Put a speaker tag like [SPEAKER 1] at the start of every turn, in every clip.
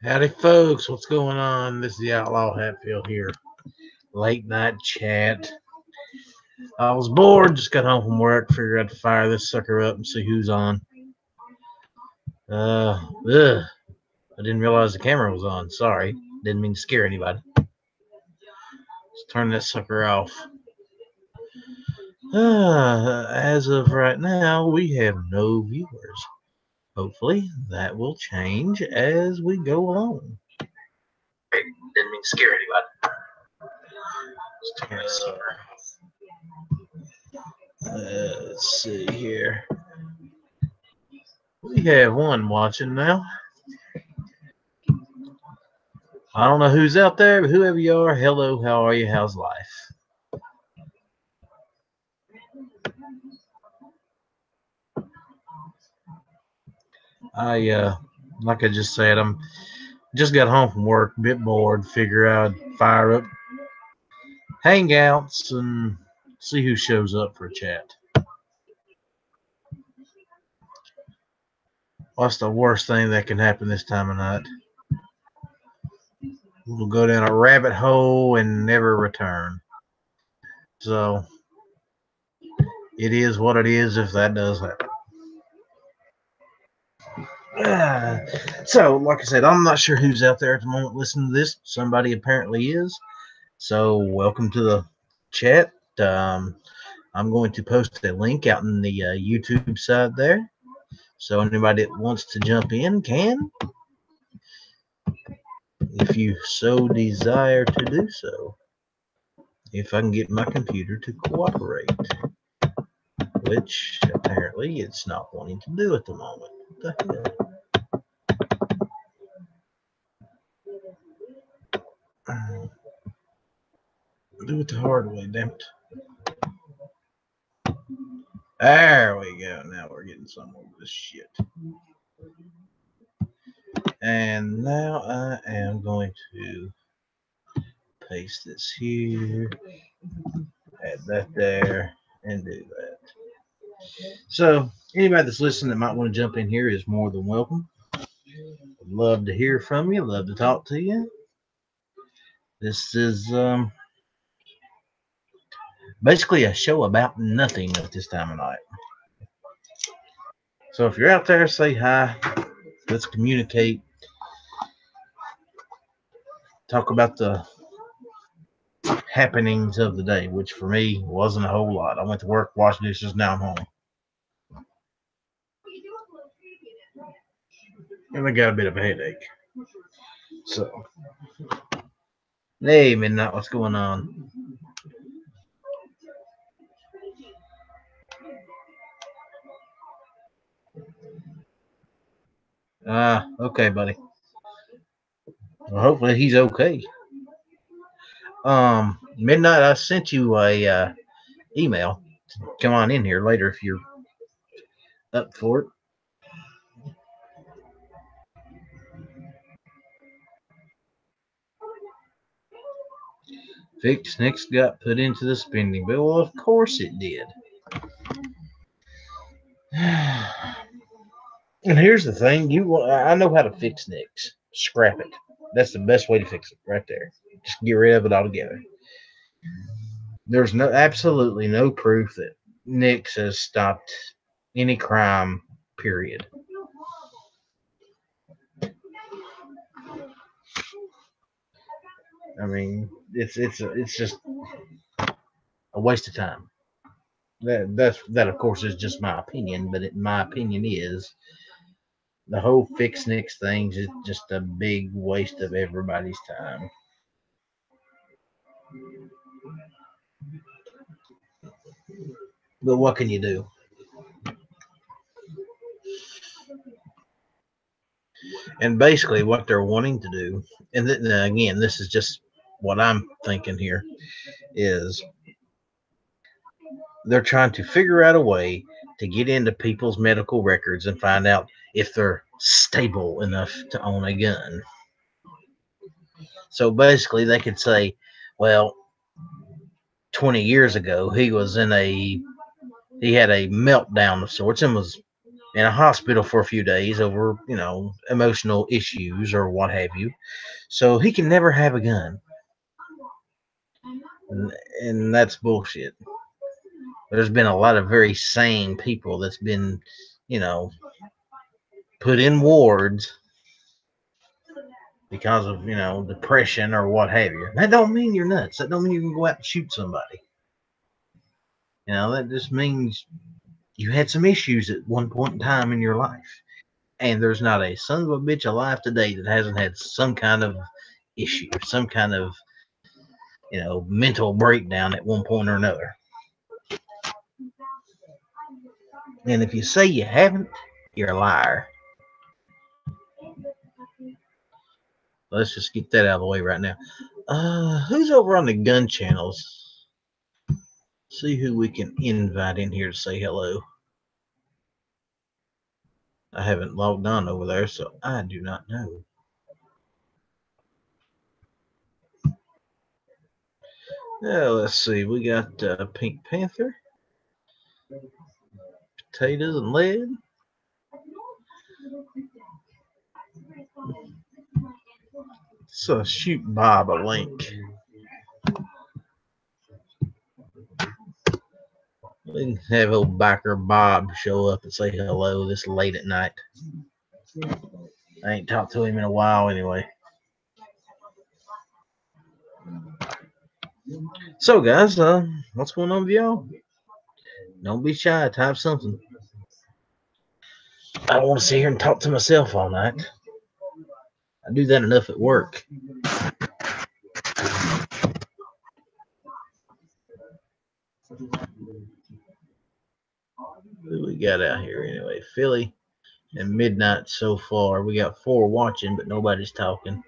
[SPEAKER 1] Howdy, folks. What's going on? This is the Outlaw Hatfield here. Late night chat. I was bored, just got home from work, figured I'd fire this sucker up and see who's on. Ugh. I didn't realize the camera was on. Sorry. Didn't mean to scare anybody. Let's turn that sucker off. As of right now, we have no viewers. Hopefully, that will change as we go along. Didn't mean to scare anybody. Let's turn this sucker off. Let's see here. We have one watching now. I don't know who's out there, but whoever you are, hello, how are you? How's life? Like I just said, I'm just got home from work, a bit bored, figure I'd fire up hangouts and see who shows up for a chat. What's the worst thing that can happen this time of night? We'll go down a rabbit hole and never return. So it is what it is if that does happen. So, like I said, I'm not sure who's out there at the moment listening to this. Somebody apparently is. So, welcome to the chat. I'm going to post a link out in the YouTube side there. So, anybody that wants to jump in can, if you so desire to do so. If I can get my computer to cooperate, which apparently it's not wanting to do at the moment. What the hell? Do it the hard way, damn it. There we go. Now we're getting some of this shit. And now I am going to paste this here, add that there, and do that. So anybody that's listening that might want to jump in here is more than welcome. I'd love to hear from you. Love to talk to you. This is basically a show about nothing at this time of night. So if you're out there, say hi. Let's communicate. Talk about the happenings of the day, which for me wasn't a whole lot. I went to work, washed dishes, now I'm home. And I got a bit of a headache. So, hey, Midnight, what's going on? Okay, buddy. Well, hopefully he's okay. Midnight, I sent you a email. Come on in here later if you're up for it. Fix next got put into the spending bill. Well, of course it did. And here's the thing: I know how to fix nicks. Scrap it. That's the best way to fix it, right there. Just get rid of it altogether. There's absolutely no proof that Nix has stopped any crime. Period. I mean, it's just a waste of time. That of course is just my opinion, but my opinion is the whole fix Nix thing is just a big waste of everybody's time. But what can you do? And basically, what they're wanting to do, and again, this is just what I'm thinking here, is they're trying to figure out a way to get into people's medical records and find out if they're stable enough to own a gun. So basically, they could say, well, 20 years ago, he had a meltdown of sorts and was in a hospital for a few days over, emotional issues or what have you. So he can never have a gun. And that's bullshit. There's been a lot of very sane people that's been, you know, put in wards because of, depression or what have you. That don't mean you're nuts. That don't mean you can go out and shoot somebody. That just means you had some issues at one point in time in your life. And there's not a son of a bitch alive today that hasn't had some kind of issue, some kind of, mental breakdown at one point or another. And if you say you haven't, you're a liar. Let's just get that out of the way right now. Who's over on the gun channels? See who we can invite in here to say hello. I haven't logged on over there, so I do not know. Let's see. We got Pink Panther, Potatoes and Lead. So shoot Bob a link. We can have old biker Bob show up and say hello this late at night. I ain't talked to him in a while anyway. So guys, what's going on with y'all? Don't be shy, type something. I don't want to sit here and talk to myself all night. I do that enough at work. Who we got out here anyway? Philly and Midnight so far. We got 4 watching, but nobody's talking.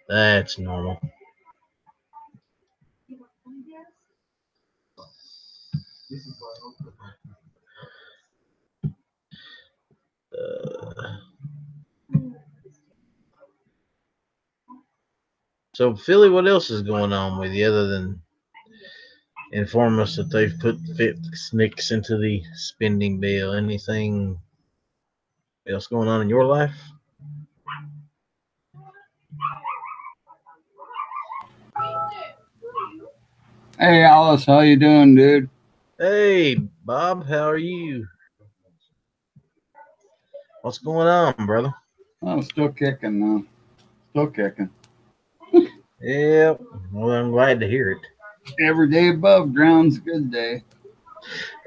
[SPEAKER 1] That's normal. So Philly, what else is going on with you other than inform us that they've put SNCs into the spending bill? Anything else going on in your life?
[SPEAKER 2] Hey Alice, how you doing, dude?
[SPEAKER 1] Hey Bob, how are you? What's going on, brother?
[SPEAKER 2] I'm still kicking, though. Still kicking.
[SPEAKER 1] Yep. Well, I'm glad to hear it.
[SPEAKER 2] Every day above ground's a good day.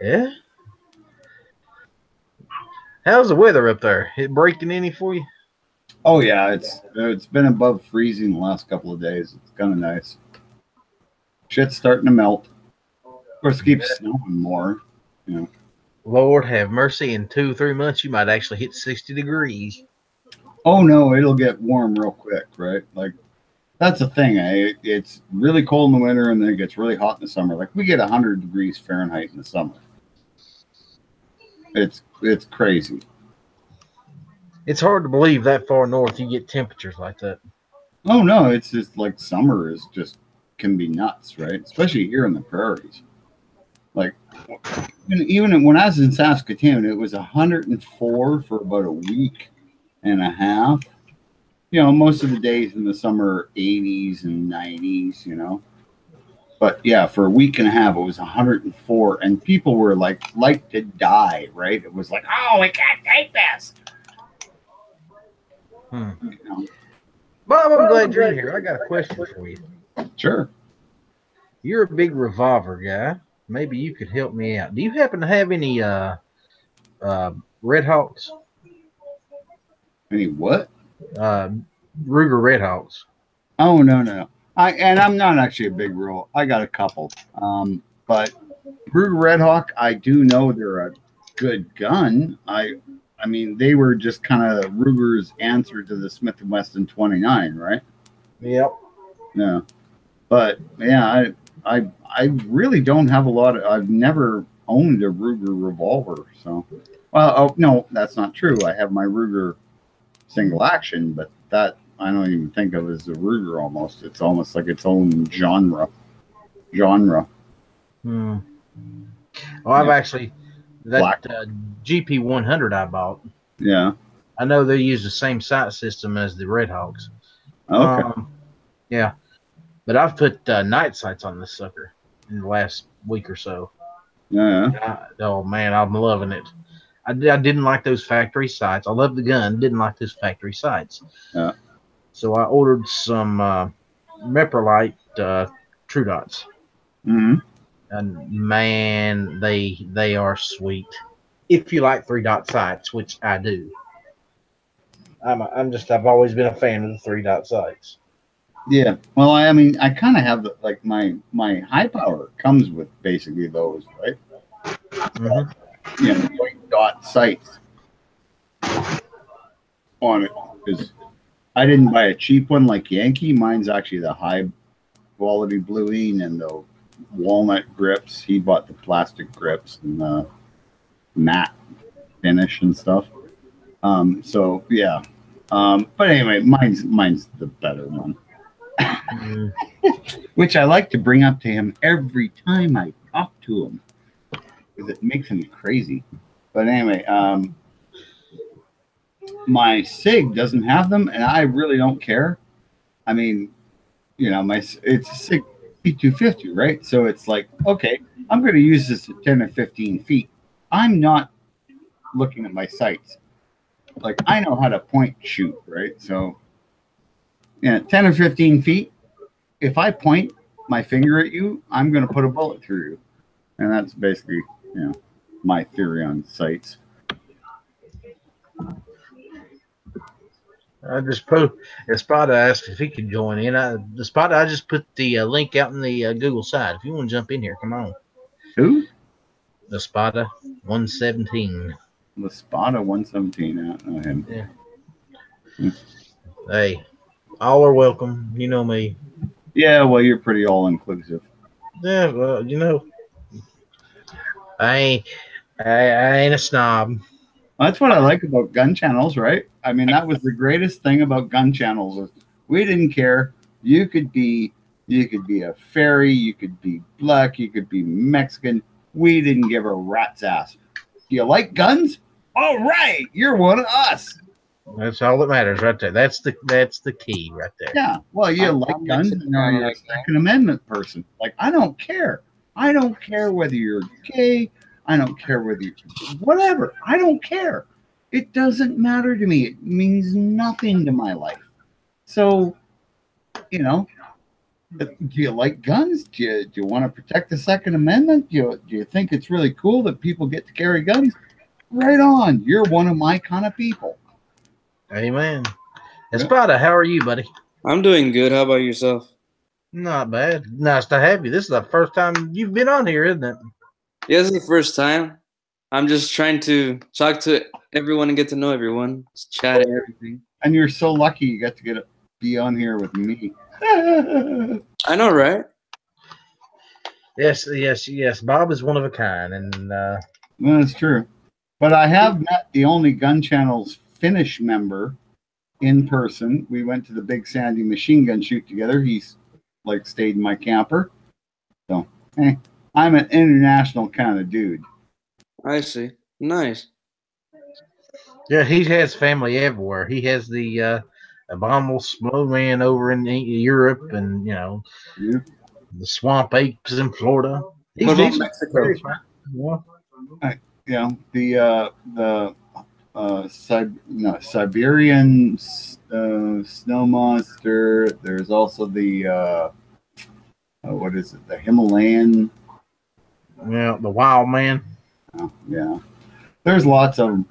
[SPEAKER 1] Yeah. How's the weather up there? It breaking any for you?
[SPEAKER 2] Oh yeah, it's been above freezing the last couple of days. It's kind of nice. Shit's starting to melt. Of course, it keeps snowing more.
[SPEAKER 1] Lord have mercy. In 2-3 months, you might actually hit 60 degrees.
[SPEAKER 2] Oh no, it'll get warm real quick, right? Like that's the thing. It's really cold in the winter, and then it gets really hot in the summer. Like we get 100 degrees Fahrenheit in the summer. It's crazy.
[SPEAKER 1] It's hard to believe that far north you get temperatures like that.
[SPEAKER 2] Oh no, it's just like summer is just can be nuts, right? Especially here in the prairies. Like even when I was in Saskatoon, it was 104 for about a week and a half. Most of the days in the summer are 80s and 90s, But yeah, for a week and a half, it was 104, and people were like to die, right? It was like, oh, we can't take this.
[SPEAKER 1] Bob, I'm glad you're here. I got a question for you.
[SPEAKER 2] Sure.
[SPEAKER 1] You're a big revolver guy. Maybe you could help me out. Do you happen to have any Red Hawks?
[SPEAKER 2] Any what?
[SPEAKER 1] Ruger Red Hawks.
[SPEAKER 2] Oh no. I'm not actually a big roll. I got a couple. But Ruger Red Hawk, I do know they're a good gun. I mean, they were just kind of Ruger's answer to the Smith & Wesson 29, right?
[SPEAKER 1] Yep.
[SPEAKER 2] Yeah. But yeah, I really don't have a lot of. I've never owned a Ruger revolver, so. Well, no, that's not true. I have my Ruger single action, but that I don't even think of as a Ruger. Almost, it's almost like its own genre.
[SPEAKER 1] Well, I've actually That GP 100 I bought.
[SPEAKER 2] Yeah.
[SPEAKER 1] I know they use the same sight system as the Red Hawks.
[SPEAKER 2] Okay.
[SPEAKER 1] Yeah, but I've put night sights on this sucker in the last week or so.
[SPEAKER 2] Yeah.
[SPEAKER 1] Oh man, I'm loving it. I didn't like those factory sights. I love the gun, didn't like those factory sights.
[SPEAKER 2] Yeah.
[SPEAKER 1] So I ordered some Meprolite True Dots.
[SPEAKER 2] Mm-hmm.
[SPEAKER 1] And man, they are sweet. If you like 3-dot sights, which I do. I've always been a fan of the 3-dot sights.
[SPEAKER 2] Yeah. Well, I mean, I kind of have like my high power comes with basically those, right?
[SPEAKER 1] Mm-hmm.
[SPEAKER 2] White dot sights on it because I didn't buy a cheap one like Yankee. Mine's actually the high quality bluing and the walnut grips. He bought the plastic grips and the matte finish and stuff. So yeah. But anyway, mine's the better one. Which I like to bring up to him every time I talk to him because it makes him crazy. But anyway, my SIG doesn't have them, and I really don't care. I mean, it's a SIG P250, right? So it's like, okay, I'm going to use this at 10 or 15 feet. I'm not looking at my sights. Like, I know how to point shoot, right? So, 10 or 15 feet, if I point my finger at you, I'm going to put a bullet through you. And that's basically, my theory on sights.
[SPEAKER 1] I just put Espada asked if he could join in. I just put the link out in the Google side. If you want to jump in here, come on.
[SPEAKER 2] Who?
[SPEAKER 1] Espada 117.
[SPEAKER 2] Espada 117. I don't know him.
[SPEAKER 1] Yeah. Hey, all are welcome. You know me.
[SPEAKER 2] Yeah, well, you're pretty all inclusive.
[SPEAKER 1] Yeah, well, I ain't a snob.
[SPEAKER 2] That's what I like about gun channels, right? I mean, that was the greatest thing about gun channels is we didn't care. You could be a fairy, you could be black, you could be Mexican. We didn't give a rat's ass. Do you like guns? All right, you're one of us.
[SPEAKER 1] That's all that matters, right there. That's the key, right there.
[SPEAKER 2] Yeah. Well, you like guns, and you're a Second Amendment person. Like, I don't care. I don't care whether you're gay. I don't care whether you're whatever. I don't care. It doesn't matter to me. It means nothing to my life. So, do you like guns? Do you want to protect the Second Amendment? Do you think it's really cool that people get to carry guns? Right on. You're one of my kind of people.
[SPEAKER 1] Amen. Espada, how are you, buddy?
[SPEAKER 3] I'm doing good. How about yourself?
[SPEAKER 1] Not bad. Nice to have you. This is the first time you've been on here, isn't it?
[SPEAKER 3] Yeah, this is the first time. I'm just trying to talk to everyone and get to know everyone. Just chat and everything.
[SPEAKER 2] And you're so lucky you got to be on here with me.
[SPEAKER 3] I know, right?
[SPEAKER 1] Yes. Bob is one of a kind, and
[SPEAKER 2] that's true. But I have met the only Gun Channel's Finnish member in person. We went to the Big Sandy machine gun shoot together. He's stayed in my camper. So, I'm an international kind of dude.
[SPEAKER 3] I see. Nice.
[SPEAKER 1] Yeah, he has family everywhere. He has the abominable snowman over in Europe, and the swamp apes in Florida.
[SPEAKER 3] What about Mexico?
[SPEAKER 2] Siberian snow monster. There's also the what is it? The Himalayan.
[SPEAKER 1] Yeah, the wild man.
[SPEAKER 2] Oh, yeah, there's lots of them.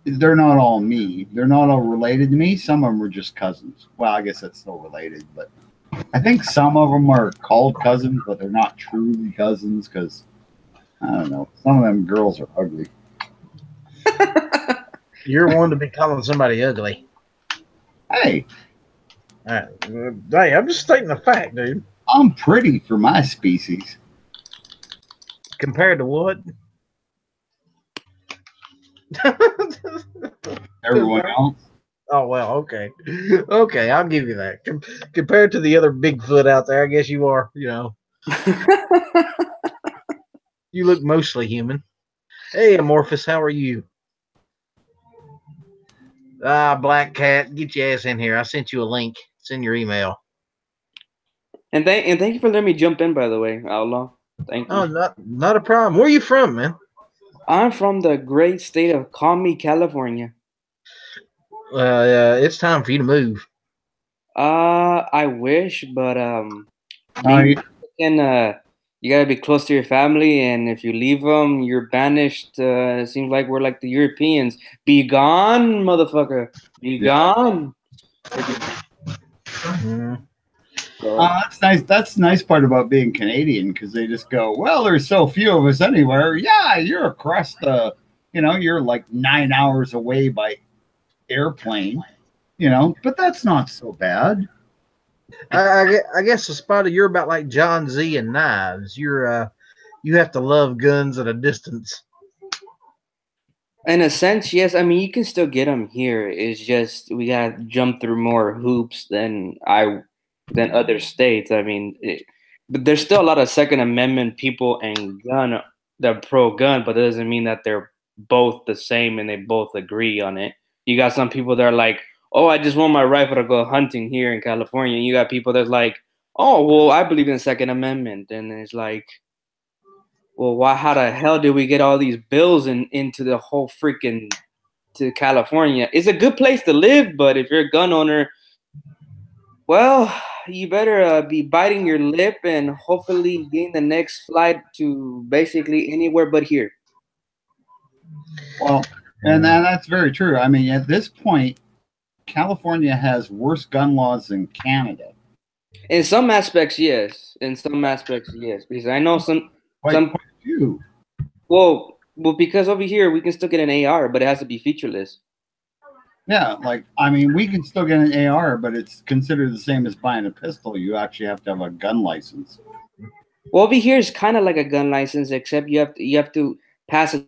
[SPEAKER 2] They're not all me. They're not all related to me. Some of them are just cousins. Well, I guess that's still related, but I think some of them are called cousins, but they're not truly cousins because I don't know. Some of them girls are ugly.
[SPEAKER 1] You're one to be calling somebody ugly.
[SPEAKER 2] Hey.
[SPEAKER 1] Hey, I'm just stating the fact, dude.
[SPEAKER 2] I'm pretty for my species.
[SPEAKER 1] Compared to what?
[SPEAKER 2] Everyone else?
[SPEAKER 1] Oh, well, okay. Okay, I'll give you that. Compared to the other Bigfoot out there, I guess you are, You look mostly human. Hey, Amorphous, how are you? Ah, Black Cat, get your ass in here. I sent you a link. It's in your email.
[SPEAKER 3] And thank you for letting me jump in, by the way, Outlaw. Thank
[SPEAKER 1] Oh,
[SPEAKER 3] you.
[SPEAKER 1] not a problem. Where you from, man?
[SPEAKER 3] I'm from the great state of Call Me, California.
[SPEAKER 1] It's time for you to move.
[SPEAKER 3] I wish, but
[SPEAKER 2] Uh,
[SPEAKER 3] being Mexican, you gotta be close to your family, and if you leave them, you're banished. It seems like we're like the Europeans. Be gone, motherfucker. Be
[SPEAKER 2] Yeah.
[SPEAKER 3] gone.
[SPEAKER 1] Mm.
[SPEAKER 2] That's nice. That's the nice part about being Canadian because they just go, well, there's so few of us anywhere. Yeah, you're across the, you're like 9 hours away by airplane, but that's not so bad.
[SPEAKER 1] I guess the spot you're about like John Z and knives. You have to love guns at a distance.
[SPEAKER 3] In a sense, yes. I mean, you can still get them here. It's just we gotta jump through more hoops than other states. I mean, but there's still a lot of Second Amendment people and gun that are pro gun, but that doesn't mean that they're both the same and they both agree on it. You got some people that are like, "Oh, I just want my rifle to go hunting here in California." And you got people that's like, "Oh, well, I believe in the Second Amendment," and it's like, well, why? How the hell did we get all these bills into the whole freaking to California? It's a good place to live, but if you're a gun owner, well, you better be biting your lip and hopefully getting the next flight to basically anywhere but here.
[SPEAKER 2] Well, and that's very true. I mean, at this point, California has worse gun laws than Canada.
[SPEAKER 3] In some aspects, yes. In some aspects, yes. Because I know some.
[SPEAKER 2] Quite few.
[SPEAKER 3] Well, because over here we can still get an AR, but it has to be featureless.
[SPEAKER 2] Yeah, I mean, we can still get an AR, but it's considered the same as buying a pistol. You actually have to have a gun license.
[SPEAKER 3] Well, over here is kind of like a gun license, except you have to pass it.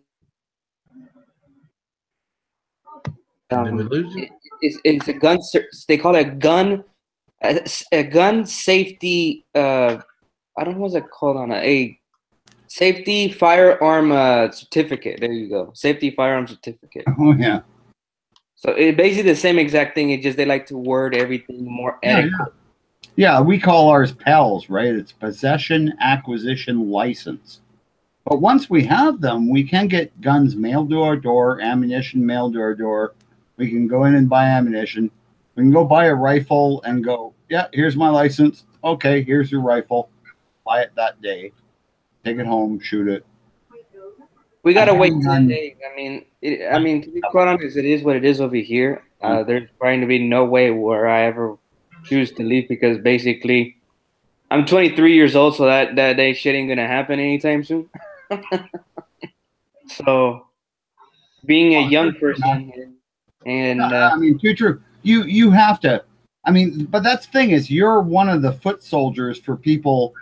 [SPEAKER 1] Did we lose you?
[SPEAKER 3] It's a gun. They call it a gun safety. I don't know what's it called on a safety firearm certificate. There you go, safety firearm certificate.
[SPEAKER 2] Oh yeah.
[SPEAKER 3] So it's basically the same exact thing. It's just they like to word everything more adequate.
[SPEAKER 2] Yeah, we call ours PALs, right? It's possession acquisition license. But once we have them, we can get guns mailed to our door, ammunition mailed to our door. We can go in and buy ammunition. We can go buy a rifle and go, yeah, here's my license. Okay, here's your rifle. Buy it that day. Take it home, shoot it.
[SPEAKER 3] We gotta wait 10 days. I mean, to be quite honest, it is what it is over here. There's going to be no way where I ever choose to leave because basically, I'm 23 years old, so that day shit ain't gonna happen anytime soon. So, being a young person, and
[SPEAKER 2] I mean, too true. You have to. I mean, but that's the thing is, you're one of the foot soldiers for people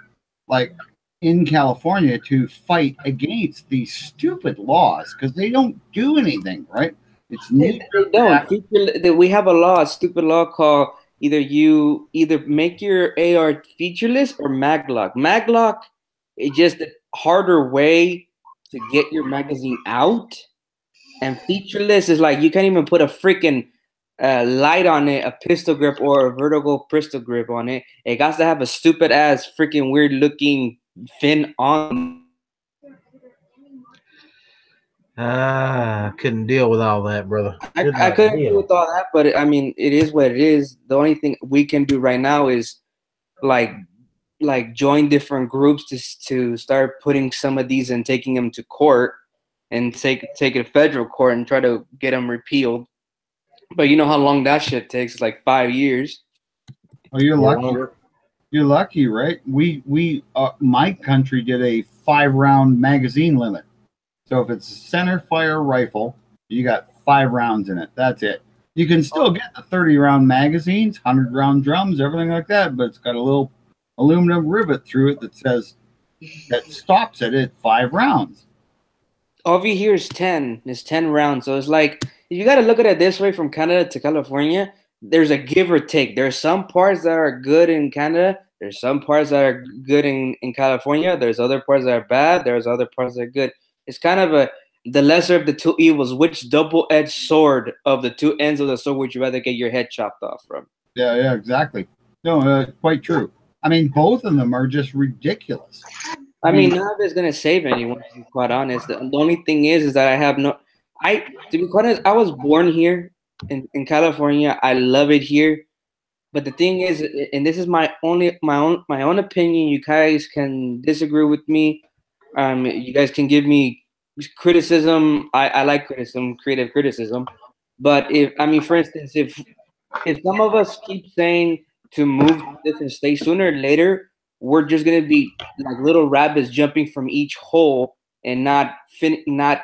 [SPEAKER 2] like in California to fight against these stupid laws because they don't do anything, right? It's
[SPEAKER 3] they don't. We have a stupid law called either make your AR featureless or maglock. Maglock is just a harder way to get your magazine out, and featureless is like you can't even put a freaking light on it, a pistol grip or a vertical pistol grip on it. It got to have a stupid ass freaking weird looking fin on.
[SPEAKER 1] Couldn't deal with all that, brother.
[SPEAKER 3] I couldn't deal with all that, but I mean, it is what it is. The only thing we can do right now is like join different groups to start putting some of these and taking them to court and take it to federal court and try to get them repealed. But you know how long that shit takes? It's like 5 years.
[SPEAKER 2] Well, you're lucky. You're lucky, right? My country did a 5-round magazine limit. So if it's a center fire rifle, you got 5 rounds in it. That's it. You can still get the 30-round magazines, 100-round drums, everything like that, but it's got a little aluminum rivet through it that stops it at 5 rounds.
[SPEAKER 3] Over here is 10. It's 10 rounds. So it's like, if you got to look at it this way from Canada to California, there's a give or take. There's some parts that are good in Canada. There's some parts that are good in California. There's other parts that are bad. There's other parts that are good. It's kind of the lesser of the two evils. Which double-edged sword of the two ends of the sword would you rather get your head chopped off from?
[SPEAKER 2] Yeah, exactly. No, quite true. I mean, both of them are just ridiculous.
[SPEAKER 3] I mean, none of it's gonna save anyone. To be quite honest, the only thing is that I have no. To be quite honest, I was born here in California. I love it here, but the thing is, and this is my own opinion. You guys can disagree with me. You guys can give me criticism. I like criticism, creative criticism. But if I mean, for instance, if some of us keep saying to move to different states, sooner or later we're just gonna be like little rabbits jumping from each hole and not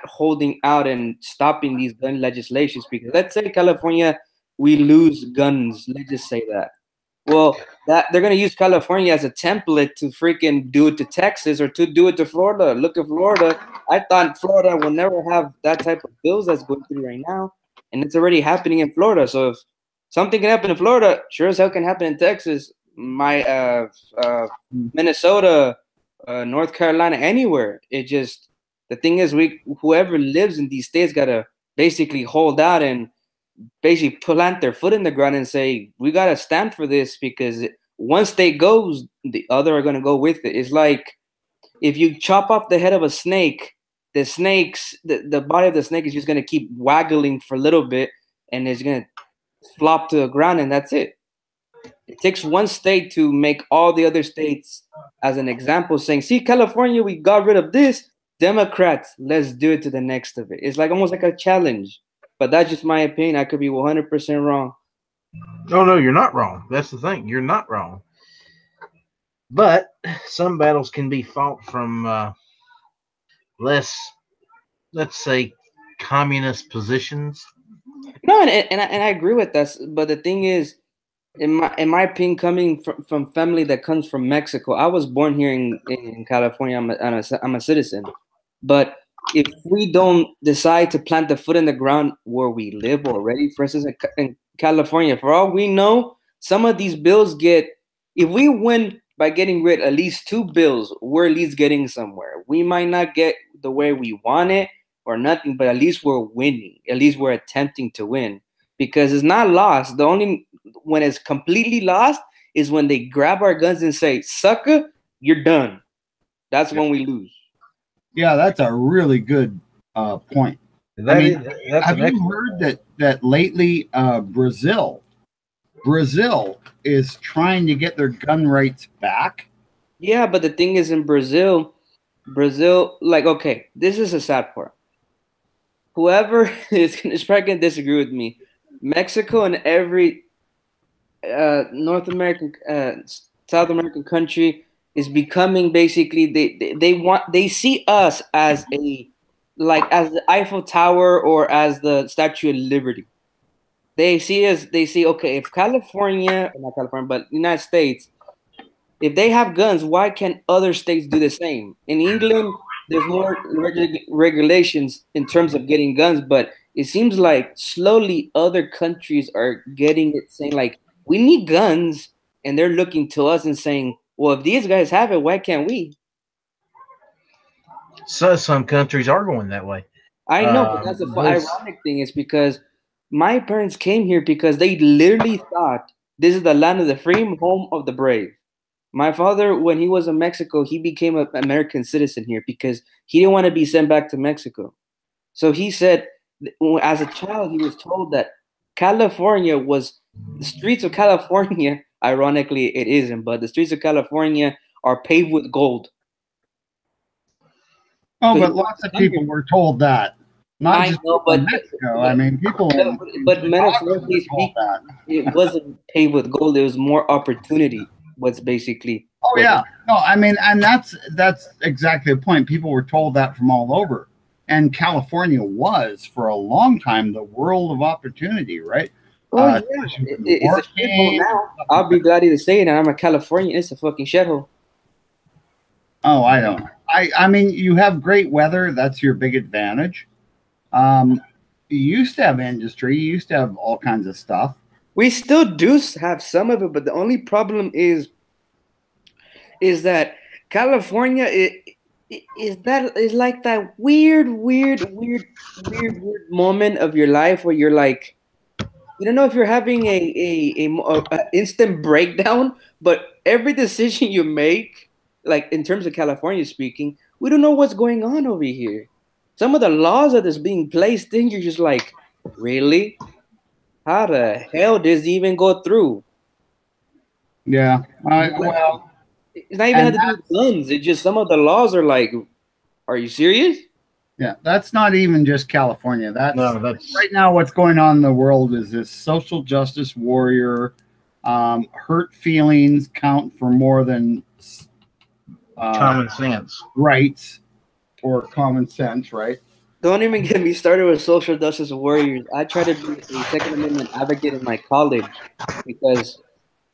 [SPEAKER 3] holding out and stopping these gun legislations. Because let's say California, we lose guns. Let's just say that. Well, that they're gonna use California as a template to freaking do it to Texas or to do it to Florida. Look at Florida. I thought Florida will never have that type of bills that's going through right now, and it's already happening in Florida. So if something can happen in Florida, sure as hell can happen in Texas, Minnesota, North Carolina, anywhere. It just the thing is, whoever lives in these states gotta basically hold out and basically plant their foot in the ground and say we gotta stand for this, because one state goes, the other are gonna go with it. It's like if you chop off the head of a snake, the body of the snake is just gonna keep waggling for a little bit, and it's gonna flop to the ground, and that's it. It takes one state to make all the other states as an example, saying, see, California, we got rid of this. Democrats, let's do it to the next of it. It's like almost like a challenge. But that's just my opinion. I could be 100% wrong.
[SPEAKER 1] No, you're not wrong. That's the thing. You're not wrong. But some battles can be fought from less, let's say, communist positions.
[SPEAKER 3] No, and I agree with that. But the thing is, in my opinion, coming from family that comes from Mexico, I was born here in California. I'm a citizen. But if we don't decide to plant the foot in the ground where we live already, for instance, in California, for all we know, some of these bills if we win by getting rid at least two bills, we're at least getting somewhere. We might not get the way we want it or nothing, but at least we're winning. At least we're attempting to win, because it's not lost. When it's completely lost is when they grab our guns and say, sucker, you're done. That's when we lose.
[SPEAKER 2] Yeah, that's a really good point. Have you heard that lately Brazil is trying to get their gun rights back?
[SPEAKER 3] Yeah, but the thing is, in Brazil, like, okay, this is a sad part. Whoever is probably going to disagree with me. Mexico and every North American, South American country is becoming basically they see us as as the Eiffel Tower or as the Statue of Liberty. They see okay, if California, not California, but United States, if they have guns, why can't other states do the same? In England, there's more regulations in terms of getting guns, but it seems like slowly other countries are getting it, saying like, we need guns, and they're looking to us and saying, well, if these guys have it, why can't we?
[SPEAKER 1] So some countries are going that way.
[SPEAKER 3] I know, but that's the ironic thing, is because my parents came here because they literally thought this is the land of the free, home of the brave. My father, when he was in Mexico, he became an American citizen here because he didn't want to be sent back to Mexico. So he said, as a child, he was told that California was the streets of California. Ironically, it isn't, but the streets of California are paved with gold.
[SPEAKER 2] Oh, so but lots of people were told that.
[SPEAKER 3] Not just
[SPEAKER 2] in Mexico. I mean, people.
[SPEAKER 3] But metaphorically speaking, it wasn't paved with gold. There was more opportunity. What's basically.
[SPEAKER 2] Oh yeah, no, I mean, and that's exactly the point. People were told that from all over, and California was for a long time the world of opportunity, right?
[SPEAKER 3] Oh yeah, it's a shithole now. I'll be glad to say it. I'm a Californian. It's a fucking shithole.
[SPEAKER 2] Oh, I don't know. I mean, you have great weather. That's your big advantage. You used to have industry. You used to have all kinds of stuff.
[SPEAKER 3] We still do have some of it, but the only problem is that California, is like that weird moment of your life where you're like, you don't know if you're having a instant breakdown, but every decision you make, like in terms of California speaking, we don't know what's going on over here. Some of the laws that is being placed in, you're just like, really? How the hell does it even go through?
[SPEAKER 2] Yeah.
[SPEAKER 3] Like,
[SPEAKER 2] Well,
[SPEAKER 3] it's not even
[SPEAKER 2] and
[SPEAKER 3] had to do with guns. It's just some of the laws are like, are you serious?
[SPEAKER 2] yeah, that's not even just California. That's
[SPEAKER 1] that's
[SPEAKER 2] right now what's going on in the world is this social justice warrior. Hurt feelings count for more than
[SPEAKER 1] common sense.
[SPEAKER 2] rights or common sense, right?
[SPEAKER 3] Don't even get me started with social justice warriors. I try to be a Second Amendment advocate in my college because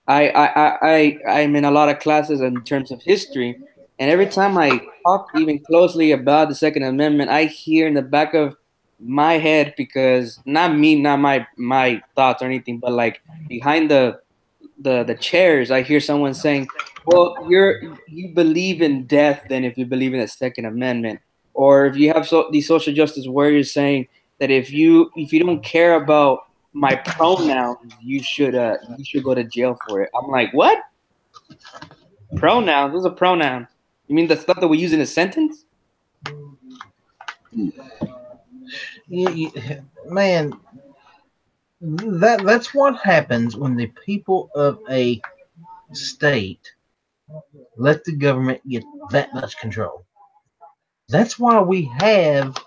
[SPEAKER 3] I'm in a lot of classes in terms of history, and every time I talk even closely about the Second Amendment, I hear in the back of my head, because not me, not my thoughts or anything, but like behind the chairs, I hear someone saying, "Well, you believe in death, then if you believe in the Second Amendment." Or if you have these social justice warriors saying that if you don't care about my pronouns, you should go to jail for it. I'm like, what? Pronouns? What's a pronoun? You mean the stuff that we use in a sentence?
[SPEAKER 1] Man, that's what happens when the people of a state let the government get that much control. That's why we have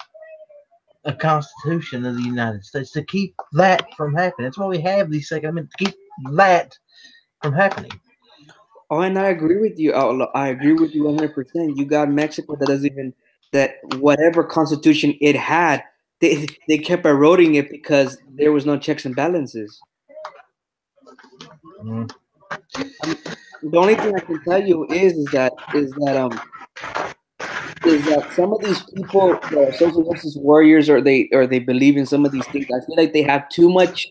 [SPEAKER 1] a Constitution of the United States, to keep that from happening. That's why we have the Second Amendment, to keep that from happening.
[SPEAKER 3] Oh, and I agree with you. I agree with you 100%. You got Mexico that doesn't even that whatever constitution it had, they kept eroding it because there was no checks and balances.
[SPEAKER 1] Mm.
[SPEAKER 3] The only thing I can tell you is that some of these people that are social justice warriors, or they believe in some of these things, I feel like they have too much.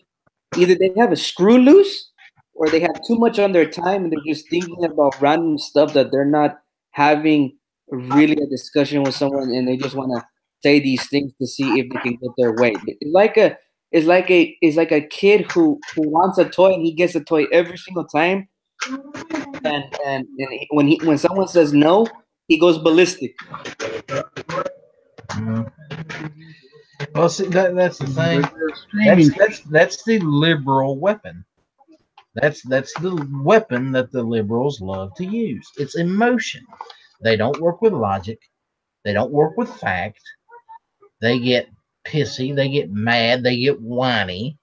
[SPEAKER 3] Either they have a screw loose, or they have too much on their time, and they're just thinking about random stuff that they're not having really a discussion with someone, and they just want to say these things to see if they can get their way. It's like a kid who wants a toy and he gets a toy every single time, when someone says no, he goes ballistic.
[SPEAKER 1] Mm. Well, see, that's the thing.
[SPEAKER 2] Streaming.
[SPEAKER 1] That's the liberal weapon. That's the weapon that the liberals love to use. It's emotion. They don't work with logic. They don't work with fact. They get pissy. They get mad. They get whiny.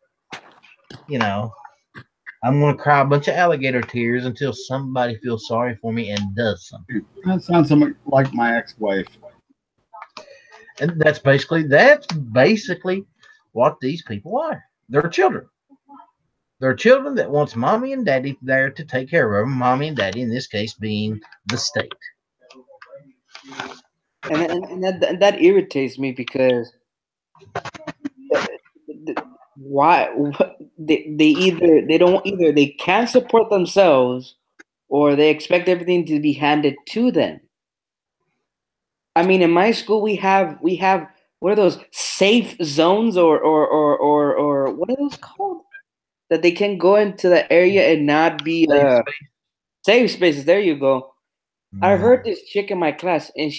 [SPEAKER 1] You know, I'm going to cry a bunch of alligator tears until somebody feels sorry for me and does something.
[SPEAKER 2] That sounds somewhat like my ex-wife.
[SPEAKER 1] And that's basically what these people are. They're children. They're children that wants mommy and daddy there to take care of them. Mommy and daddy, in this case, being the state.
[SPEAKER 3] And that irritates me because why they can't support themselves, or they expect everything to be handed to them. I mean, in my school we have what are those safe zones, or what are those called, that they can go into the area and not be safe spaces. There you go. I heard this chick in my class, and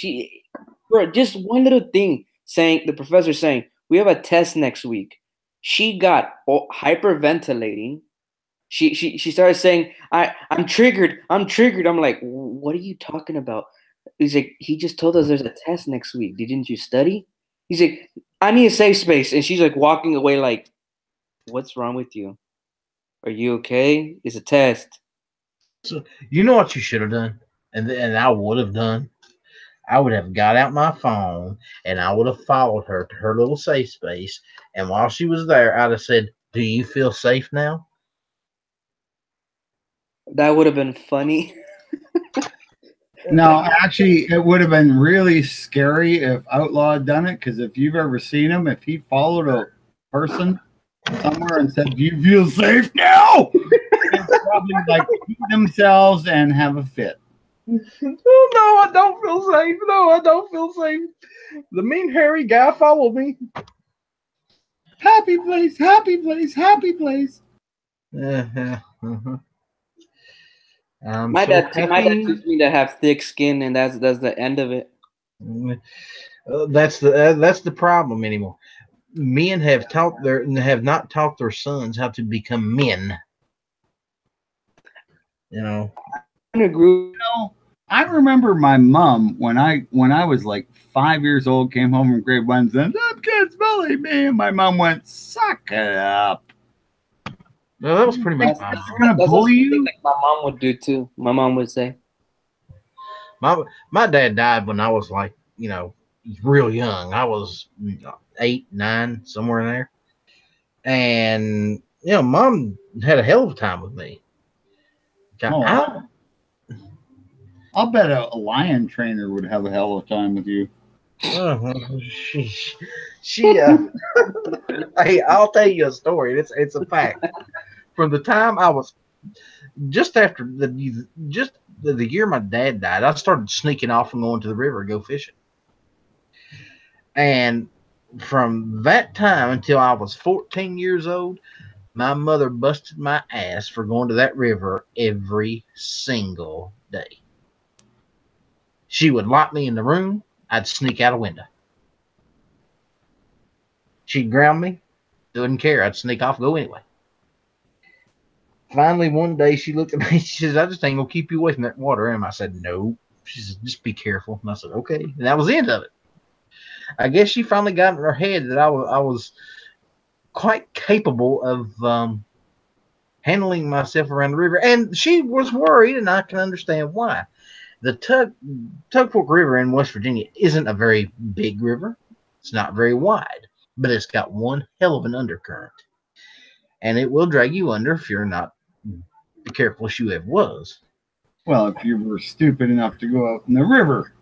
[SPEAKER 3] bro, just one little thing the professor saying, we have a test next week. She got hyperventilating. She started saying, I'm triggered. I'm triggered. I'm like, what are you talking about? He's like, he just told us there's a test next week. Didn't you study? He's like, I need a safe space. And she's like walking away like, what's wrong with you? Are you okay? It's a test.
[SPEAKER 1] So, you know what you should have done? And I would have done? I would have got out my phone and I would have followed her to her little safe space. And while she was there, I'd have said, do you feel safe now?
[SPEAKER 3] That would have been funny.
[SPEAKER 2] No, actually, it would have been really scary if Outlaw had done it, because if you've ever seen him, if he followed a person somewhere and said, do you feel safe now? They'd probably like beat themselves and have a fit.
[SPEAKER 1] Oh, no, I don't feel safe. No, I don't feel safe. The mean hairy guy followed me.
[SPEAKER 2] Happy place, happy place, happy place.
[SPEAKER 1] Uh-huh, uh-huh. I'm
[SPEAKER 3] My
[SPEAKER 1] so
[SPEAKER 3] my dad
[SPEAKER 1] happy.
[SPEAKER 3] teaches me to have thick skin, and that's the end of it.
[SPEAKER 1] That's the problem anymore. Men have not taught their sons how to become men. You know.
[SPEAKER 3] I agree.
[SPEAKER 2] I remember my mom when I was like 5 years old, came home from grade one, and said, "That kid's bullying me," and my mom went, "Suck it up."
[SPEAKER 1] No, that was pretty much
[SPEAKER 3] That's,
[SPEAKER 1] my
[SPEAKER 3] that's,
[SPEAKER 1] mom.
[SPEAKER 2] Gonna
[SPEAKER 3] that's
[SPEAKER 2] bully
[SPEAKER 3] something
[SPEAKER 2] you?
[SPEAKER 3] like my mom would do too. My mom would say,
[SPEAKER 1] My dad died when I was like, real young. I was 8, 9, somewhere in there. And mom had a hell of a time with me.
[SPEAKER 2] Oh,
[SPEAKER 1] I,
[SPEAKER 2] I'll bet a lion trainer would have a hell of a time with you.
[SPEAKER 1] uh, she, she hey, I'll tell you a story. It's a fact. From the time I was just after the year my dad died, I started sneaking off and going to the river to go fishing. And from that time until I was 14 years old, my mother busted my ass for going to that river every single day. She would lock me in the room. I'd sneak out a window. She'd ground me. Didn't care. I'd sneak off, go anyway. Finally, one day she looked at me. She says, "I just ain't gonna keep you away from that water." And I said, "No." She said, "Just be careful." And I said, "Okay." And that was the end of it. I guess she finally got in her head that I was quite capable of handling myself around the river, and she was worried, and I can understand why. The Tugfork River in West Virginia isn't a very big river. It's not very wide, but it's got one hell of an undercurrent, and it will drag you under if you're not careful as you ever was.
[SPEAKER 2] Well, if you were stupid enough to go out in the river,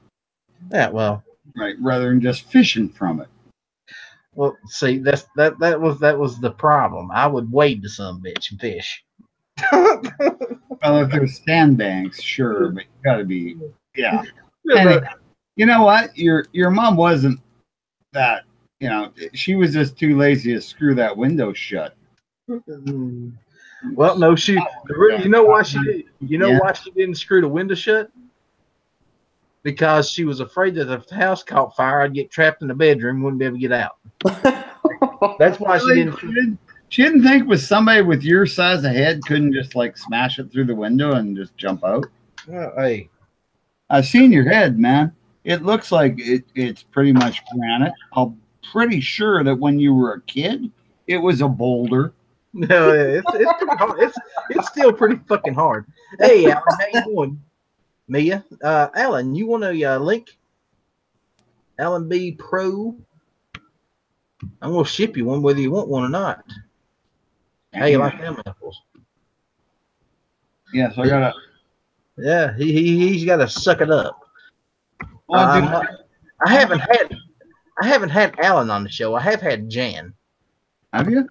[SPEAKER 1] Yeah, well,
[SPEAKER 2] right, rather than just fishing from it.
[SPEAKER 1] see, that was the problem. I would wade to some bitch and fish.
[SPEAKER 2] Well, if there's sandbanks, sure, but you got to be, yeah.
[SPEAKER 1] Yeah,
[SPEAKER 2] And you know what? Your mom wasn't that. She was just too lazy to screw that window shut.
[SPEAKER 1] well, no, you know why she did. You know
[SPEAKER 2] Yeah.
[SPEAKER 1] why she didn't screw the window shut? Because she was afraid that if the house caught fire, I'd get trapped in the bedroom, wouldn't be able to get out. That's why she
[SPEAKER 2] Really?
[SPEAKER 1] didn't.
[SPEAKER 2] She didn't think with somebody with your size of head couldn't just like smash it through the window and just jump out.
[SPEAKER 1] Well, hey,
[SPEAKER 2] I've seen your head, man. It looks like it's pretty much granite. I'm pretty sure that when you were a kid, it was a boulder.
[SPEAKER 1] no, it's pretty hard. It's still pretty fucking hard. Hey, Alan, how you doing? Mia, Alan, you want a link? Alan B Pro. I'm gonna ship you one whether you want one or not. How you like them apples?
[SPEAKER 2] Yeah, so I gotta.
[SPEAKER 1] Yeah, he's got to suck it up.
[SPEAKER 2] Well, dude,
[SPEAKER 1] I haven't had Alan on the show. I have had Jan.
[SPEAKER 2] have you?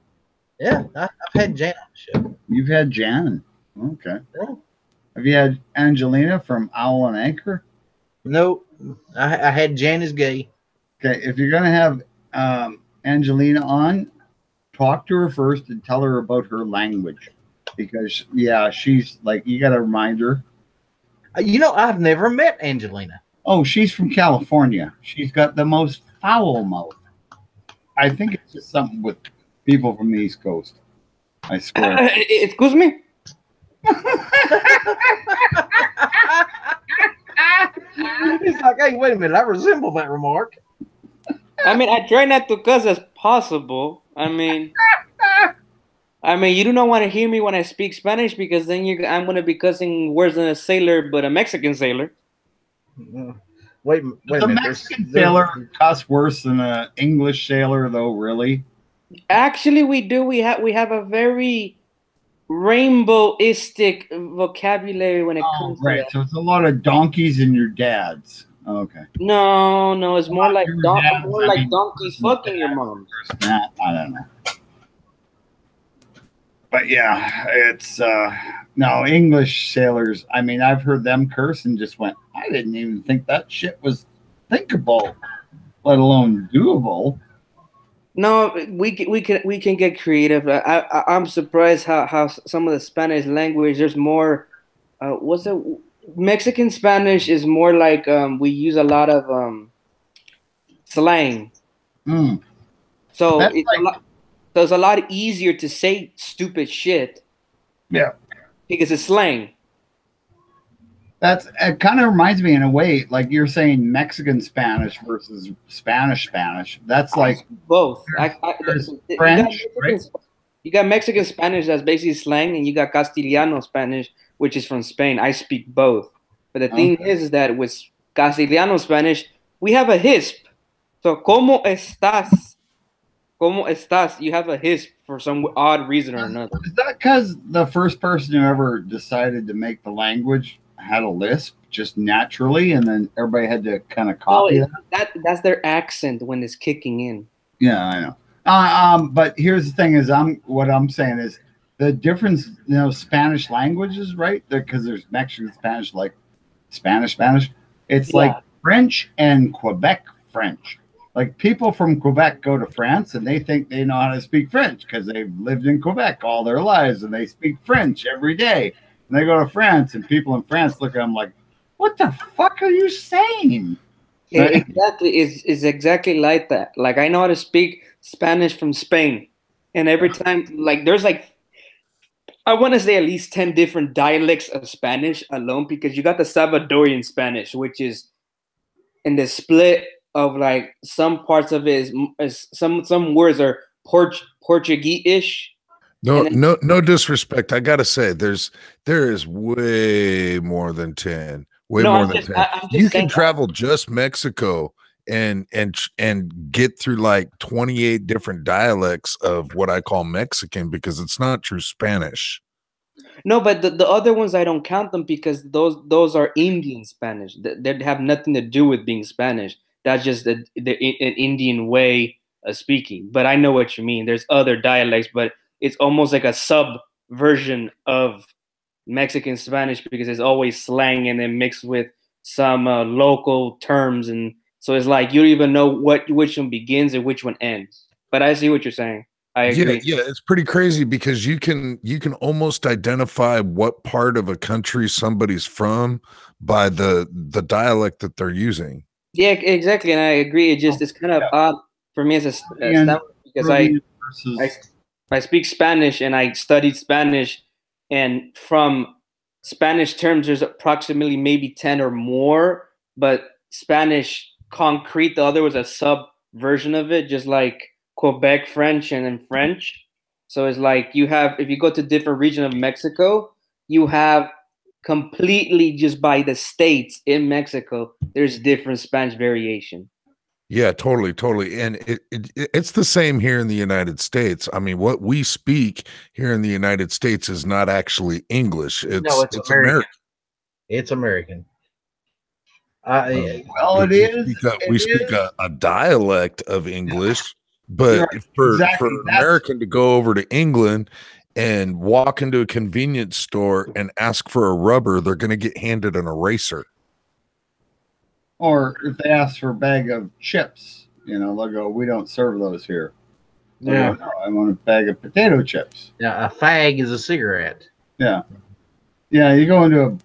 [SPEAKER 1] Yeah, I've had Jan on the show.
[SPEAKER 2] You've had Jan. Okay.
[SPEAKER 1] Yeah.
[SPEAKER 2] Have you had Angelina from Owl and Anchor?
[SPEAKER 1] No, I had Jan is gay.
[SPEAKER 2] Okay, if you're gonna have Angelina on, talk to her first and tell her about her language, because she's like, you got to remind her.
[SPEAKER 1] I've never met Angelina.
[SPEAKER 2] Oh, she's from California. She's got the most foul mouth. I think it's just something with people from the East Coast. I swear.
[SPEAKER 3] Excuse me.
[SPEAKER 1] He's like, "Hey, wait a minute! I resemble that remark."
[SPEAKER 3] I mean, I try not to cuss as possible. I mean, you do not want to hear me when I speak Spanish because then I'm going to be cussing worse than a sailor, but a Mexican sailor.
[SPEAKER 1] Wait a
[SPEAKER 2] The
[SPEAKER 1] minute!
[SPEAKER 2] Mexican sailor cuss worse than an English sailor, though. Really?
[SPEAKER 3] Actually, we do. We have a very rainbowistic vocabulary when it comes to
[SPEAKER 2] right.
[SPEAKER 3] that.
[SPEAKER 2] So it's a lot of donkeys and your dads. Okay.
[SPEAKER 3] No, it's more like
[SPEAKER 2] dads,
[SPEAKER 3] donkeys fucking your mom.
[SPEAKER 2] Nah, I don't know. But yeah, it's no English sailors. I mean, I've heard them curse and just went, I didn't even think that shit was thinkable, let alone doable.
[SPEAKER 3] No, we can get creative. I'm surprised how some of the Spanish language there's more. What's it? Mexican Spanish is more like we use a lot of slang.
[SPEAKER 2] Mm.
[SPEAKER 3] So
[SPEAKER 2] That's
[SPEAKER 3] it's
[SPEAKER 2] like,
[SPEAKER 3] a lot. So it's a lot easier to say stupid shit
[SPEAKER 2] yeah.
[SPEAKER 3] because it's slang.
[SPEAKER 2] That's it. Kind of reminds me in a way, like you're saying Mexican Spanish versus Spanish Spanish. That's like
[SPEAKER 3] Both.
[SPEAKER 2] there's
[SPEAKER 3] You got
[SPEAKER 2] French, right?
[SPEAKER 3] you got Mexican Spanish that's basically slang, and you got Castellano Spanish, which is from Spain. I speak both. But the thing
[SPEAKER 2] Okay.
[SPEAKER 3] is that with Castellano Spanish, we have a hisp. So, ¿cómo estás? ¿Cómo estás? You have a hisp for some odd reason or another.
[SPEAKER 2] Is that because the first person who ever decided to make the language had a lisp just naturally, and then everybody had to kind of copy
[SPEAKER 3] That's their accent when it's kicking in.
[SPEAKER 2] Yeah, I know. But here's the thing: is what I'm saying is the difference. You know, Spanish languages, right? Because there's Mexican Spanish, like Spanish. It's like French and Quebec French. Like people from Quebec go to France and they think they know how to speak French because they've lived in Quebec all their lives and they speak French every day. And they go to France and people in France look at them like, "What the fuck are you saying?"
[SPEAKER 3] Exactly, it's exactly like that. Like I know how to speak Spanish from Spain, and every time, like there's like I want to say at least 10 different dialects of Spanish alone because you got the Salvadorian Spanish, which is in the split of like some parts of it is some words are Portuguese-ish.
[SPEAKER 4] No,
[SPEAKER 3] And then-
[SPEAKER 4] no disrespect. I gotta say, there is way more than 10. Way
[SPEAKER 3] No,
[SPEAKER 4] more
[SPEAKER 3] I'm
[SPEAKER 4] than
[SPEAKER 3] just-
[SPEAKER 4] 10.
[SPEAKER 3] I'm just
[SPEAKER 4] You
[SPEAKER 3] saying
[SPEAKER 4] can
[SPEAKER 3] that-
[SPEAKER 4] travel just Mexico and get through like 28 different dialects of what I call Mexican because it's not true Spanish.
[SPEAKER 3] No, but the other ones I don't count them because those are Indian Spanish. They have nothing to do with being Spanish. That's just an Indian way of speaking. But I know what you mean. There's other dialects, but it's almost like a sub version of Mexican Spanish because it's always slang and then mixed with some local terms, and so it's like you don't even know which one begins and which one ends. But I see what you're saying. I agree.
[SPEAKER 4] Yeah, it's pretty crazy because you can almost identify what part of a country somebody's from by the dialect that they're using.
[SPEAKER 3] Yeah, exactly, and I agree. It's kind of odd for me as a Spanish because I speak Spanish and I studied Spanish, and from Spanish terms, there's approximately maybe 10 or more, but Spanish concrete, the other was a sub version of it, just like Quebec French and then French. So it's like you have, if you go to different region of Mexico, you have completely just by the states in Mexico, there's different Spanish variation.
[SPEAKER 4] Yeah, totally. And it's the same here in the United States. I mean, what we speak here in the United States is not actually English. It's American.
[SPEAKER 1] It's American.
[SPEAKER 2] Well, it is.
[SPEAKER 4] We speak a dialect of English, but for an American to go over to England and walk into a convenience store and ask for a rubber, they're going to get handed an eraser.
[SPEAKER 2] Or if they ask for a bag of chips, they'll go, "We don't serve those here."
[SPEAKER 1] Yeah.
[SPEAKER 2] No, I want a bag of potato chips.
[SPEAKER 1] Yeah, a fag is a cigarette.
[SPEAKER 2] Yeah. Yeah, you go into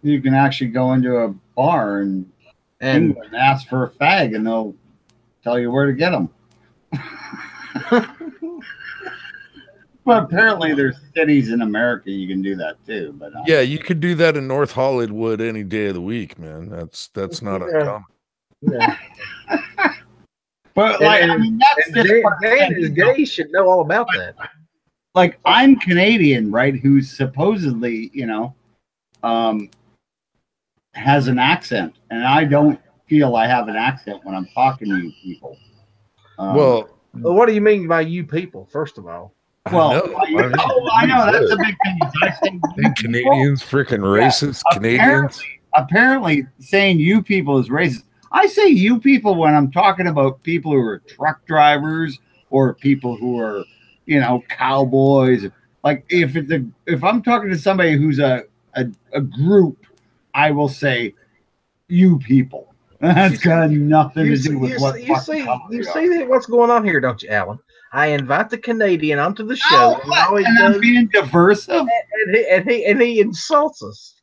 [SPEAKER 2] you can actually go into a bar and ask for a fag, and they'll tell you where to get them. But apparently, there's cities in America you can do that too. But
[SPEAKER 4] yeah, you could do that in North Hollywood any day of the week, man. That's not uncommon.
[SPEAKER 1] Yeah.
[SPEAKER 2] But that's just
[SPEAKER 1] Dan is gay. Should know all about that.
[SPEAKER 2] Like I'm Canadian, right? Who's supposedly, has an accent, and I don't feel I have an accent when I'm talking to you people.
[SPEAKER 4] Well,
[SPEAKER 1] what do you mean by you people? First of all.
[SPEAKER 2] Well, I know that's a big thing. I say
[SPEAKER 4] Canadians, freaking racist Canadians.
[SPEAKER 2] Apparently, saying you people is racist. I say you people when I'm talking about people who are truck drivers or people who are, cowboys. Like if I'm talking to somebody who's a group, I will say you people. That's got nothing to do with what
[SPEAKER 1] you see that what's going on here, don't you, Alan? I invite the Canadian onto the show,
[SPEAKER 2] and I'm being diversive,
[SPEAKER 1] and he insults us.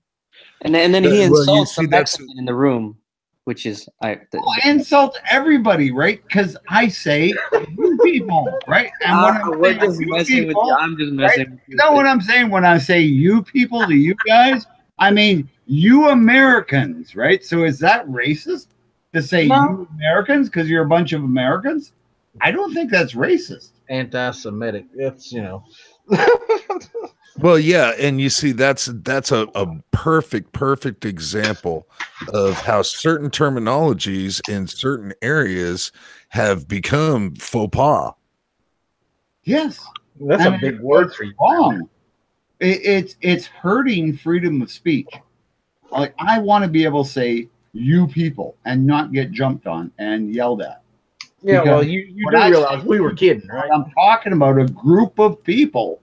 [SPEAKER 3] And then he insults the Mexican in the room, which is
[SPEAKER 2] I insult everybody, right? Because I say you people, right? And
[SPEAKER 3] we're just messing with you. I'm just messing with you.
[SPEAKER 2] You know what I'm saying? When I say you people to you guys, I mean you Americans, right? So is that racist to say you Americans because you're a bunch of Americans? I don't think that's racist.
[SPEAKER 1] Anti-Semitic. It's
[SPEAKER 4] Well, yeah, and you see that's a perfect example of how certain terminologies in certain areas have become faux pas.
[SPEAKER 2] Yes,
[SPEAKER 1] that's a big word for you.
[SPEAKER 2] Wrong. It's hurting freedom of speech. Like I want to be able to say you people and not get jumped on and yelled at.
[SPEAKER 1] Yeah, well, you do realize we were kidding, right?
[SPEAKER 2] I'm talking about a group of people.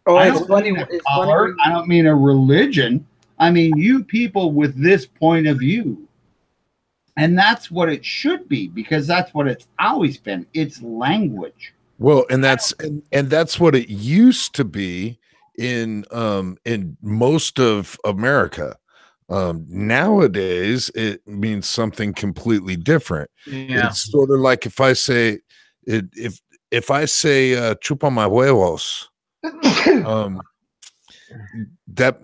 [SPEAKER 3] Oh,
[SPEAKER 2] I don't mean a religion. I mean you people with this point of view. And that's what it should be, because that's what it's always been. It's language.
[SPEAKER 4] Well, and that's what it used to be in most of America. Nowadays it means something completely different.
[SPEAKER 1] Yeah.
[SPEAKER 4] It's sort of like if I say chupa my huevos, that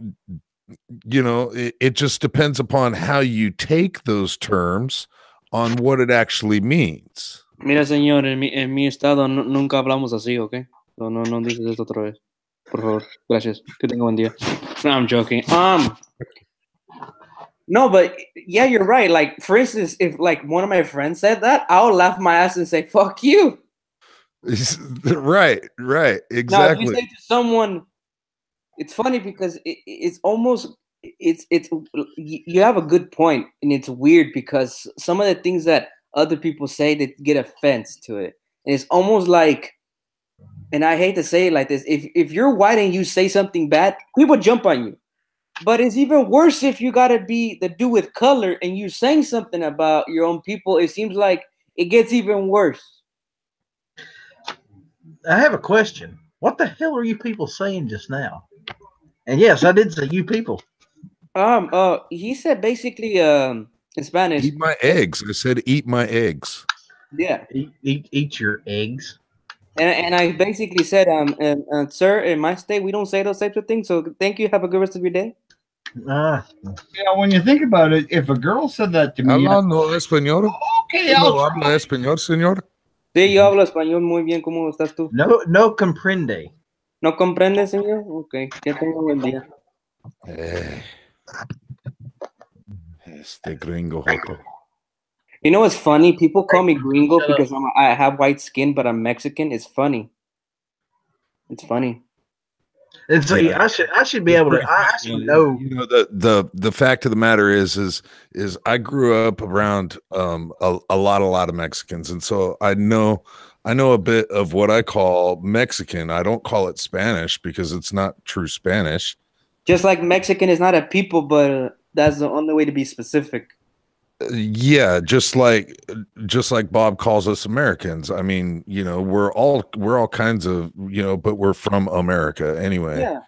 [SPEAKER 4] it just depends upon how you take those terms on what it actually means.
[SPEAKER 3] Mira, señor, en mi estado nunca hablamos así, ¿ok? No dices esto otra vez. Por favor, gracias. Que tenga buen día. No, I'm joking. No, but yeah, you're right. Like, for instance, if like one of my friends said that, I'll laugh my ass and say, fuck you.
[SPEAKER 4] Right, exactly.
[SPEAKER 3] Now, if you say to someone, it's funny because it's almost, you have a good point, and it's weird because some of the things that other people say, they get offense to it. And it's almost like, and I hate to say it like this, if you're white and you say something bad, people jump on you. But it's even worse if you gotta be the dude with color and you saying something about your own people. It seems like it gets even worse.
[SPEAKER 1] I have a question. What the hell are you people saying just now? And yes, I did say you people.
[SPEAKER 3] He said basically in Spanish,
[SPEAKER 4] eat my eggs. I said eat my eggs.
[SPEAKER 3] Yeah.
[SPEAKER 1] Eat your eggs.
[SPEAKER 3] And I basically said, sir, in my state we don't say those types of things. So thank you. Have a good rest of your day.
[SPEAKER 2] When you think about it, if a girl said that to me,
[SPEAKER 4] ¿Hablando español?
[SPEAKER 2] Okay,
[SPEAKER 4] ¿Habla español, señor?
[SPEAKER 3] Sí, yo hablo español muy bien. ¿Cómo estás tú?
[SPEAKER 1] No comprende.
[SPEAKER 3] ¿No comprende, señor? Okay. Que tenga buen día.
[SPEAKER 4] Este gringo joto.
[SPEAKER 3] You know what's funny? People call me gringo because I have white skin, but I'm Mexican. It's funny. It's funny.
[SPEAKER 1] And so I should be able to. I should know.
[SPEAKER 4] You know, the fact of the matter is I grew up around a lot of Mexicans, and so I know a bit of what I call Mexican. I don't call it Spanish because it's not true Spanish.
[SPEAKER 3] Just like Mexican is not a people, but that's the only way to be specific.
[SPEAKER 4] Yeah, just like Bob calls us Americans. I mean, we're all kinds of, but we're from America anyway.
[SPEAKER 3] Yeah.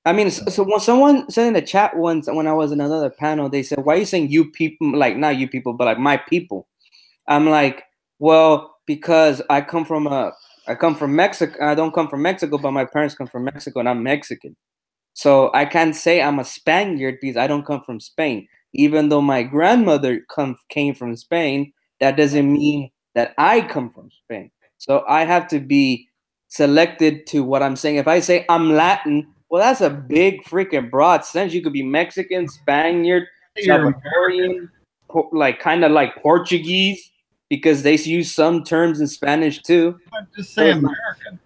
[SPEAKER 3] I mean, so when someone said in the chat once when I was in another panel, they said, why are you saying you people? Like, not you people, but like my people. I'm like, well, because I come from Mexico. I don't come from Mexico, but my parents come from Mexico and I'm Mexican. So I can't say I'm a Spaniard because I don't come from Spain. Even though my grandmother came from Spain, that doesn't mean that I come from Spain. So I have to be selected to what I'm saying. If I say I'm Latin, well, that's a big freaking broad sense. You could be Mexican, Spaniard, Salvadorian, like kind of like Portuguese, because they use some terms in Spanish too.
[SPEAKER 2] Just say American.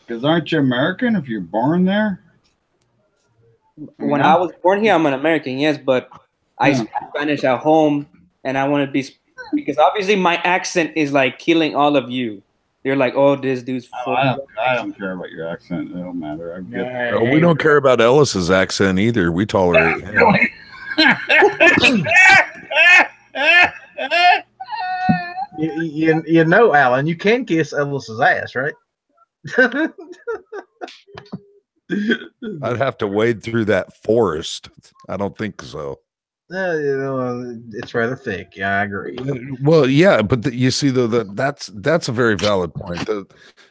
[SPEAKER 2] Because aren't you American if you're born there?
[SPEAKER 3] When I was born here, I'm an American, yes, but I speak Spanish at home, and I want to be, because obviously my accent is like killing all of you. You're like, oh, this dude's
[SPEAKER 2] Oh,
[SPEAKER 3] full.
[SPEAKER 2] I don't care about your accent. It don't matter. I get
[SPEAKER 4] No, we don't care about Ellis's accent either. We tolerate him.
[SPEAKER 1] You know, Alan, you can kiss Ellis's ass, right?
[SPEAKER 4] I'd have to wade through that forest. I don't think so.
[SPEAKER 1] You know, it's rather thick. Yeah, I agree.
[SPEAKER 4] Well, yeah, but you see, though, that's a very valid point.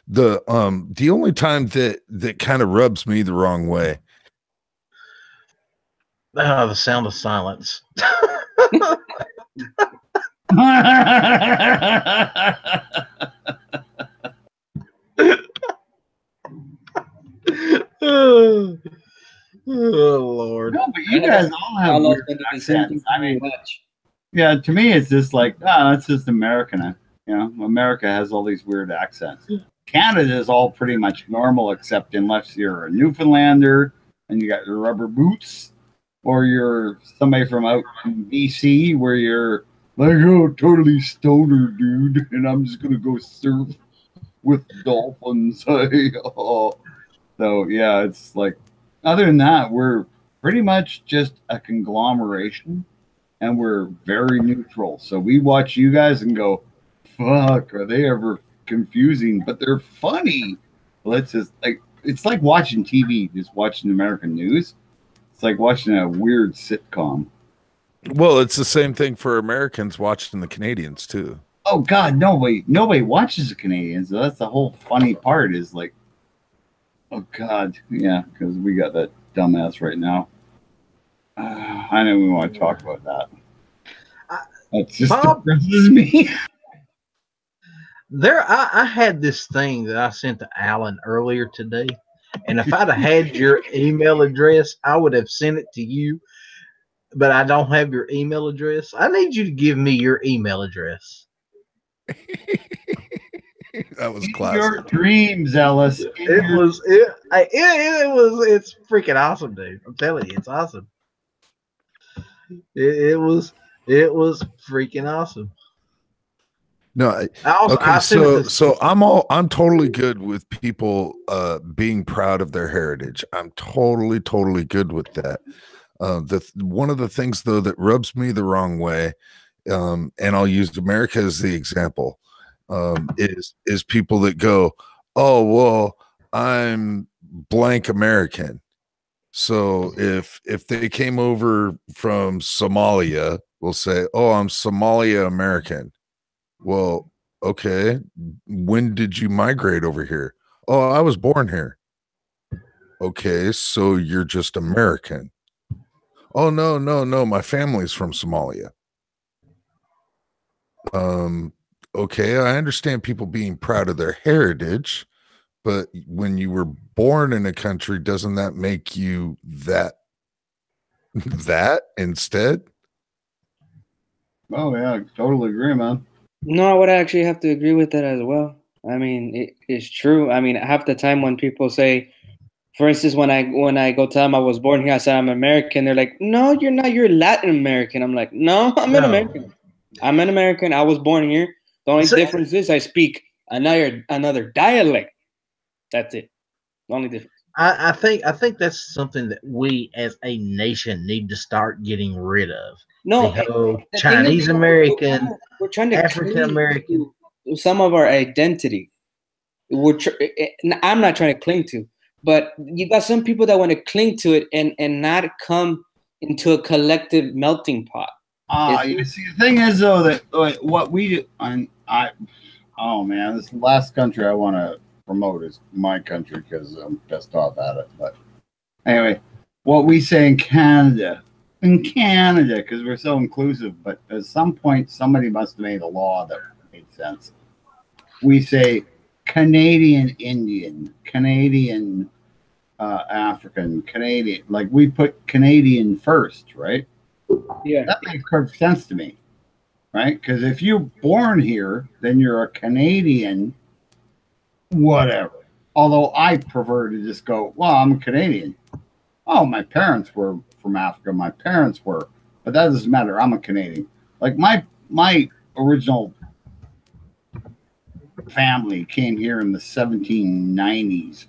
[SPEAKER 4] The only time that kind of rubs me the wrong way.
[SPEAKER 1] Oh, the sound of silence. Oh, Lord.
[SPEAKER 2] No, but you guys all have weird accents. I mean, yeah, to me, it's just like, it's just American. You know, America has all these weird accents. Canada is all pretty much normal, except unless you're a Newfoundlander and you got your rubber boots, or you're somebody from out in BC where you're like, oh, totally stoner, dude, and I'm just gonna go surf with dolphins. So yeah, it's like, other than that, we're pretty much just a conglomeration, and we're very neutral. So we watch you guys and go, fuck, are they ever confusing? But they're funny. Let's just like, it's like watching TV, just watching American news. It's like watching a weird sitcom.
[SPEAKER 4] Well, it's the same thing for Americans watching the Canadians too.
[SPEAKER 2] Oh God, nobody watches the Canadians. So that's the whole funny part. Is like, oh God, yeah, because we got that dumbass right now. I know we want to talk about that. That just depresses me.
[SPEAKER 1] I had this thing that I sent to Alan earlier today, and if I'd have had your email address, I would have sent it to you. But I don't have your email address. I need you to give me your email address.
[SPEAKER 4] That was classic.
[SPEAKER 2] Your dreams, Ellis.
[SPEAKER 1] It's freaking awesome, dude. I'm telling you, it's awesome. It was freaking awesome.
[SPEAKER 4] No, okay. So I'm totally good with people being proud of their heritage. I'm totally good with that. One of the things though that rubs me the wrong way, and I'll use America as the example, is people that go, oh well, I'm blank American. So if they came over from Somalia, we'll say, oh, I'm Somalia American. Well, okay. When did you migrate over here? Oh, I was born here. Okay, so you're just American. Oh, no. My family's from Somalia. Okay, I understand people being proud of their heritage, but when you were born in a country, doesn't that make you that instead?
[SPEAKER 2] Oh yeah, I totally agree, man.
[SPEAKER 3] No, I would actually have to agree with that as well. I mean, it's true. I mean, half the time when people say, for instance, when I go tell them I was born here, I say I'm American. They're like, no, you're not. You're Latin American. I'm like, no, I'm an American. I'm an American. I was born here. The only difference is I speak another dialect. That's it. The only difference.
[SPEAKER 1] I think that's something that we as a nation need to start getting rid of.
[SPEAKER 3] No,
[SPEAKER 1] Chinese American,
[SPEAKER 3] we're trying to
[SPEAKER 1] African American,
[SPEAKER 3] some of our identity. I'm not trying to cling to, but you got some people that want to cling to it and not come into a collective melting pot.
[SPEAKER 2] You see, the thing is though that what we do, oh man, this last country I want to promote is my country because I'm pissed off at it. But anyway, what we say in Canada, because we're so inclusive, but at some point somebody must have made a law that made sense. We say Canadian Indian, Canadian African, Canadian, like we put Canadian first, right?
[SPEAKER 3] Yeah,
[SPEAKER 2] that makes perfect sense to me, right? Because if you're born here, then you're a Canadian, whatever. Although I prefer to just go, well, I'm a Canadian. Oh, my parents were from Africa. My parents were, but that doesn't matter. I'm a Canadian. Like my original family came here in the 1790s.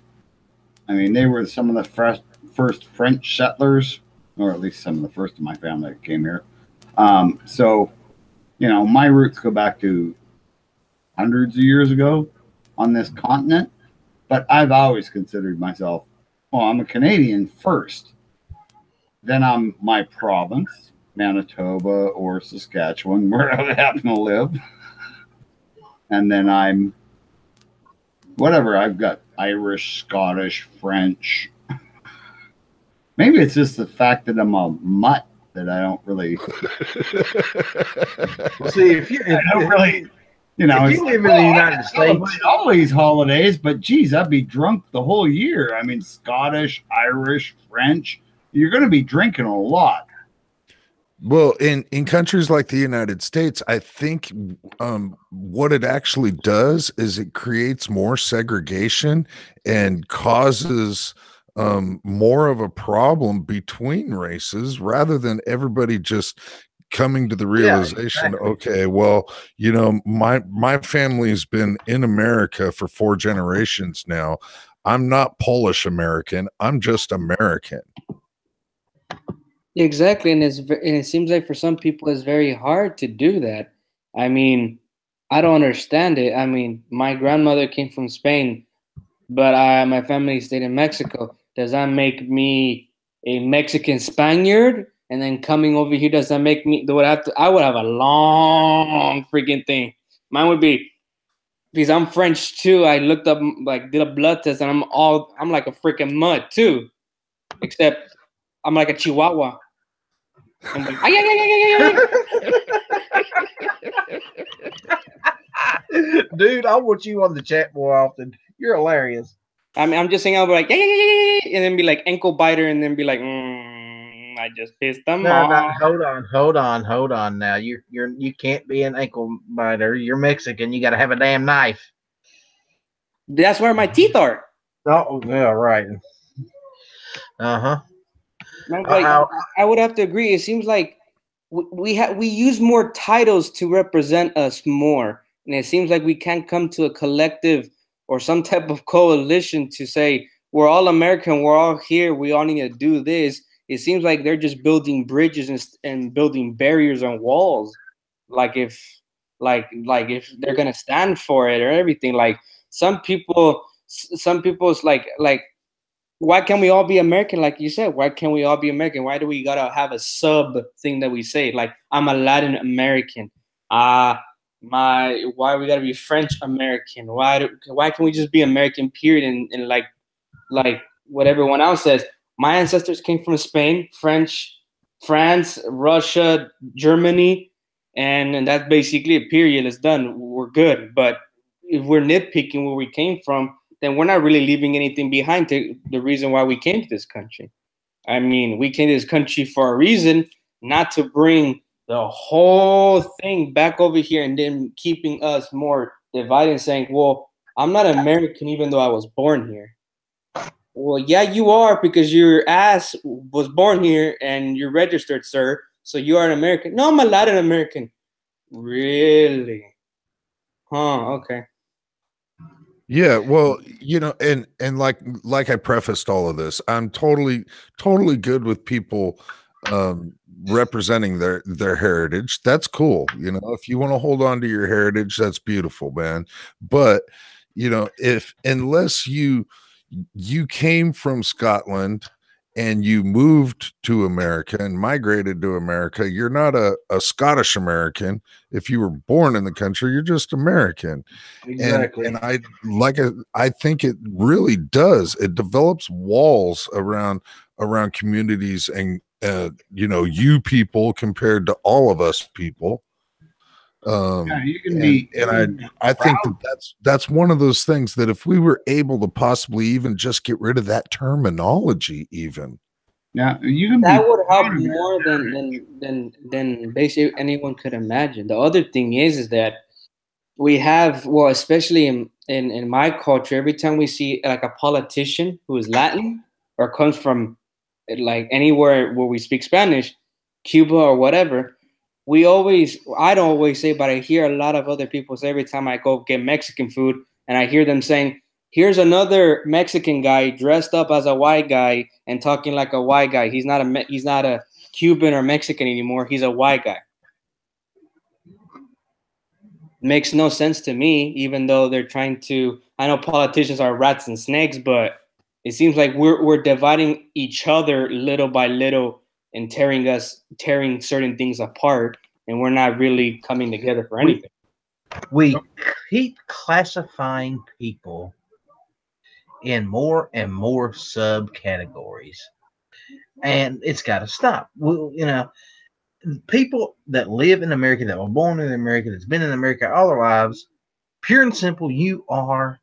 [SPEAKER 2] I mean, they were some of the first French settlers, or at least some of the first of my family that came here. So, you know, my roots go back to hundreds of years ago on this continent, but I've always considered myself, well, I'm a Canadian first. Then I'm my province, Manitoba or Saskatchewan, where I happen to live. And then I'm whatever. I've got Irish, Scottish, French. Maybe it's just the fact that I'm a mutt that I don't really.
[SPEAKER 1] Well, see, if you
[SPEAKER 2] don't really, you know,
[SPEAKER 1] if you live in the United States,
[SPEAKER 2] all these holidays, but geez, I'd be drunk the whole year. I mean, Scottish, Irish, French. You're going to be drinking a lot.
[SPEAKER 4] Well, in countries like the United States, I think what it actually does is it creates more segregation and causes more of a problem between races rather than everybody just coming to the realization, okay, well, you know, my family's been in America for 4 generations now. I'm not Polish American. I'm just American.
[SPEAKER 3] Exactly, and it seems like for some people it's very hard to do that. I mean, I don't understand it. I mean, my grandmother came from Spain, but my family stayed in Mexico. Does that make me a Mexican Spaniard? And then coming over here, does that make me? I would have a long freaking thing. Mine would be, because I'm French too. I looked up, like, did a blood test, and I'm like a freaking mutt too, except I'm like a Chihuahua. I'm like, ay, ay, ay, ay,
[SPEAKER 1] ay. Dude, I want you on the chat more often. You're hilarious.
[SPEAKER 3] I mean, I'm just saying, I'll be like, yeah, and then be like ankle biter, and then be like, I just pissed them off.
[SPEAKER 1] No, hold on. Now you can't be an ankle biter. You're Mexican. You got to have a damn knife.
[SPEAKER 3] That's where my teeth are.
[SPEAKER 1] Oh, yeah, right.
[SPEAKER 3] Like, I would have to agree. It seems like we use more titles to represent us more, and it seems like we can't come to a collective or some type of coalition to say we're all American, we're all here, we all need to do this. It seems like they're just building bridges and building barriers on walls, like if they're gonna stand for it or everything. Like some people's like. Why can't we all be American? Like you said, why can't we all be American? Why do we gotta have a sub thing that we say? Like, I'm a Latin American. Why we gotta be French American? Why can't we just be American, period? And like what everyone else says. My ancestors came from Spain, France, Russia, Germany, and that's basically a period. It's done. We're good. But if we're nitpicking where we came from, then we're not really leaving anything behind to the reason why we came to this country. I mean, we came to this country for a reason, not to bring the whole thing back over here and then keeping us more divided and saying, well, I'm not American even though I was born here. Well, yeah, you are, because your ass was born here and you're registered, sir. So you are an American. No, I'm a Latin American. Really? Huh, okay.
[SPEAKER 4] Yeah, well, you know, and like I prefaced all of this, I'm totally good with people representing their heritage. That's cool. You know, if you want to hold on to your heritage, that's beautiful, man. But, you know, unless you came from Scotland and you moved to America and migrated to America, you're not a Scottish American. If you were born in the country, you're just American.
[SPEAKER 1] Exactly.
[SPEAKER 4] And I think it really does. It develops walls around communities and you know, you people compared to all of us people.
[SPEAKER 2] You can be,
[SPEAKER 4] I think that's one of those things that if we were able to possibly even just get rid of that terminology, even
[SPEAKER 3] that would help more than basically anyone could imagine. The other thing is that we have, well, especially in my culture, every time we see like a politician who is Latin or comes from like anywhere where we speak Spanish, Cuba or whatever, I don't always say, but I hear a lot of other people say every time I go get Mexican food, and I hear them saying, here's another Mexican guy dressed up as a white guy and talking like a white guy. He's not a Cuban or Mexican anymore. He's a white guy. Makes no sense to me, even though they're trying to. I know politicians are rats and snakes, but it seems like we're dividing each other little by little and tearing certain things apart, and we're not really coming together for anything.
[SPEAKER 1] We keep classifying people in more and more subcategories, and it's got to stop. Well, people that live in America, that were born in America, that's been in America all their lives, pure and simple, you are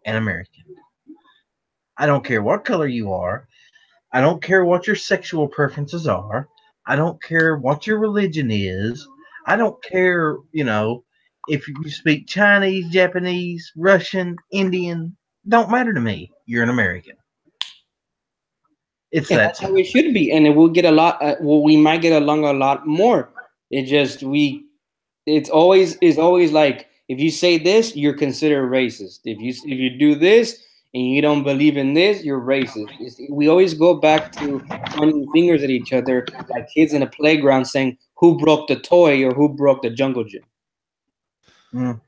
[SPEAKER 1] an American. I don't care what color you are. I don't care what your sexual preferences are. I don't care what your religion is. I don't care, if you speak Chinese, Japanese, Russian, Indian. Don't matter to me. You're an American. It's
[SPEAKER 3] that's how it should be, and it will get a lot. We might get along a lot more. It's always like, if you say this, you're considered racist. If you do this and you don't believe in this, you're racist. We always go back to pointing fingers at each other like kids in a playground, saying who broke the toy or who broke the jungle gym.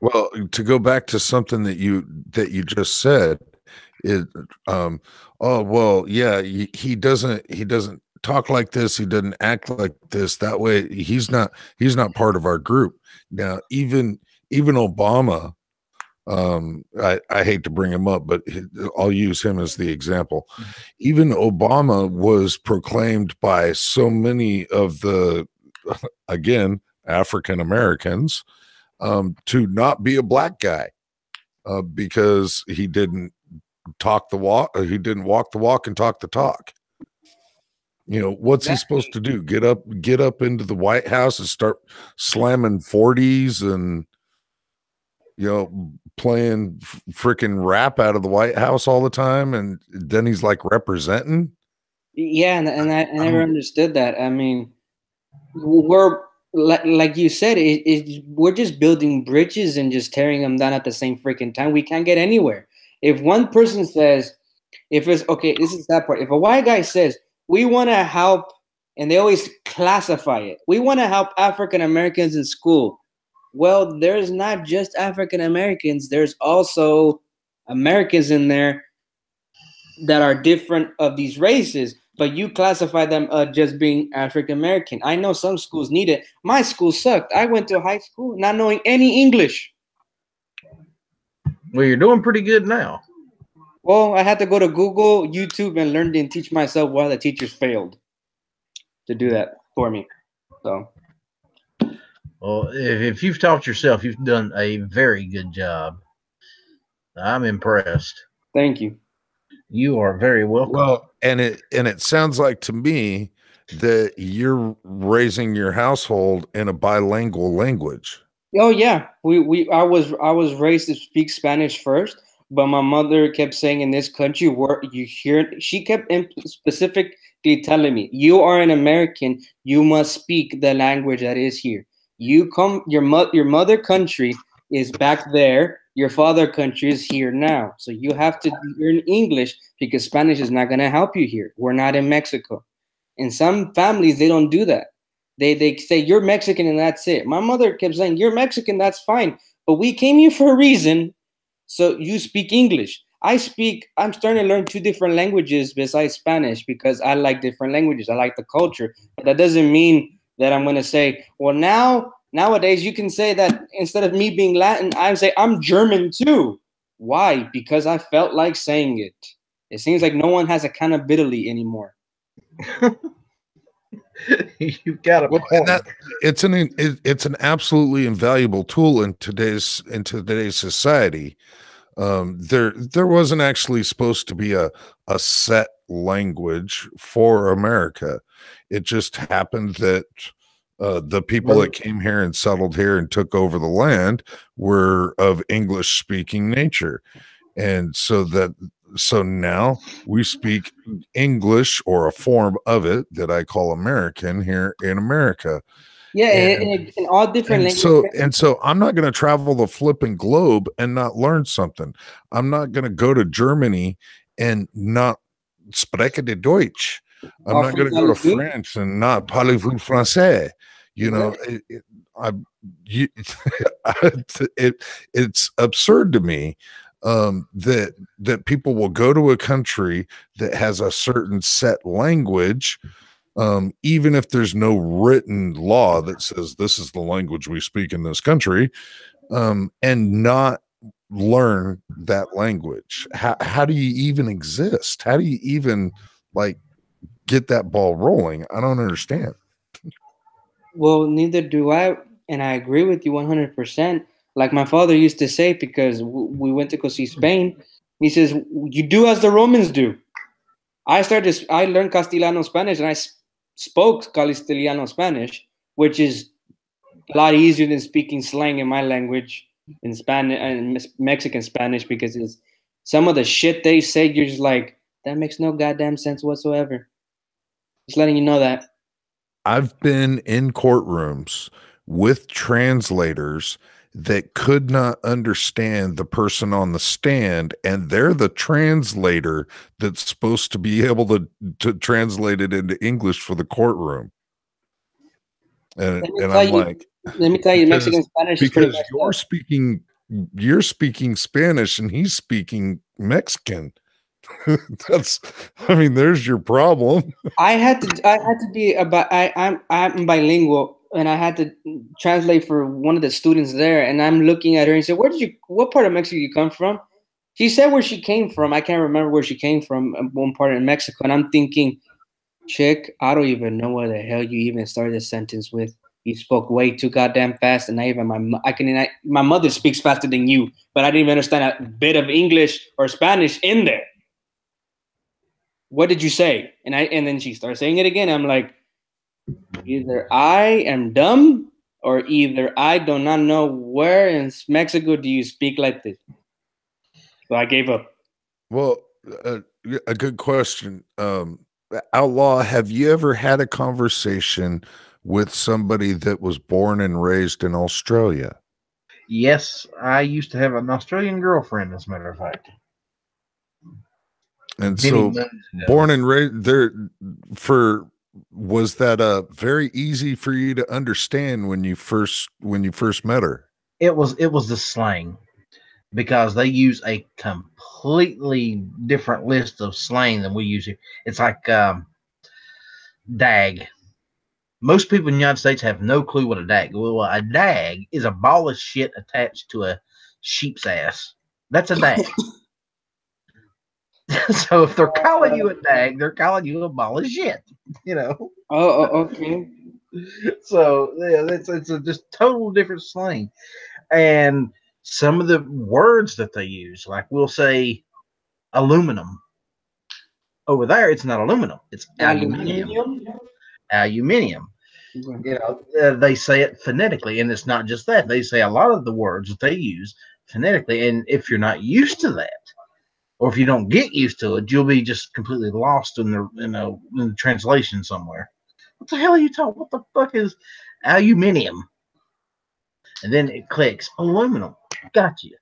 [SPEAKER 4] Well, to go back to something that you just said, he doesn't talk like this, he doesn't act like this, that way he's not part of our group. Now even Obama, I hate to bring him up, but I'll use him as the example. Even Obama was proclaimed by so many of the, again, African Americans, to not be a black guy, because he didn't talk the walk, he didn't walk the walk and talk the talk. What's he supposed to do? Get up into the White House and start slamming 40s and playing freaking rap out of the White House all the time, and then he's like representing?
[SPEAKER 3] Yeah, and I never understood that. I mean, we're like you said, we're just building bridges and just tearing them down at the same freaking time. We can't get anywhere. If one person says, if it's okay, this is that part. If a white guy says, we want to help, and they always classify it, we want to help African Americans in school. Well, there's not just African Americans. There's also Americans in there that are different of these races, but you classify them just being African American. I know some schools need it. My school sucked. I went to high school not knowing any English.
[SPEAKER 1] Well, you're doing pretty good now.
[SPEAKER 3] Well, I had to go to Google, YouTube, and learn and teach myself why the teachers failed to do that for me. So,
[SPEAKER 1] well, if you've taught yourself, you've done a very good job. I'm impressed.
[SPEAKER 3] Thank you.
[SPEAKER 1] You are very welcome.
[SPEAKER 4] Well, and it sounds like to me that you're raising your household in a bilingual language.
[SPEAKER 3] Oh yeah, I was raised to speak Spanish first, but my mother kept saying, in this country where you hear, she kept specifically telling me, you are an American, you must speak the language that is here. Your mother country is back there, your father country is here now, so you have to learn English because Spanish is not going to help you here. We're not in Mexico. In some families, they don't do that. They say, you're Mexican and that's it. My mother kept saying, you're Mexican, that's fine, but we came here for a reason, so you speak English. I'm starting to learn 2 different languages besides Spanish because I like different languages. I like the culture. But that doesn't mean that I'm going to say, well, nowadays you can say that instead of me being Latin, I say I'm German too. Why? Because I felt like saying it. It seems like no one has accountability anymore.
[SPEAKER 1] You've got a point.
[SPEAKER 4] It's an absolutely invaluable tool in today's society. There wasn't actually supposed to be a set language for America. It just happened that the people that came here and settled here and took over the land were of English speaking nature, and so now we speak English, or a form of it that I call American, here in America.
[SPEAKER 3] Yeah, in all different languages.
[SPEAKER 4] So I'm not going to travel the flipping globe and not learn something. I'm not going to go to Germany and not spreche de Deutsch. I'm not going to go to France and not parlez-vous français. You know, it's absurd to me that people will go to a country that has a certain set language, even if there's no written law that says this is the language we speak in this country, and not learn that language. How do you even exist? How do you even like get that ball rolling? I don't understand.
[SPEAKER 3] Well, neither do I, and I agree with you 100%. Like my father used to say, because we went to go see Spain. He says, "You do as the Romans do." I learned Castellano Spanish, and I spoke Castellano Spanish, which is a lot easier than speaking slang in my language in Spanish and Mexican Spanish, because it's some of the shit they say. You're just like, that makes no goddamn sense whatsoever. Just letting you know that.
[SPEAKER 4] I've been in courtrooms with translators that could not understand the person on the stand, and they're the translator that's supposed to be able to translate it into English for the courtroom. And I'm like,
[SPEAKER 3] let me tell you, Mexican Spanish is pretty
[SPEAKER 4] because you're speaking Spanish and he's speaking Mexican. There's your problem.
[SPEAKER 3] I had to be about I'm bilingual, and I had to translate for one of the students there, and I'm looking at her and said, what part of Mexico you come from? She said where she came from. I can't remember where she came from, one part in Mexico, and I'm thinking, chick, I don't even know where the hell you even started this sentence with. You spoke way too goddamn fast, and my mother speaks faster than you, but I didn't even understand a bit of English or Spanish in there. What did you say? And then she started saying it again. I'm like, either I am dumb, or either I do not know where in Mexico do you speak like this. So I gave up.
[SPEAKER 4] Well, a good question. Outlaw, have you ever had a conversation with somebody that was born and raised in Australia?
[SPEAKER 1] Yes, I used to have an Australian girlfriend, as a matter of fact.
[SPEAKER 4] And so born and raised there was that very easy for you to understand when you first met her?
[SPEAKER 1] It was the slang, because they use a completely different list of slang than we use here. It's like dag. Most people in the United States have no clue what a dag. Well, a dag is a ball of shit attached to a sheep's ass. That's a dag. So if they're calling you a dag, they're calling you a ball of shit. You know.
[SPEAKER 3] Oh, okay.
[SPEAKER 1] So yeah, it's a just total different slang, and some of the words that they use, like we'll say aluminum. Over there, it's not aluminum; it's aluminium. Aluminium. You know, they say it phonetically, and it's not just that. They say a lot of the words that they use phonetically, and if you're not used to that, or if you don't get used to it, you'll be just completely lost in the translation somewhere. What the hell are you talking? What the fuck is aluminium? And then it clicks. Aluminum. Got you.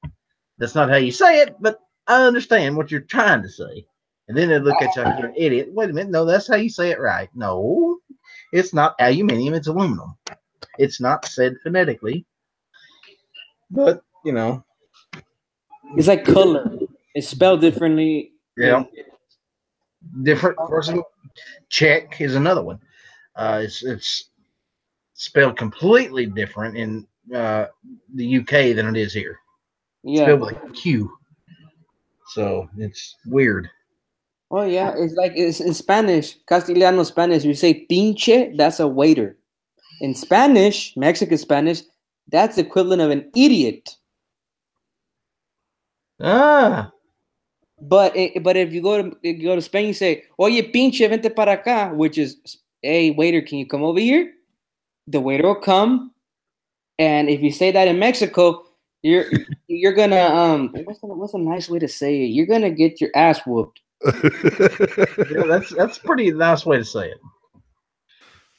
[SPEAKER 1] That's not how you say it, but I understand what you're trying to say. And then they look at you like you're an idiot. Wait a minute. No, that's how you say it right. No, it's not aluminium. It's aluminum. It's not said phonetically. But, you know.
[SPEAKER 3] It's like color. It's spelled differently.
[SPEAKER 1] Yeah. Different person. Czech is another one. It's spelled completely different in the UK than it is here.
[SPEAKER 3] Yeah.
[SPEAKER 1] Spelled with a Q. So it's weird.
[SPEAKER 3] Oh yeah, it's in Spanish, Castellano Spanish. You say pinche, that's a waiter. In Spanish, Mexican Spanish, that's the equivalent of an idiot.
[SPEAKER 1] Ah.
[SPEAKER 3] But if you go to Spain, you say, "Oye, pinche, vente para acá," which is, "Hey, waiter, can you come over here?" The waiter will come, and if you say that in Mexico, you're gonna what's a nice way to say it? You're gonna get your ass whooped.
[SPEAKER 1] Yeah, that's pretty nice way to say it.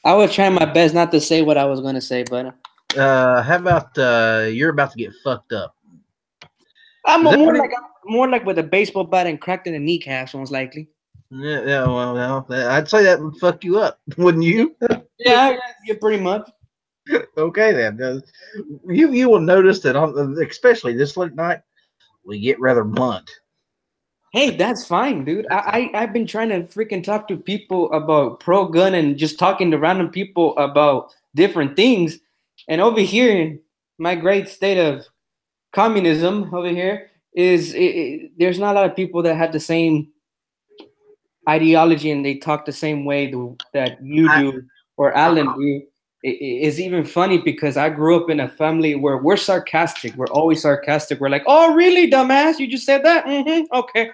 [SPEAKER 3] I was trying my best not to say what I was going to say, but
[SPEAKER 1] how about you're about to get fucked up?
[SPEAKER 3] I'm more like with a baseball bat and cracked in the kneecaps, most likely.
[SPEAKER 1] Yeah, well, I'd say that would fuck you up, wouldn't you?
[SPEAKER 3] Yeah, pretty much.
[SPEAKER 1] Okay, then. You will notice that, especially this late night, we get rather blunt.
[SPEAKER 3] Hey, that's fine, dude. I've been trying to freaking talk to people about pro gun and just talking to random people about different things. And over here in my great state of communism over here there's not a lot of people that have the same ideology and they talk the same way that you do or Alan do. It's even funny because I grew up in a family where we're sarcastic. We're always sarcastic. We're like, "Oh, really, dumbass? You just said that? Okay."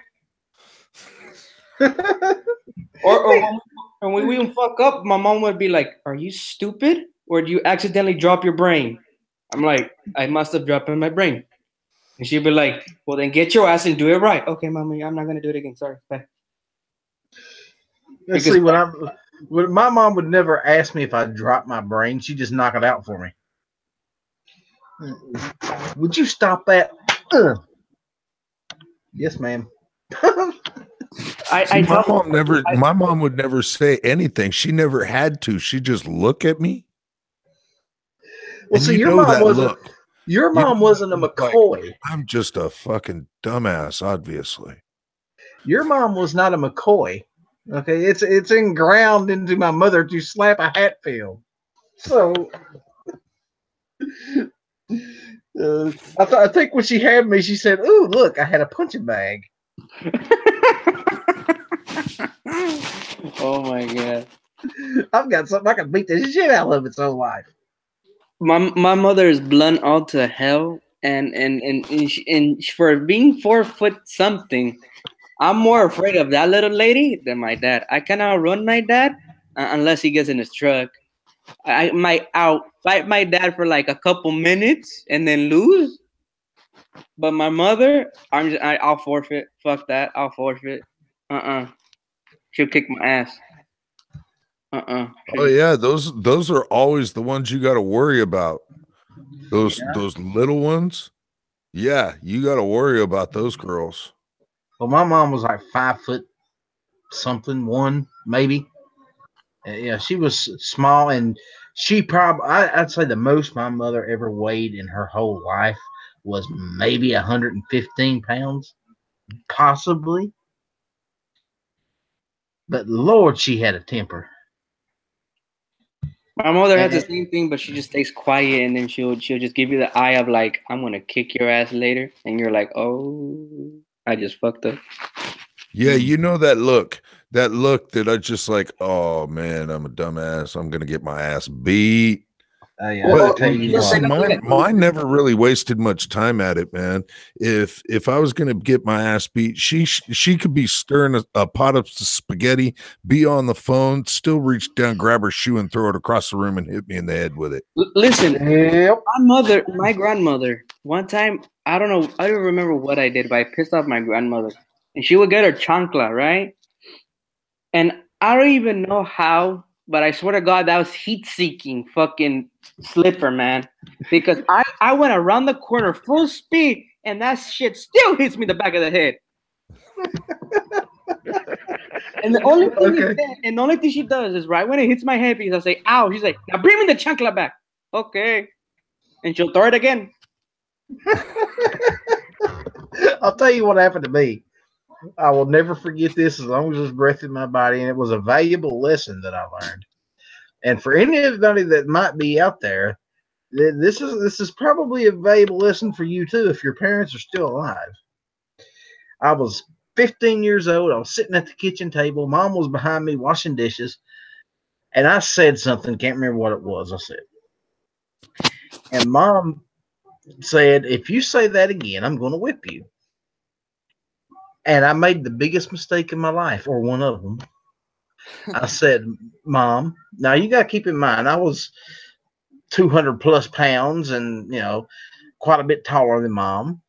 [SPEAKER 3] or when we would fuck up, my mom would be like, "Are you stupid? Or do you accidentally drop your brain?" I'm like, "I must have dropped my brain." And she'd be like, "Well, then get your ass and do it right." Okay, mommy, I'm not gonna do it again. Sorry. Bye.
[SPEAKER 1] Let's see, when my mom would never ask me if I dropped my brain, she'd just knock it out for me. Would you stop that? Yes, ma'am.
[SPEAKER 4] My mom would never say anything. She never had to. She just look at me.
[SPEAKER 1] Well, see, your mom wasn't a McCoy.
[SPEAKER 4] Like, I'm just a fucking dumbass, obviously.
[SPEAKER 1] Your mom was not a McCoy. Okay, it's inground into my mother to slap a Hatfield. So I think when she had me, she said, "Ooh, look, I had a punching bag."
[SPEAKER 3] Oh my god!
[SPEAKER 1] I've got something I can beat the shit out of its whole life.
[SPEAKER 3] My mother is blunt all to hell, and for being 4 foot something, I'm more afraid of that little lady than my dad. I can outrun my dad unless he gets in his truck. I might outfight my dad for like a couple minutes and then lose. But my mother, I'll forfeit. Fuck that. I'll forfeit. She'll kick my ass.
[SPEAKER 4] Oh yeah, those are always the ones you got to worry about. Those little ones. Yeah, you got to worry about those girls.
[SPEAKER 1] Well, my mom was like 5 foot something, one maybe. Yeah, she was small, and she I'd say the most my mother ever weighed in her whole life was maybe 115 pounds, possibly. But Lord, she had a temper.
[SPEAKER 3] My mother has the same thing, but she just stays quiet, and then she'll just give you the eye of like, "I'm gonna kick your ass later," and you're like, "Oh, I just fucked up."
[SPEAKER 4] Yeah, you know that look that I just like, oh man, I'm a dumbass. I'm gonna get my ass beat.
[SPEAKER 1] Yeah,
[SPEAKER 4] mine never really wasted much time at it, man. If I was gonna get my ass beat, she could be stirring a pot of spaghetti, be on the phone, still reach down, grab her shoe, and throw it across the room and hit me in the head with it.
[SPEAKER 3] Listen, my grandmother, one time, I don't remember what I did, but I pissed off my grandmother, and she would get her chancla, right? And I don't even know how, but I swear to God, that was heat-seeking fucking slipper, man. Because I went around the corner full speed, and that shit still hits me in the back of the head. And the only thing she does is right when it hits my head, because I say, "Ow!" She's like, "Now bring me the chancla back." Okay, and she'll throw it again.
[SPEAKER 1] I'll tell you what happened to me. I will never forget this as long as there's breath in my body, and it was a valuable lesson that I learned. And for anybody that might be out there, this is probably a valuable lesson for you too if your parents are still alive. I was 15 years old. I was sitting at the kitchen table. Mom was behind me washing dishes, and I said something. Can't remember what it was. I said, and Mom said, "If you say that again, I'm going to whip you." And I made the biggest mistake in my life, or one of them. I said, "Mom, now you got to keep in mind, I was 200 plus pounds and, quite a bit taller than Mom."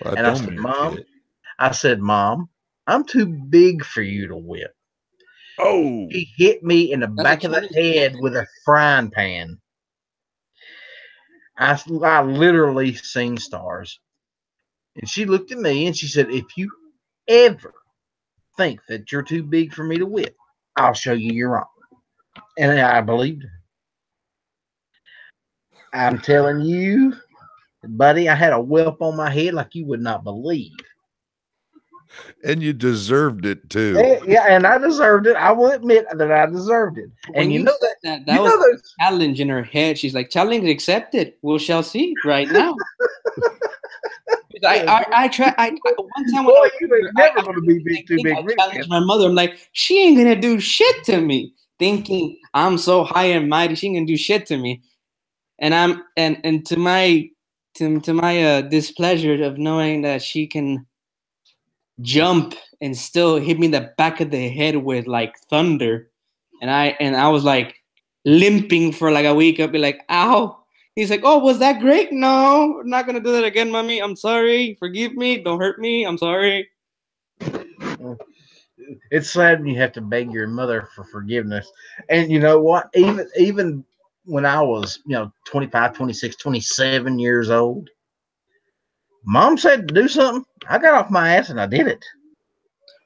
[SPEAKER 4] Well,
[SPEAKER 1] and I said, Mom, I'm too big for you to whip.
[SPEAKER 4] Oh,
[SPEAKER 1] He hit me in the
[SPEAKER 3] That's
[SPEAKER 1] back
[SPEAKER 3] a
[SPEAKER 1] of the
[SPEAKER 3] Chinese
[SPEAKER 1] head with a frying pan. I literally seen stars. And she looked at me and she said, if you ever think that you're too big for me to whip, I'll show you you're wrong. And I believed her. I'm telling you, buddy, I had a whelp on my head like you would not believe.
[SPEAKER 4] and you deserved it too.
[SPEAKER 1] Yeah, and I deserved it. I will admit that I deserved it.
[SPEAKER 3] When
[SPEAKER 1] And
[SPEAKER 3] you
[SPEAKER 1] know
[SPEAKER 3] said
[SPEAKER 1] that,
[SPEAKER 3] that
[SPEAKER 1] you
[SPEAKER 3] was
[SPEAKER 1] know those,
[SPEAKER 3] a challenge in her head. She's like, challenge accepted. We shall see right now. I try. One time when I
[SPEAKER 1] boy,
[SPEAKER 3] was
[SPEAKER 1] you
[SPEAKER 3] younger,
[SPEAKER 1] ain't never going to be big, too
[SPEAKER 3] thinking,
[SPEAKER 1] big
[SPEAKER 3] I
[SPEAKER 1] for
[SPEAKER 3] challenged my mother. I'm like, she ain't gonna do shit to me. Thinking I'm so high and mighty, she ain't gonna do shit to me. And I'm and to my displeasure of knowing that she can jump and still hit me in the back of the head with like thunder, and I was like limping for like a week. I'd be like, ow. He's like, oh, was that great? No, I'm not gonna do that again, mommy. I'm sorry. Forgive me. Don't hurt me. I'm sorry.
[SPEAKER 1] It's sad when you have to beg your mother for forgiveness. And you know what? Even when I was, 25, 26, 27 years old, mom said to do something. I got off my ass and I did it.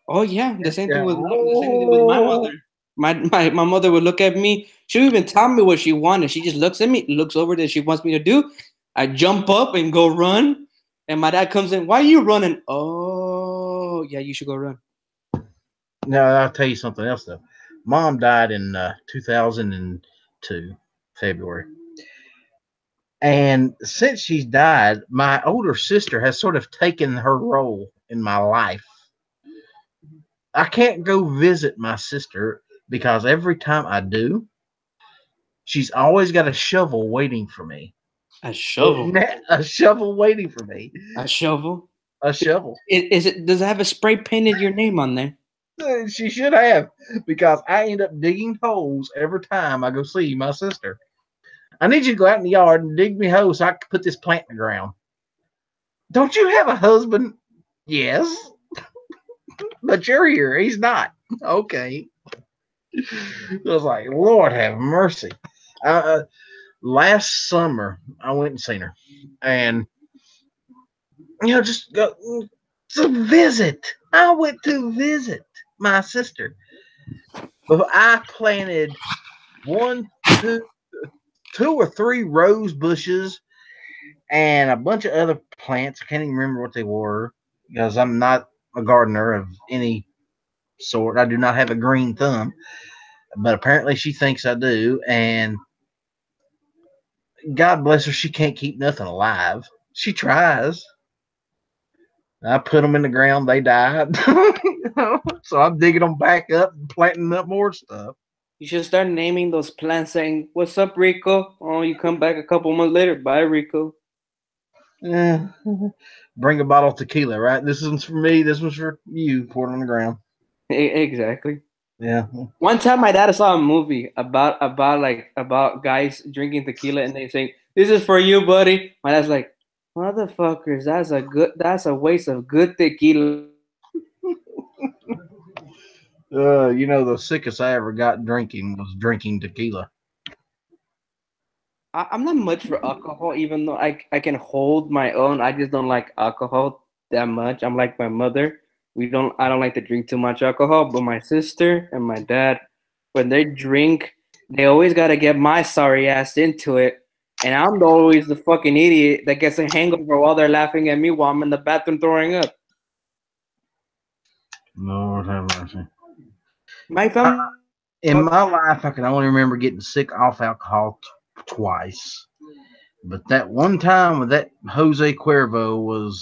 [SPEAKER 3] Oh yeah, the same thing with my
[SPEAKER 1] Oh,
[SPEAKER 3] mother. My mother would look at me. She would even tell me what she wanted. She just looks at me, looks over that she wants me to do. I jump up and go run. And my dad comes in. Why are you running? Oh yeah, you should go run.
[SPEAKER 1] now I'll tell you something else though. Mom died in 2002 February, and since she's died, my older sister has sort of taken her role in my life. I can't go visit my sister because every time I do, she's always got a shovel waiting for me.
[SPEAKER 3] A shovel.
[SPEAKER 1] A shovel waiting for me.
[SPEAKER 3] A shovel.
[SPEAKER 1] A shovel.
[SPEAKER 3] Is it? Does it have a spray painted your name on there?
[SPEAKER 1] She should have, because I end up digging holes every time I go see my sister. I need you to go out in the yard and dig me a hole so I can put this plant in the ground. Don't you have a husband? Yes. But you're here. He's not. Okay. I was like, Lord have mercy. Last summer, I went and seen her. And, just go to visit. I went to visit my sister. But I planted one, two or three rose bushes and a bunch of other plants. I can't even remember what they were because I'm not a gardener of any sort. I do not have a green thumb, but apparently she thinks I do. And God bless her, she can't keep nothing alive. She tries. I put them in the ground, they died. So I'm digging them back up and planting up more stuff.
[SPEAKER 3] You should start naming those plants, saying, "What's up, Rico?" Oh, you come back a couple months later. Bye, Rico.
[SPEAKER 1] Yeah. Bring a bottle of tequila, right? This one's for me. This one's for you. Pour it on the ground.
[SPEAKER 3] Exactly.
[SPEAKER 1] Yeah.
[SPEAKER 3] One time, my dad saw a movie about guys drinking tequila, and they saying, "This is for you, buddy." My dad's like, "Motherfuckers, that's a waste of good tequila."
[SPEAKER 1] The sickest I ever got drinking was drinking tequila.
[SPEAKER 3] I'm not much for alcohol, even though I can hold my own. I just don't like alcohol that much. I'm like my mother. I don't like to drink too much alcohol, but my sister and my dad, when they drink, they always gotta get my sorry ass into it. And I'm always the fucking idiot that gets a hangover while they're laughing at me while I'm in the bathroom throwing up.
[SPEAKER 1] Lord have mercy.
[SPEAKER 3] My family.
[SPEAKER 1] In my life, I can only remember getting sick off alcohol twice. But that one time with that Jose Cuervo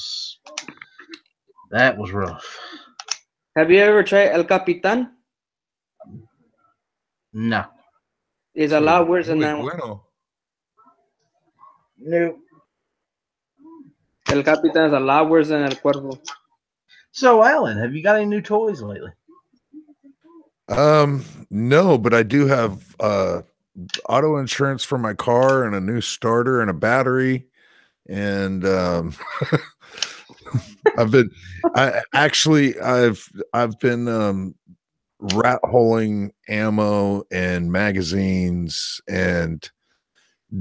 [SPEAKER 1] that was rough.
[SPEAKER 3] Have you ever tried El Capitan?
[SPEAKER 1] No.
[SPEAKER 3] It's a lot worse than
[SPEAKER 4] Muy
[SPEAKER 3] that one.
[SPEAKER 4] bueno.
[SPEAKER 1] No.
[SPEAKER 3] El Capitan is a lot worse than El Cuervo.
[SPEAKER 1] So, Alan, have you got any new toys lately?
[SPEAKER 4] No, but I do have auto insurance for my car and a new starter and a battery. And I've been rat holing ammo and magazines and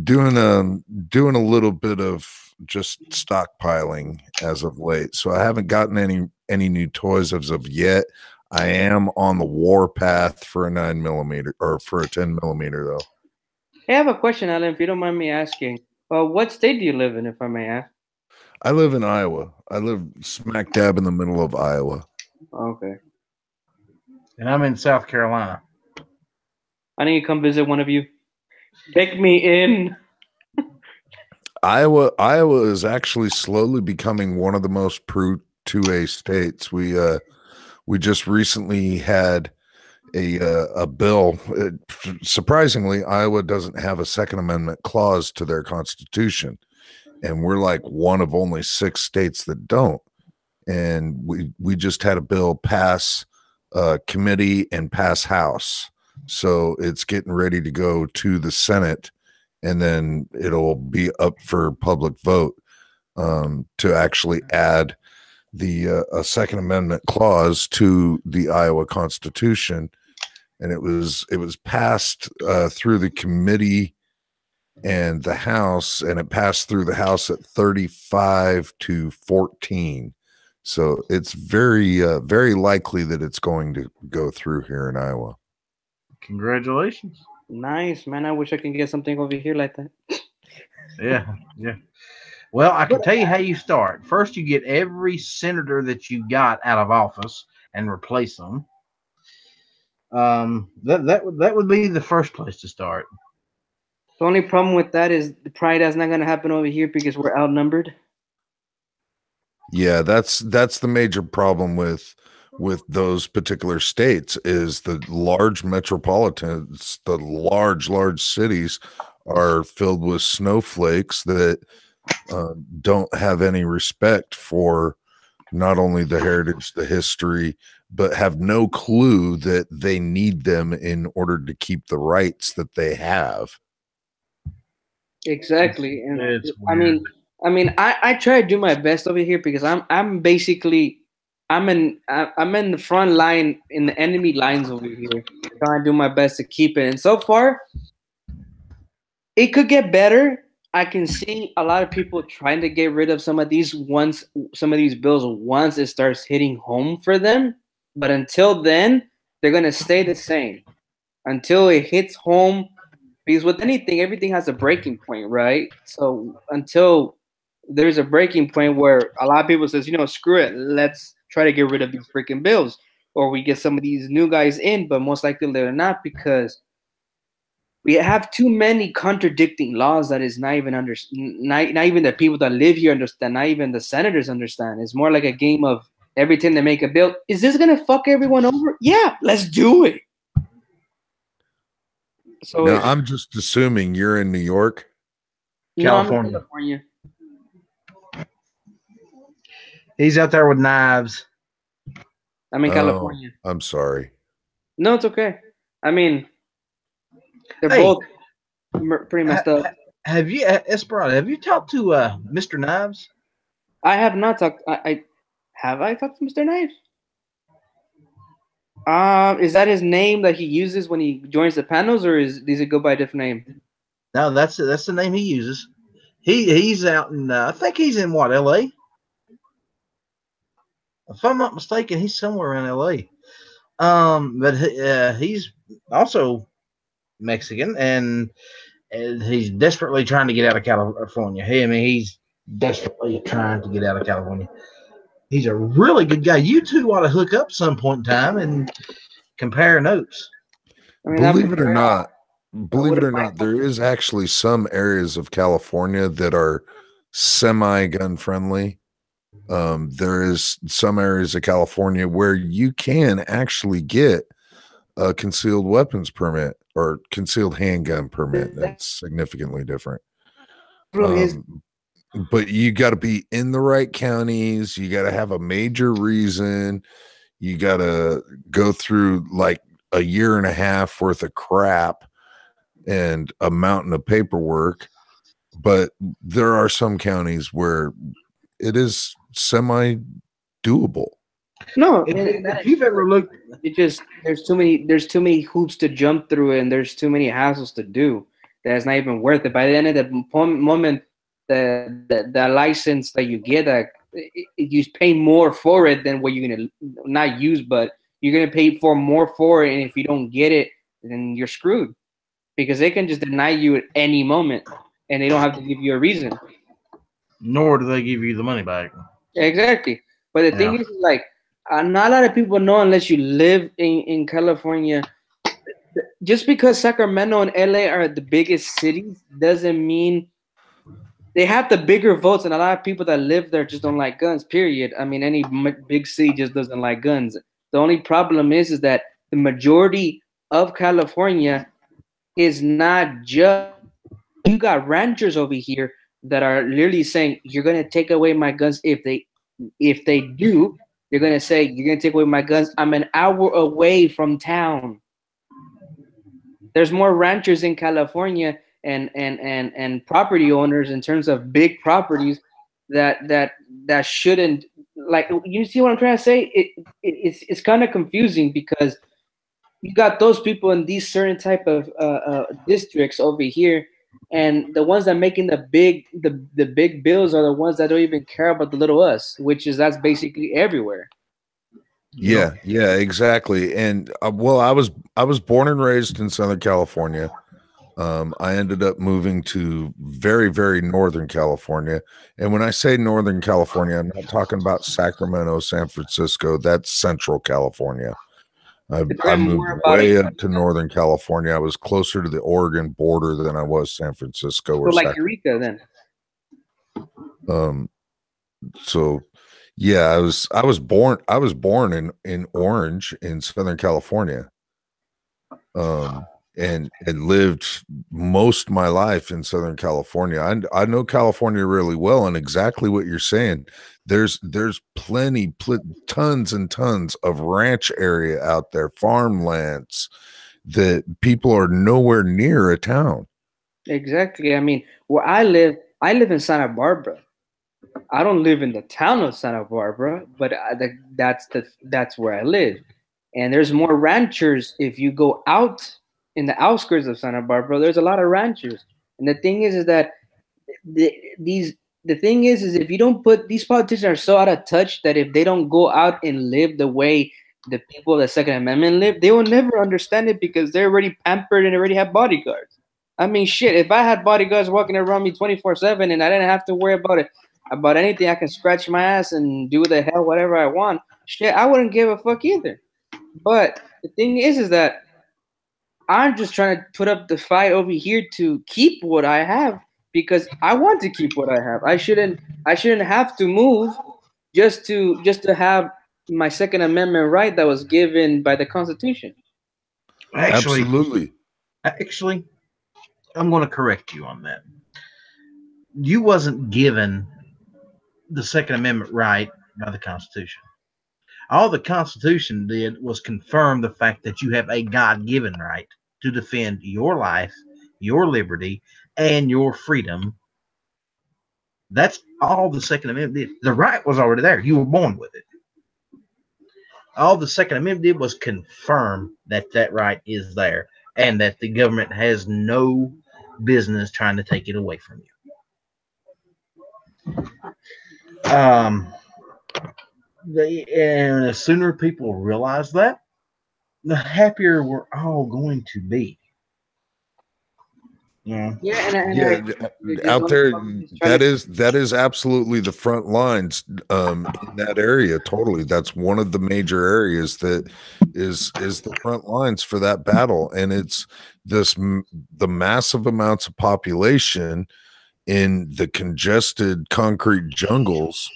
[SPEAKER 4] doing a little bit of just stockpiling as of late. So I haven't gotten any new toys as of yet. I am on the war path for a 9mm or for a 10mm though.
[SPEAKER 3] Hey, I have a question, Alan, if you don't mind me asking. What state do you live in, if I may ask?
[SPEAKER 4] I live in Iowa. I live smack dab in the middle of Iowa.
[SPEAKER 3] Okay.
[SPEAKER 1] And I'm in South Carolina.
[SPEAKER 3] I need to come visit one of you. Take me in.
[SPEAKER 4] Iowa is actually slowly becoming one of the most pro 2A states. We just recently had a bill. Surprisingly, Iowa doesn't have a Second Amendment clause to their constitution, and we're like one of only 6 states that don't. And we just had a bill pass committee and pass House, so it's getting ready to go to the Senate, and then it'll be up for public vote to actually add the a Second Amendment clause to the Iowa Constitution. And it was passed through the committee and the House, and it passed through the House at 35-14. So it's very very likely that it's going to go through here in Iowa.
[SPEAKER 1] Congratulations.
[SPEAKER 3] Nice, man. I wish I could get something over here like that.
[SPEAKER 1] Yeah. Well, I can tell you how you start. First, you get every senator that you got out of office and replace them. That would be the first place to start.
[SPEAKER 3] The only problem with that is that's not going to happen over here because we're outnumbered.
[SPEAKER 4] Yeah, that's the major problem with those particular states is the large metropolitans, the large cities are filled with snowflakes that don't have any respect for not only the heritage, the history, but have no clue that they need them in order to keep the rights that they have.
[SPEAKER 3] Exactly. And I try to do my best over here because I'm basically I'm in the front line in the enemy lines over here, trying to do my best to keep it. And so far, it could get better. I can see a lot of people trying to get rid of some of these bills once it starts hitting home for them. But until then, they're gonna stay the same until it hits home. Because with anything, everything has a breaking point, right? So until there's a breaking point where a lot of people says, screw it, let's try to get rid of these freaking bills, or we get some of these new guys in, but most likely they're not because we have too many contradicting laws that is not even not even the people that live here understand, not even the senators understand. It's more like a game of every time they make a bill, is this gonna fuck everyone over? Yeah, let's do it. So
[SPEAKER 4] now, I'm just assuming you're in New York.
[SPEAKER 1] California.
[SPEAKER 3] No, I'm in California.
[SPEAKER 1] He's out there with knives.
[SPEAKER 3] I'm in California.
[SPEAKER 4] I'm sorry.
[SPEAKER 3] No, it's okay. I mean, they're both pretty messed up.
[SPEAKER 1] Have you, Esperanto? Have you talked to Mr. Knives?
[SPEAKER 3] I have not talked. Have I talked to Mr. Knives? Is that his name that he uses when he joins the panels, or does it go by a different name?
[SPEAKER 1] No, that's the name he uses. He's out in I think he's in what, LA? If I'm not mistaken, he's somewhere in LA. But he's also Mexican, and he's desperately trying to get out of California. He's desperately trying to get out of California. He's a really good guy. You two ought to hook up some point in time and compare notes.
[SPEAKER 4] Believe it or not, there is actually some areas of California that are semi-gun friendly. There is some areas of California where you can actually get a concealed weapons permit or concealed handgun permit. That's significantly different. But you got to be in the right counties. You got to have a major reason. You got to go through like a year and a half worth of crap and a mountain of paperwork. But there are some counties where it is semi doable.
[SPEAKER 3] No,
[SPEAKER 1] If you've ever looked,
[SPEAKER 3] it just there's too many hoops to jump through, and there's too many hassles to do that it's not even worth it. By the end of the moment, the license that you get, you pay more for it than what you're gonna not use, but you're gonna pay for more for it, and if you don't get it, then you're screwed because they can just deny you at any moment, and they don't have to give you a reason.
[SPEAKER 1] nor do they give you the money back.
[SPEAKER 3] Exactly. But the thing is, like, not a lot of people know unless you live in California. Just because Sacramento and LA are the biggest cities doesn't mean they have the bigger votes, and a lot of people that live there just don't like guns. Period. I mean, any big city just doesn't like guns. The only problem is that the majority of California is not just. You got ranchers over here that are literally saying you're gonna take away my guns if they do. You're gonna say you're gonna take away my guns. I'm an hour away from town. There's more ranchers in California and property owners in terms of big properties that shouldn't, like, you see what I'm trying to say? It's kind of confusing because you got those people in these certain type of districts over here, and the ones that making the big bills are the ones that don't even care about the little us, that's basically everywhere.
[SPEAKER 4] Yeah, exactly. And well, I was born and raised in Southern California. I ended up moving to very, very Northern California. And when I say Northern California, I'm not talking about Sacramento, San Francisco. That's Central California. I moved way up to Northern California. I was closer to the Oregon border than I was San Francisco.
[SPEAKER 3] So like Eureka then.
[SPEAKER 4] So yeah, I was born in Orange in Southern California. And lived most of my life in Southern California. I know California really well, and exactly what you're saying. There's tons and tons of ranch area out there, farmlands that people are nowhere near a town.
[SPEAKER 3] Exactly. I mean, where I live in Santa Barbara. I don't live in the town of Santa Barbara, but that's where I live. And there's more ranchers if you go out in the outskirts of Santa Barbara. There's a lot of ranchers, and the thing is that the thing is if you don't put, these politicians are so out of touch that if they don't go out and live the way the people of the Second Amendment live, they will never understand it because they're already pampered and already have bodyguards. I mean, shit, if I had bodyguards walking around me 24/7 and I didn't have to worry about anything, I can scratch my ass and do the hell whatever I want. Shit, I wouldn't give a fuck either. But the thing is that I'm just trying to put up the fight over here to keep what I have because I want to keep what I have. I shouldn't have to move just to have my Second Amendment right that was given by the Constitution.
[SPEAKER 4] Absolutely.
[SPEAKER 1] Actually, I'm going to correct you on that. You wasn't given the Second Amendment right by the Constitution. All the Constitution did was confirm the fact that you have a God-given right to defend your life, your liberty, and your freedom. That's all the Second Amendment did. The right was already there. You were born with it. All the Second Amendment did was confirm that right is there and that the government has no business trying to take it away from you. And the sooner people realize that, the happier we're all going to be.
[SPEAKER 3] Yeah,
[SPEAKER 4] out there, that is absolutely the front lines in that area. Totally, that's one of the major areas that is the front lines for that battle, and it's the massive amounts of population in the congested concrete jungles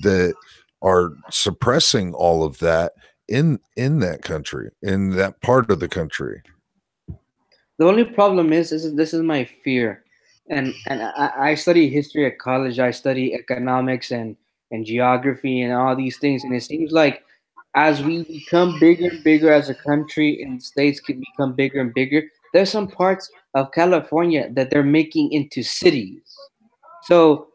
[SPEAKER 4] that are suppressing all of that in that country, in that part of the country.
[SPEAKER 3] The only problem is this is my fear, and I study history at college. I study economics and geography and all these things, and it seems like as we become bigger and bigger as a country, and states can become bigger and bigger, there's some parts of California that they're making into cities. So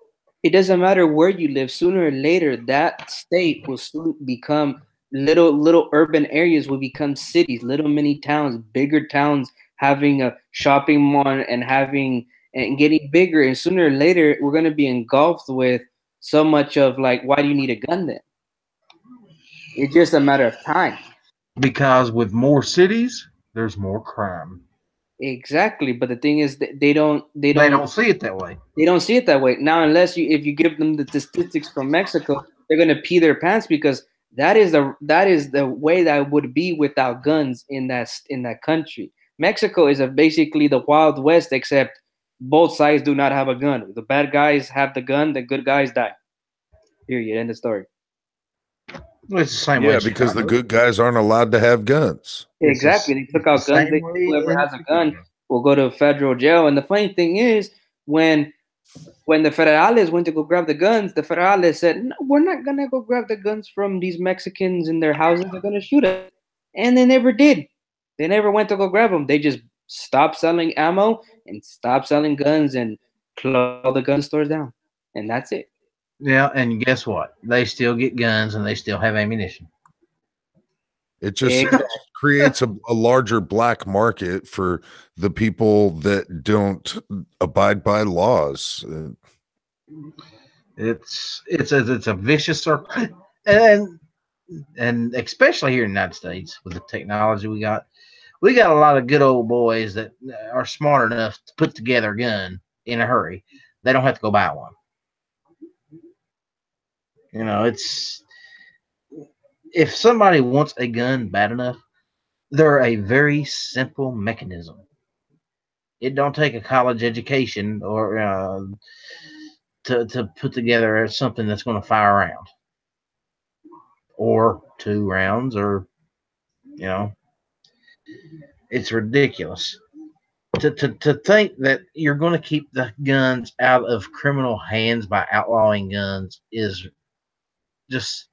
[SPEAKER 3] it doesn't matter where you live. Sooner or later, that state will soon become little urban areas will become cities, little mini towns, bigger towns having a shopping mall and having and getting bigger. And sooner or later, we're going to be engulfed with so much of like, why do you need a gun then? It's just a matter of time.
[SPEAKER 1] Because with more cities, there's more crime.
[SPEAKER 3] Exactly, but the thing is, they don't
[SPEAKER 1] see it that way.
[SPEAKER 3] They don't see it that way now, unless if you give them the statistics from Mexico, they're gonna pee their pants because that is the way that would be without guns in that country. Mexico is basically the Wild West, except both sides do not have a gun. The bad guys have the gun, the good guys die. Period. End of story.
[SPEAKER 1] Well, it's the same way.
[SPEAKER 4] Yeah, because the good guys aren't allowed to have guns.
[SPEAKER 3] Exactly. They took out guns. Whoever has a gun will go to federal jail. And the funny thing is, when the federales went to go grab the guns, the federales said, no, we're not going to go grab the guns from these Mexicans in their houses. They're going to shoot us. And they never did. They never went to go grab them. They just stopped selling ammo and stopped selling guns and closed all the gun stores down. And that's it.
[SPEAKER 1] Yeah, and guess what? They still get guns and they still have ammunition.
[SPEAKER 4] It just creates a larger black market for the people that don't abide by laws.
[SPEAKER 1] It's a vicious circle, and especially here in the United States with the technology we got a lot of good old boys that are smart enough to put together a gun in a hurry. They don't have to go buy one. You know, it's if somebody wants a gun bad enough, they're a very simple mechanism. It don't take a college education or to put together something that's going to fire a round or 2 rounds, or it's ridiculous to think that you're going to keep the guns out of criminal hands by outlawing guns is just,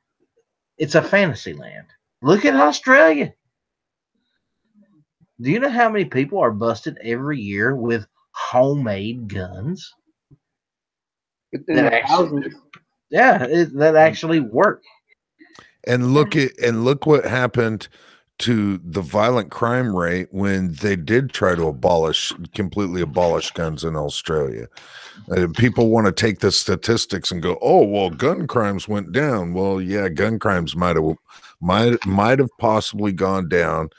[SPEAKER 1] it's a fantasy land. Look at Australia. Do you know how many people are busted every year with homemade guns? That actually work.
[SPEAKER 4] And look what happened to the violent crime rate when they did try to completely abolish guns in Australia. People want to take the statistics and go, oh, well, gun crimes went down. Well, yeah, gun crimes might have possibly gone down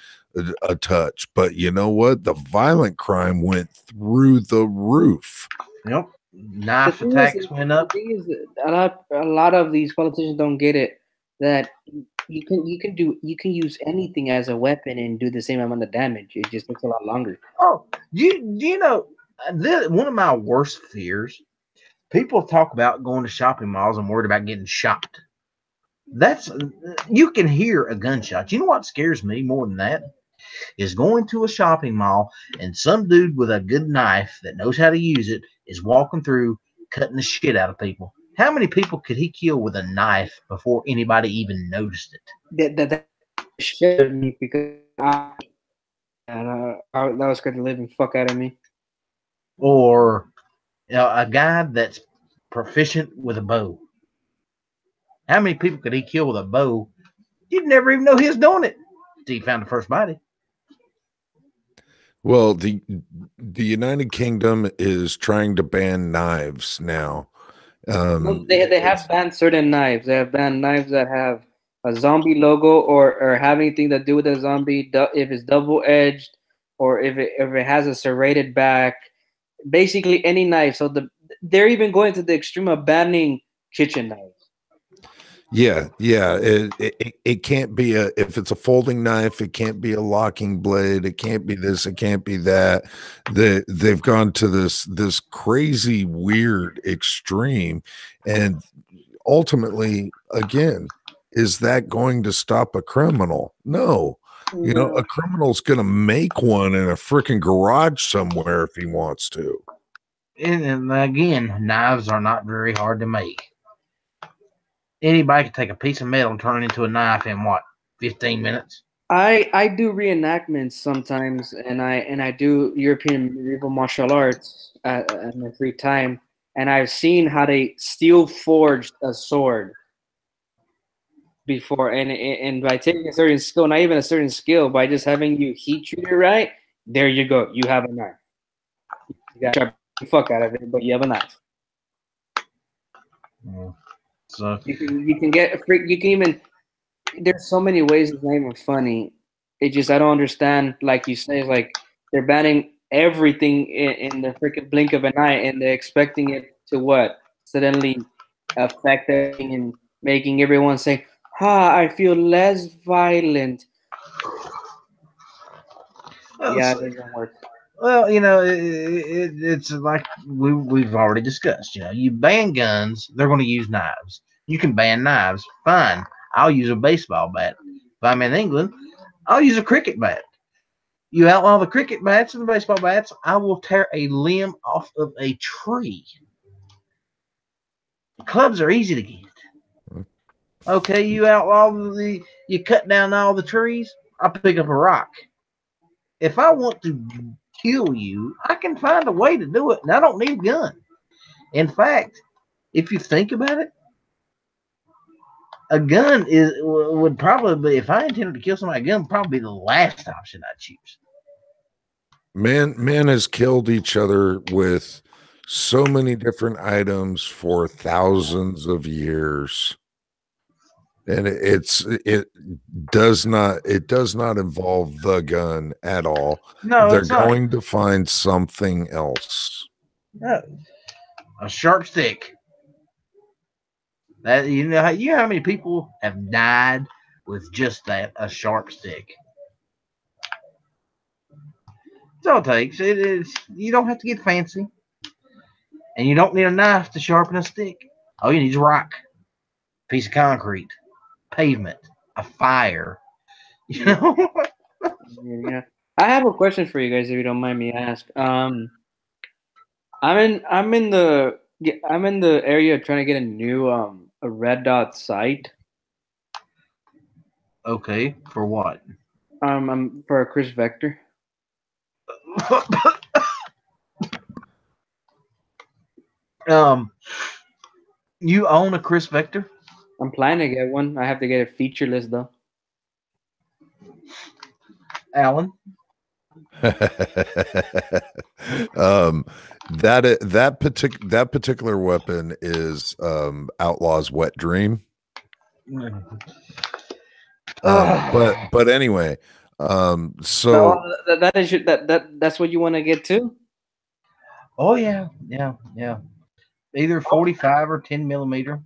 [SPEAKER 4] a touch, but you know what? The violent crime went through the roof.
[SPEAKER 1] Yep. Knife attacks went up.
[SPEAKER 3] The thing is, a lot of these politicians don't get it, that you can use anything as a weapon and do the same amount of damage. It just takes a lot longer.
[SPEAKER 1] Oh, do you know, one of my worst fears? People talk about going to shopping malls and worried about getting shot. You can hear a gunshot. You know what scares me more than that? Is going to a shopping mall and some dude with a good knife that knows how to use it is walking through cutting the shit out of people. How many people could he kill with a knife before anybody even noticed it?
[SPEAKER 3] That scared me because that was scared the living fuck out of me.
[SPEAKER 1] Or a guy that's proficient with a bow. How many people could he kill with a bow? You'd never even know he was doing it until you found the first body.
[SPEAKER 4] Well, the United Kingdom is trying to ban knives now.
[SPEAKER 3] They have banned certain knives. They have banned knives that have a zombie logo or have anything to do with a zombie. If it's double-edged or if it has a serrated back, basically any knife. So they're even going to the extreme of banning kitchen knives.
[SPEAKER 4] Yeah. It can't be if it's a folding knife, it can't be a locking blade. It can't be this. It can't be that. They've gone to this crazy, weird extreme, and ultimately, again, is that going to stop a criminal? No. You know, a criminal's going to make one in a freaking garage somewhere if he wants to.
[SPEAKER 1] And again, knives are not very hard to make. Anybody can take a piece of metal and turn it into a knife in 15 minutes?
[SPEAKER 3] I do reenactments sometimes, and I do European medieval martial arts in my free time. and I've seen how they steel forged a sword before, and by taking a certain skill, not even a certain skill, by just having you heat treat it right, there you go. You have a knife. You got to sharpen the fuck out of it, but you have a knife.
[SPEAKER 1] So
[SPEAKER 3] You can get a freak. You can even. There's so many ways it's not even funny. It just I don't understand. Like you say, like they're banning everything in the freaking blink of an eye, and they're expecting it to what suddenly affect everything and making everyone say, "Ha, I feel less violent." Yeah, it doesn't work.
[SPEAKER 1] well, it's like we've already discussed. You ban guns, they're going to use knives. You can ban knives, fine. I'll use a baseball bat. If I'm in England, I'll use a cricket bat. You outlaw the cricket bats and the baseball bats, I will tear a limb off of a tree. Clubs are easy to get. Okay, you outlaw you cut down all the trees, I'll pick up a rock. If I want to kill you, I can find a way to do it, and I don't need a gun. In fact, if you think about it, a gun would probably be, if I intended to kill somebody, a gun would probably be the last option I'd choose.
[SPEAKER 4] Man has killed each other with so many different items for thousands of years. And it does not involve the gun at all.
[SPEAKER 1] No,
[SPEAKER 4] they're
[SPEAKER 1] it's not.
[SPEAKER 4] going to find something else.
[SPEAKER 1] No. A sharp stick. That you know how many people have died with just that, a sharp stick. That's all it takes. It is. You don't have to get fancy, and you don't need a knife to sharpen a stick. All you need is a rock, piece of concrete, pavement, a fire. You know.
[SPEAKER 3] Yeah. I have a question for you guys, if you don't mind me ask. I'm in the area trying to get a new a red dot site.
[SPEAKER 1] Okay, for what?
[SPEAKER 3] I'm for a Chris Vector.
[SPEAKER 1] You own a Chris Vector?
[SPEAKER 3] I'm planning to get one. I have to get it featureless though.
[SPEAKER 1] Alan?
[SPEAKER 4] That particular weapon is Outlaw's Wet Dream. But anyway, so
[SPEAKER 3] that's what you want to get to?
[SPEAKER 1] Oh yeah. Either 45 or 10 millimeter.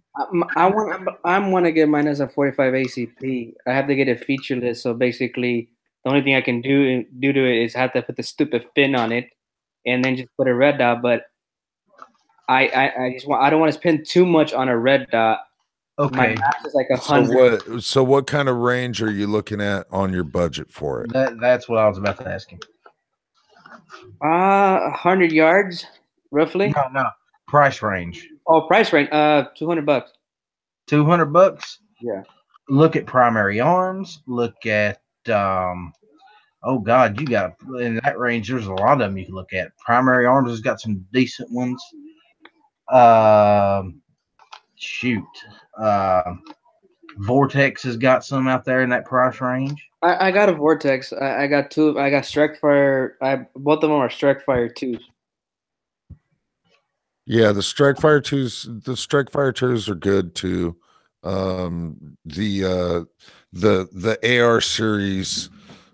[SPEAKER 3] I want to get mine as a 45 ACP. I have to get it featureless, so basically the only thing I can do to it is have to put the stupid fin on it, and then just put a red dot. But I don't want to spend too much on a red dot.
[SPEAKER 1] Okay.
[SPEAKER 3] My max is like 100.
[SPEAKER 4] So what kind of range are you looking at on your budget for it?
[SPEAKER 1] That's what I was about to ask him.
[SPEAKER 3] 100 yards, roughly.
[SPEAKER 1] No. Price range.
[SPEAKER 3] Oh, price range. $200.
[SPEAKER 1] $200.
[SPEAKER 3] Yeah.
[SPEAKER 1] Look at primary arms. Look at oh God, you got in that range. There's a lot of them you can look at. Primary arms has got some decent ones. Vortex has got some out there in that price range.
[SPEAKER 3] I got a Vortex. I got two. I got Strikefire. Both of them are Strikefire 2s.
[SPEAKER 4] Yeah, the Strikefire 2s are good too. The AR series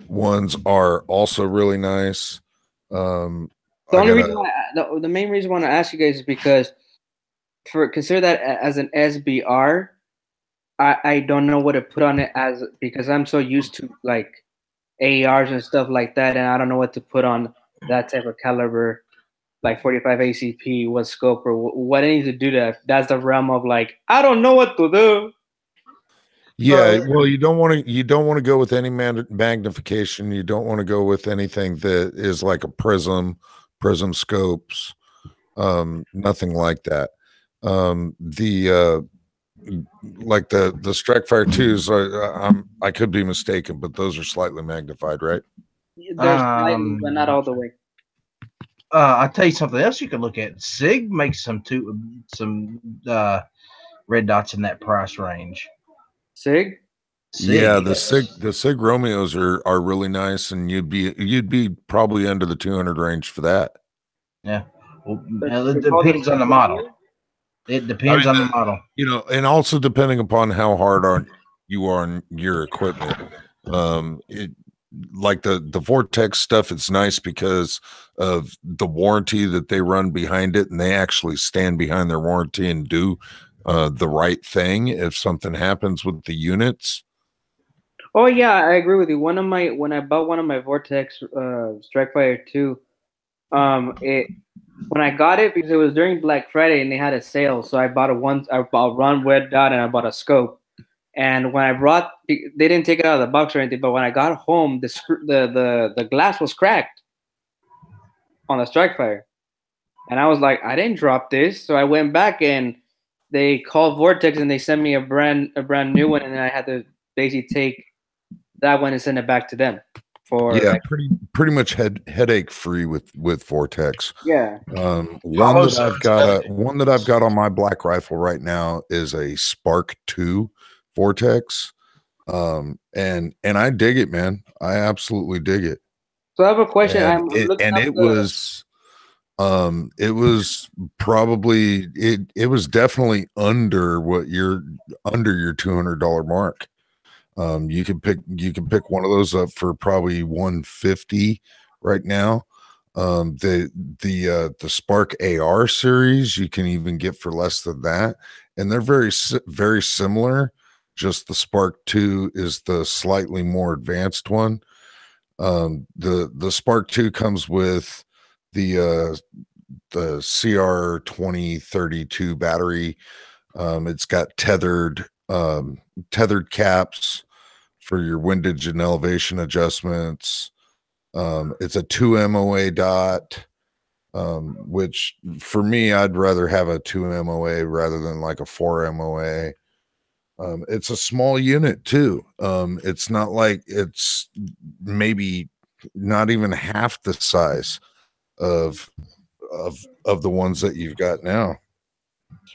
[SPEAKER 4] ones are also really nice.
[SPEAKER 3] The main reason I want to ask you guys is because consider that as an SBR. I don't know what to put on it as, because I'm so used to like ARs and stuff like that, and I don't know what to put on that type of caliber, like 45 ACP, what scope or what I need to do. That's the realm of like, I don't know what to do.
[SPEAKER 4] Yeah, well, you don't want to go with any magnification. You don't want to go with anything that is like a prism scopes, nothing like that. Like the Strikefire 2s, I could be mistaken, but those are slightly magnified, right?
[SPEAKER 3] They're slightly, but not all the way.
[SPEAKER 1] I'll tell you something else you can look at. Sig makes some red dots in that price range.
[SPEAKER 3] Sig?
[SPEAKER 4] Yeah,
[SPEAKER 1] Yes.
[SPEAKER 4] the Sig Romeos are really nice, and you'd be probably under the 200 range for that.
[SPEAKER 1] Yeah. Well,
[SPEAKER 3] They're
[SPEAKER 1] it
[SPEAKER 3] called the
[SPEAKER 1] depends on the
[SPEAKER 3] Sig
[SPEAKER 1] model.
[SPEAKER 3] Romeo?
[SPEAKER 1] It depends on the model.
[SPEAKER 4] You know, and also depending upon how hard you are on your equipment. It like the Vortex stuff, it's nice because of the warranty that they run behind it, and they actually stand behind their warranty and do the right thing if something happens with the units.
[SPEAKER 3] Oh yeah, I agree with you. When I bought one of my Vortex Strikefire 2, it when I got it because it was during Black Friday and they had a sale, so I bought I bought one red dot and I bought a scope. And when I they didn't take it out of the box or anything, but when I got home, the glass was cracked on the Strikefire, and I was like, I didn't drop this, so I went back and they called Vortex and they sent me a brand new one, and then I had to basically take that one and send it back to them for
[SPEAKER 4] pretty much headache free with Vortex.
[SPEAKER 3] Yeah.
[SPEAKER 4] One that I've got on my black rifle right now is a Spark 2 Vortex. And I dig it, man. I absolutely dig it.
[SPEAKER 3] So I have a question.
[SPEAKER 4] It was probably it was definitely under your $200 mark. You can pick one of those up for probably 150 right now. The Spark AR series you can even get for less than that, and they're very similar. Just the Spark 2 is the slightly more advanced one. The Spark 2 comes with the CR 2032 battery. It's got tethered caps for your windage and elevation adjustments. It's a 2 MOA dot, which for me, I'd rather have a 2 MOA rather than like a 4 MOA. It's a small unit too. It's not like it's maybe not even half the size of the ones that you've got now.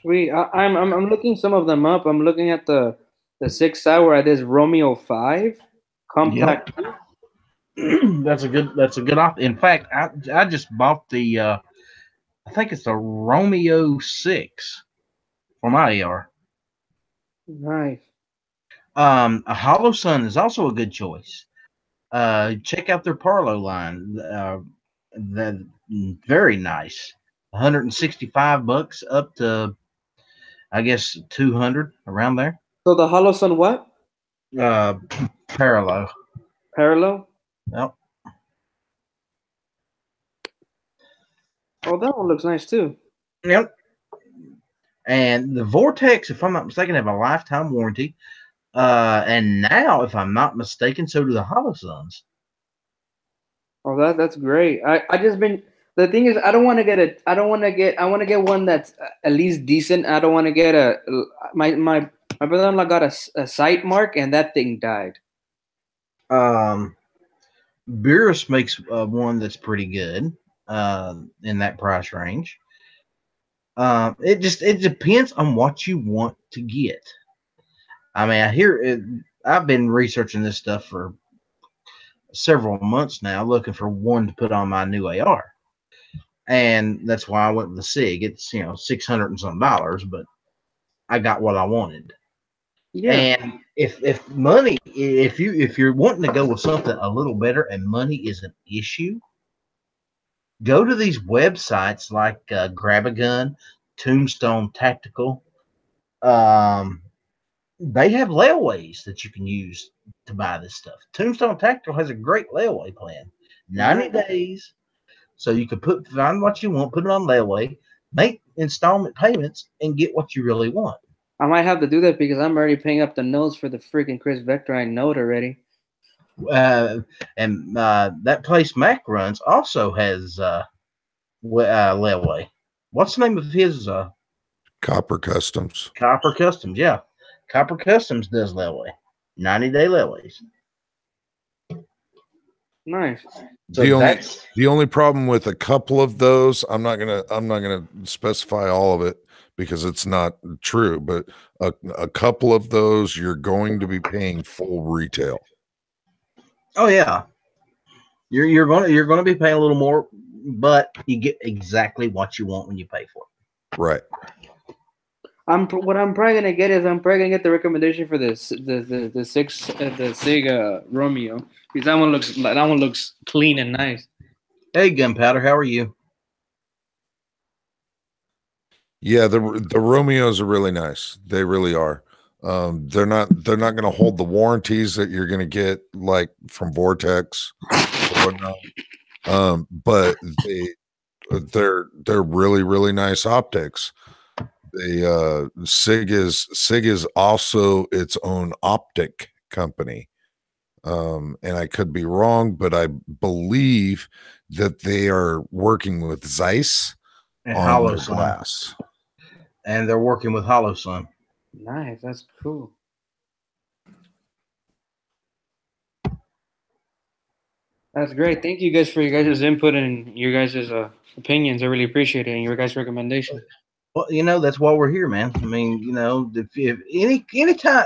[SPEAKER 3] Sweet. I'm looking some of them up. I'm looking at the 6 hour at this Romeo 5 compact.
[SPEAKER 1] Yep. That's a good option. In fact, I just bought the I think it's the Romeo 6 for my AR.
[SPEAKER 3] Nice.
[SPEAKER 1] A Hollow Sun is also a good choice. Check out their Parlo line. That very nice. $165 up to, I guess, 200 around there.
[SPEAKER 3] So the Hollow Sun what?
[SPEAKER 1] Parallel.
[SPEAKER 3] Parallel.
[SPEAKER 1] Yep.
[SPEAKER 3] Oh, that one looks nice too.
[SPEAKER 1] Yep. And the Vortex, if I'm not mistaken, have a lifetime warranty. And now, if I'm not mistaken, so do the Hollow Suns.
[SPEAKER 3] Oh, that's great. I just been the thing is I want to get one that's at least decent. I don't want to get my brother-in-law got a sight mark and that thing died.
[SPEAKER 1] Beerus makes one that's pretty good in that price range. It depends on what you want to get. I mean, I've been researching this stuff for several months now, looking for one to put on my new AR, and that's why I went with the Sig. It's $600 and some, but I got what I wanted. Yeah. And if you're wanting to go with something a little better and money is an issue, go to these websites like Grab a Gun, Tombstone Tactical. They have layaways that you can use to buy this stuff. Tombstone Tactical has a great layaway plan, 90 days, so you can find what you want, put it on layaway, make installment payments, and get what you really want.
[SPEAKER 3] I might have to do that because I'm already paying up the nose for the freaking Chris Vector. I know it already.
[SPEAKER 1] And that place Mac runs also has layaway. What's the name of his?
[SPEAKER 4] Copper Customs.
[SPEAKER 1] Copper Customs, yeah. Copper Customs does layaway, 90-day layaways.
[SPEAKER 3] Nice.
[SPEAKER 1] So
[SPEAKER 4] The only problem with a couple of those, I'm not gonna specify all of it because it's not true, but a couple of those you're going to be paying full retail.
[SPEAKER 1] Oh yeah, you're gonna be paying a little more, but you get exactly what you want when you pay for it.
[SPEAKER 4] Right.
[SPEAKER 3] What I'm probably gonna get is I'm probably gonna get the recommendation for the Sig Romeo, because that one looks clean and nice.
[SPEAKER 1] Hey, Gunpowder, how are you?
[SPEAKER 4] Yeah, the Romeos are really nice. They really are. They're not going to hold the warranties that you're going to get like from Vortex or whatnot. But they're really nice optics. Sig is also its own optic company. And I could be wrong, but I believe that they are working with Zeiss
[SPEAKER 1] And
[SPEAKER 4] on their
[SPEAKER 1] HoloSun.
[SPEAKER 4] glass.
[SPEAKER 1] And they're working with HoloSun.
[SPEAKER 3] Nice, that's cool. That's great. Thank you guys for your guys' input and your guys' opinions. I really appreciate it, and your guys' recommendation.
[SPEAKER 1] Well, that's why we're here, man. I mean, if any time,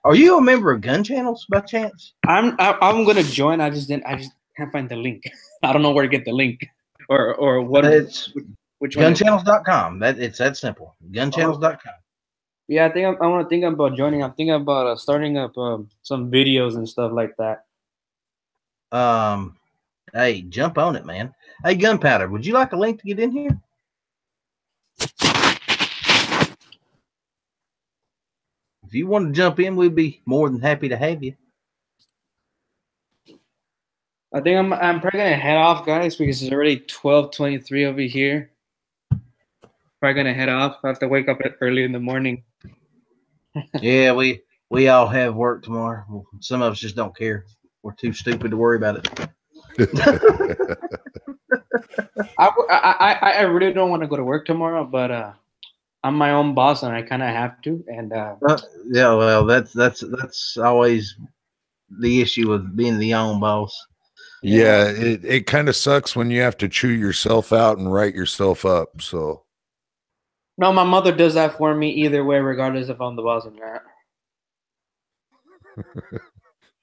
[SPEAKER 1] are you a member of Gun Channels by chance?
[SPEAKER 3] I'm gonna join. I just can't find the link. I don't know where to get the link or what.
[SPEAKER 1] It's
[SPEAKER 3] which one?
[SPEAKER 1] Gunchannels.com. It's that simple. Gunchannels.com.
[SPEAKER 3] Yeah, I think I want to think about joining. I'm thinking about starting up some videos and stuff like that.
[SPEAKER 1] Hey, jump on it, man. Hey, Gunpowder, would you like a link to get in here? If you want to jump in, we'd be more than happy to have you.
[SPEAKER 3] I think I'm probably gonna head off, guys, because it's already 12:23 over here. Probably gonna head off. I have to wake up early in the morning.
[SPEAKER 1] Yeah, we all have work tomorrow. Well, some of us just don't care. We're too stupid to worry about it.
[SPEAKER 3] I really don't want to go to work tomorrow, but I'm my own boss and I kind of have to. And
[SPEAKER 1] yeah, well, that's always the issue with being the own boss.
[SPEAKER 4] Yeah, it kind of sucks when you have to chew yourself out and write yourself up. So
[SPEAKER 3] no, my mother does that for me either way, regardless if I'm the boss or not.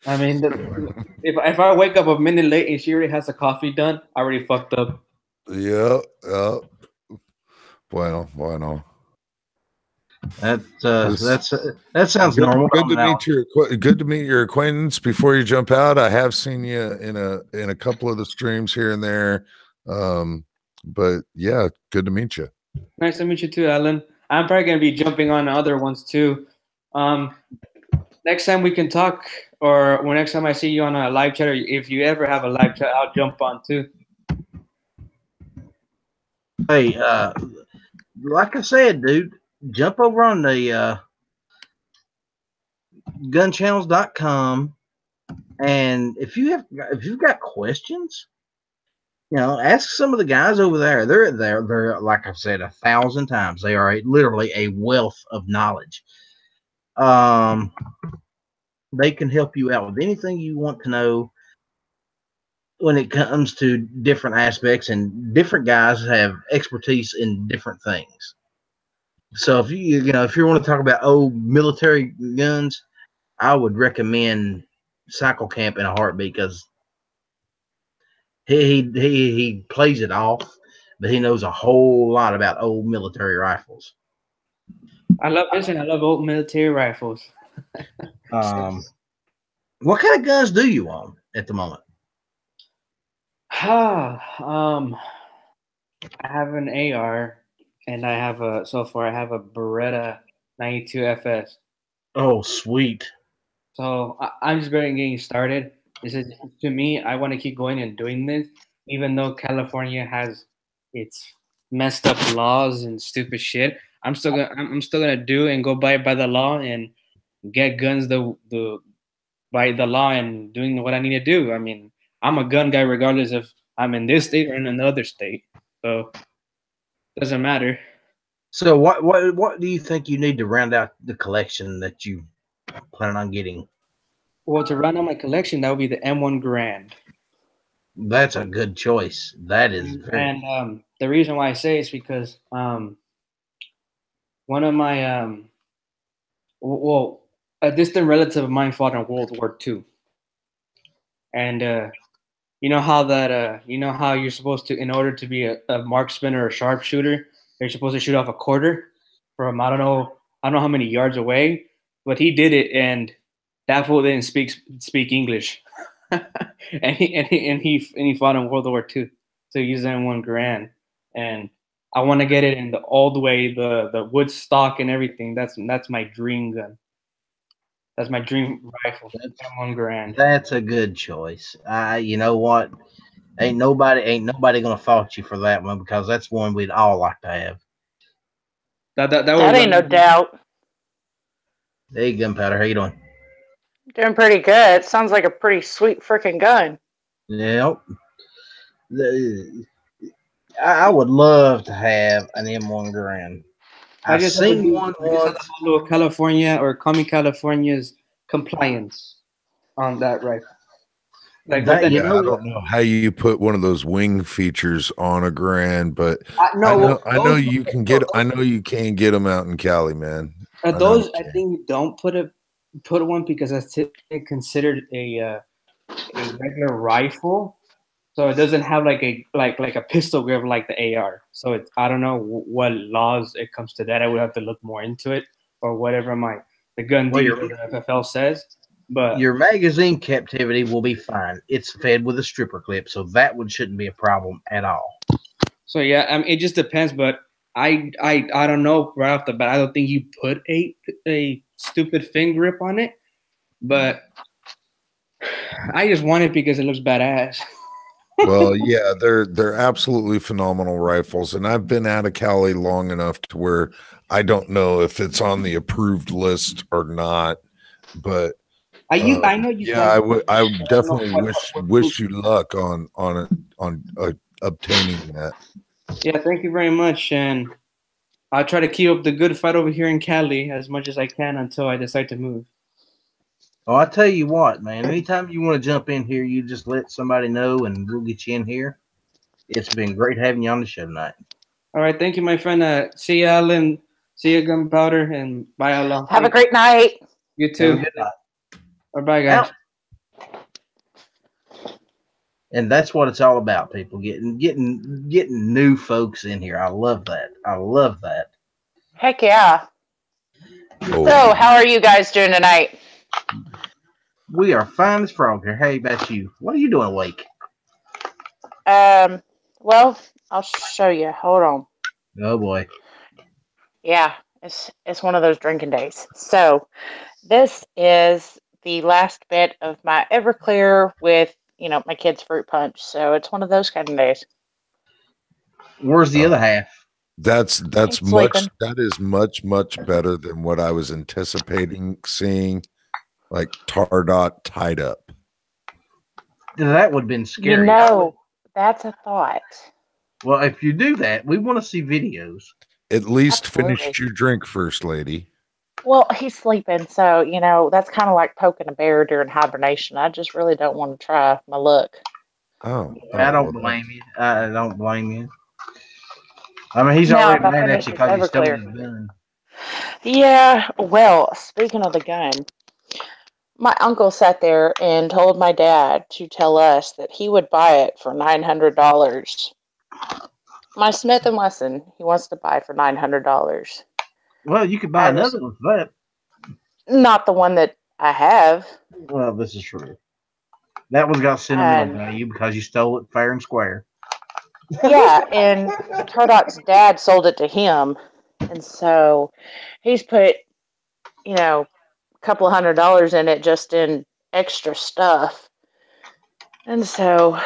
[SPEAKER 3] I mean, if I wake up a minute late and she already has the coffee done, I already fucked up.
[SPEAKER 4] Yeah. Bueno.
[SPEAKER 1] That sounds normal.
[SPEAKER 4] Good to meet your acquaintance. Before you jump out, I have seen you in a couple of the streams here and there. But yeah, good to meet you.
[SPEAKER 3] Nice to meet you too, Alan. I'm probably gonna be jumping on other ones too. Next time we can talk, or when next time I see you on a live chat, or if you ever have a live chat, I'll jump on too.
[SPEAKER 1] Hey, like I said, dude, jump over on the gunchannels.com, and if you've got questions, ask some of the guys over there. They're like I've said 1,000 times. They are literally a wealth of knowledge. They can help you out with anything you want to know when it comes to different aspects, and different guys have expertise in different things. So if you want to talk about old military guns, I would recommend Cycle Camp in a heartbeat, because he plays it off, but he knows a whole lot about old military rifles.
[SPEAKER 3] I love old military rifles.
[SPEAKER 1] What kind of guns do you own at the moment?
[SPEAKER 3] I have an AR, and I have a Beretta 92 FS.
[SPEAKER 1] Oh, sweet.
[SPEAKER 3] So I'm just getting started. To me, I want to keep going and doing this, even though California has its messed up laws and stupid shit. I'm still gonna do and go by the law and get guns by the law and doing what I need to do. I mean, I'm a gun guy regardless if I'm in this state or in another state, so it doesn't matter.
[SPEAKER 1] So what do you think you need to round out the collection that you plan on getting?
[SPEAKER 3] Well, to round out my collection, that would be the M1 Grand.
[SPEAKER 1] That's a good choice. That is very.
[SPEAKER 3] And the reason why I say is because one of my well, a distant relative of mine fought in World War II, and you know how that you know how you're supposed to, in order to be a marksman or a sharpshooter, you're supposed to shoot off a quarter from I don't know how many yards away, but he did it, and that fool didn't speak English, and he fought in World War II, so he used that in $1,000, and I want to get it in the all the way the wood stock and everything. That's my dream gun. That's my dream rifle.
[SPEAKER 1] That's,
[SPEAKER 3] $1,000.
[SPEAKER 1] that's a good choice. You know what? Ain't nobody gonna fault you for that one because that's one we'd all like to have.
[SPEAKER 3] That
[SPEAKER 5] That ain't no
[SPEAKER 3] was
[SPEAKER 5] doubt.
[SPEAKER 1] Hey, Gunpowder, how you doing?
[SPEAKER 5] Doing pretty good. Sounds like a pretty sweet freaking gun.
[SPEAKER 1] Yep. The, I would love to have an M1 Grand.
[SPEAKER 3] I
[SPEAKER 1] I've
[SPEAKER 3] just have to
[SPEAKER 1] seen
[SPEAKER 3] do.
[SPEAKER 1] one
[SPEAKER 3] I just have to
[SPEAKER 1] once.
[SPEAKER 3] follow California or Commie California's compliance on that rifle. Like
[SPEAKER 1] That
[SPEAKER 3] within,
[SPEAKER 1] you
[SPEAKER 4] Yeah,
[SPEAKER 1] know
[SPEAKER 4] I
[SPEAKER 1] what?
[SPEAKER 4] don't know how you put one of those wing features on a Grand, but
[SPEAKER 3] no, well,
[SPEAKER 4] I know you can get. I know you can get them out in Cali, man. I know you
[SPEAKER 3] those I
[SPEAKER 4] can.
[SPEAKER 3] think you don't put one because that's considered a regular rifle, so it doesn't have like a pistol grip like the AR. So it's I don't know what laws it comes to that. I would have to look more into it or whatever the gun
[SPEAKER 1] Well,
[SPEAKER 3] dealer or the FFL says. But
[SPEAKER 1] your magazine captivity will be fine. It's fed with a stripper clip, so that one shouldn't be a problem at all.
[SPEAKER 3] so yeah, I mean it just depends. But I don't know right off the bat. I don't think you put a stupid fin grip on it, but I just want it because it looks badass.
[SPEAKER 4] Well, yeah, they're absolutely phenomenal rifles, and I've been out of Cali long enough to where I don't know if it's on the approved list or not. But
[SPEAKER 3] I know you
[SPEAKER 4] yeah,
[SPEAKER 3] guys.
[SPEAKER 4] I would
[SPEAKER 3] I don't know
[SPEAKER 4] definitely
[SPEAKER 3] what
[SPEAKER 4] wish you luck on obtaining that.
[SPEAKER 3] Yeah, thank you very much, and I'll try to keep up the good fight over here in Cali as much as I can until I decide to move.
[SPEAKER 1] Oh, I tell you what, man. Anytime you want to jump in here, you just let somebody know, and we'll get you in here. It's been great having you on the show tonight.
[SPEAKER 3] All right, thank you, my friend. See you, Alan. See you, Gunpowder, and bye, Allah.
[SPEAKER 5] Have a great night.
[SPEAKER 3] You
[SPEAKER 1] Have a
[SPEAKER 3] too.
[SPEAKER 1] good night.
[SPEAKER 3] Bye, bye, guys.
[SPEAKER 1] Out. And that's what it's all about, people. Getting new folks in here. I love that. I love that.
[SPEAKER 5] Heck yeah.
[SPEAKER 4] Oh,
[SPEAKER 5] So, how are you guys doing tonight?
[SPEAKER 1] We are fine as frog here. Hey, about you? What are you doing awake?
[SPEAKER 5] Well, I'll show you. Hold on.
[SPEAKER 1] Oh boy.
[SPEAKER 5] Yeah, it's one of those drinking days. So, this is the last bit of my Everclear with, my kids' fruit punch. So, it's one of those kind of days.
[SPEAKER 1] Where's the other half?
[SPEAKER 4] that's
[SPEAKER 5] He's sleeping.
[SPEAKER 4] that is much better than what I was anticipating seeing, like tar dot tied up.
[SPEAKER 1] That would have been scary.
[SPEAKER 5] That's a thought.
[SPEAKER 1] Well, if you do that, we want to see videos.
[SPEAKER 4] At least
[SPEAKER 5] Absolutely.
[SPEAKER 4] finish your drink first, lady.
[SPEAKER 5] Well, he's sleeping, so that's kind of like poking a bear during hibernation. I just really don't want to try my luck.
[SPEAKER 1] I don't blame you. I don't blame you. I mean, he's already mad at you because you stole his gun.
[SPEAKER 5] Yeah, well, speaking of the gun, my uncle sat there and told my dad to tell us that he would buy it for $900. My Smith & Wesson, he wants to buy for $900.
[SPEAKER 1] Well, you could buy another one for that.
[SPEAKER 5] Not the one that I have.
[SPEAKER 1] Well, this is true. That one's got sentimental value because you stole it fair and square.
[SPEAKER 5] Yeah, and Turdot's dad sold it to him, and so he's put, a couple of $100 in it just in extra stuff. And so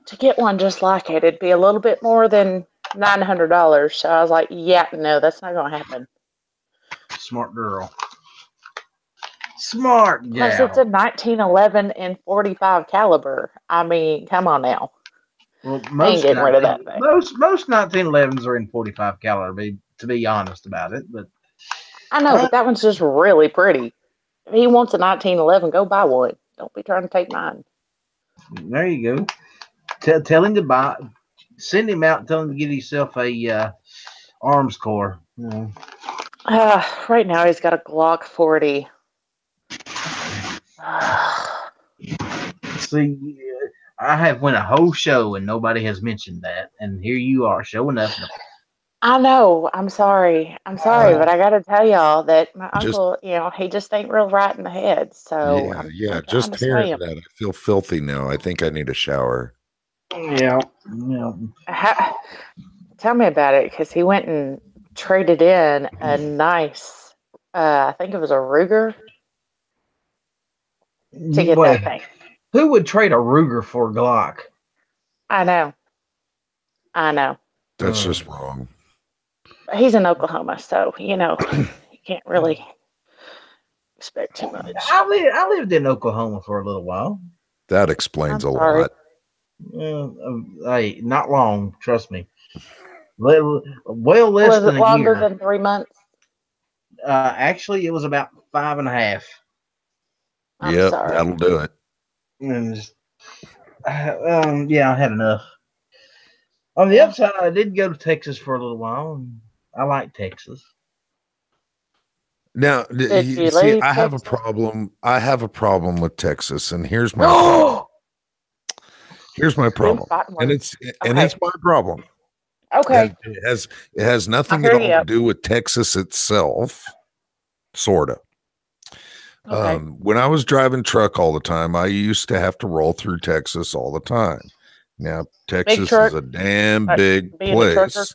[SPEAKER 5] to get one just like it, it'd be a little bit more than $900. So I was like, yeah, no, that's not going to happen.
[SPEAKER 1] Smart girl. Smart gal.
[SPEAKER 5] Plus, it's a 1911 and .45 caliber. I mean, come on now.
[SPEAKER 1] Well,
[SPEAKER 5] I ain't getting rid of that thing.
[SPEAKER 1] Most 1911s are in .45 caliber. To be honest about it, but
[SPEAKER 5] I know, but that one's just really pretty. If he wants a 1911, go buy one. Don't be trying to take mine.
[SPEAKER 1] There you go. Tell him to buy. Send him out and tell him to get himself a arms core.
[SPEAKER 5] Right now he's got a Glock 40.
[SPEAKER 1] See, I have went a whole show and nobody has mentioned that, and here you are showing up.
[SPEAKER 5] I know. I'm sorry. But I got to tell y'all that my
[SPEAKER 4] Just
[SPEAKER 5] uncle, he just ain't real right in the head. So
[SPEAKER 4] yeah.
[SPEAKER 5] I'm trying
[SPEAKER 4] Just
[SPEAKER 5] to sway
[SPEAKER 4] hearing
[SPEAKER 5] him.
[SPEAKER 4] that, I feel filthy now. I think I need a shower.
[SPEAKER 1] Yeah.
[SPEAKER 5] Tell me about it, because he went and traded in a nice, I think it was a Ruger to get
[SPEAKER 1] Wait,
[SPEAKER 5] that thing.
[SPEAKER 1] who would trade a Ruger for a Glock?
[SPEAKER 5] I know.
[SPEAKER 4] That's just wrong.
[SPEAKER 5] He's in Oklahoma, so you can't really expect too much.
[SPEAKER 1] I lived in Oklahoma for a little while.
[SPEAKER 4] That explains
[SPEAKER 5] I'm
[SPEAKER 4] a
[SPEAKER 5] sorry.
[SPEAKER 4] lot.
[SPEAKER 1] Hey, not long. Trust me. Well, less
[SPEAKER 5] Was
[SPEAKER 1] than
[SPEAKER 5] it
[SPEAKER 1] a
[SPEAKER 5] longer
[SPEAKER 1] year.
[SPEAKER 5] than 3 months?
[SPEAKER 1] Actually, it was about 5.5.
[SPEAKER 5] I'm
[SPEAKER 4] Yep,
[SPEAKER 5] sorry.
[SPEAKER 4] that'll do it.
[SPEAKER 1] And just, yeah, I had enough. On the upside, I did go to Texas for a little while, and I like Texas.
[SPEAKER 4] Now,
[SPEAKER 5] Did you
[SPEAKER 4] see,
[SPEAKER 5] leave
[SPEAKER 4] I have a
[SPEAKER 5] Texas?
[SPEAKER 4] problem. I have a problem with Texas, and here's my problem. Here's my problem, and it's my problem.
[SPEAKER 5] Okay.
[SPEAKER 4] It has nothing
[SPEAKER 5] I'll
[SPEAKER 4] at
[SPEAKER 5] hear
[SPEAKER 4] all
[SPEAKER 5] you.
[SPEAKER 4] to do with Texas itself, sorta.
[SPEAKER 5] Okay.
[SPEAKER 4] When I was driving truck all the time, I used to have to roll through Texas all the time. Now, Texas
[SPEAKER 5] truck,
[SPEAKER 4] is a damn
[SPEAKER 5] like
[SPEAKER 4] big
[SPEAKER 5] being a trucker.
[SPEAKER 4] place,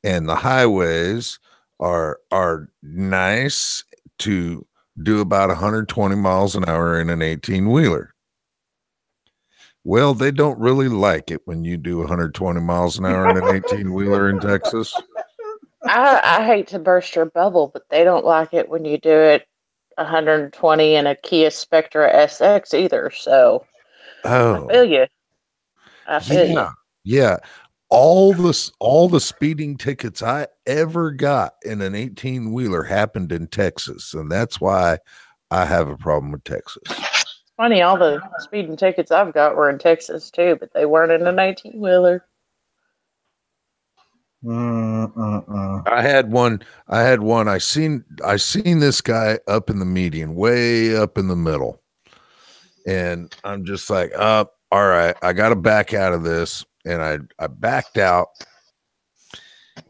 [SPEAKER 4] and the highways are nice to do about 120 miles an hour in an 18-wheeler. Well, they don't really like it when you do 120 miles an hour in an 18-wheeler in Texas.
[SPEAKER 5] I hate to burst your bubble, but they don't like it when you do it 120 in a Kia Spectra SX either. So I feel you. I feel you.
[SPEAKER 4] Yeah. All the speeding tickets I ever got in an 18-wheeler happened in Texas, and that's why I have a problem with Texas.
[SPEAKER 5] Funny, all the speeding tickets I've got were in Texas too, but they weren't in an 18-wheeler.
[SPEAKER 4] I had one. I seen this guy up in the median, way up in the middle, and I'm just like, all right, I got to back out of this, and I backed out,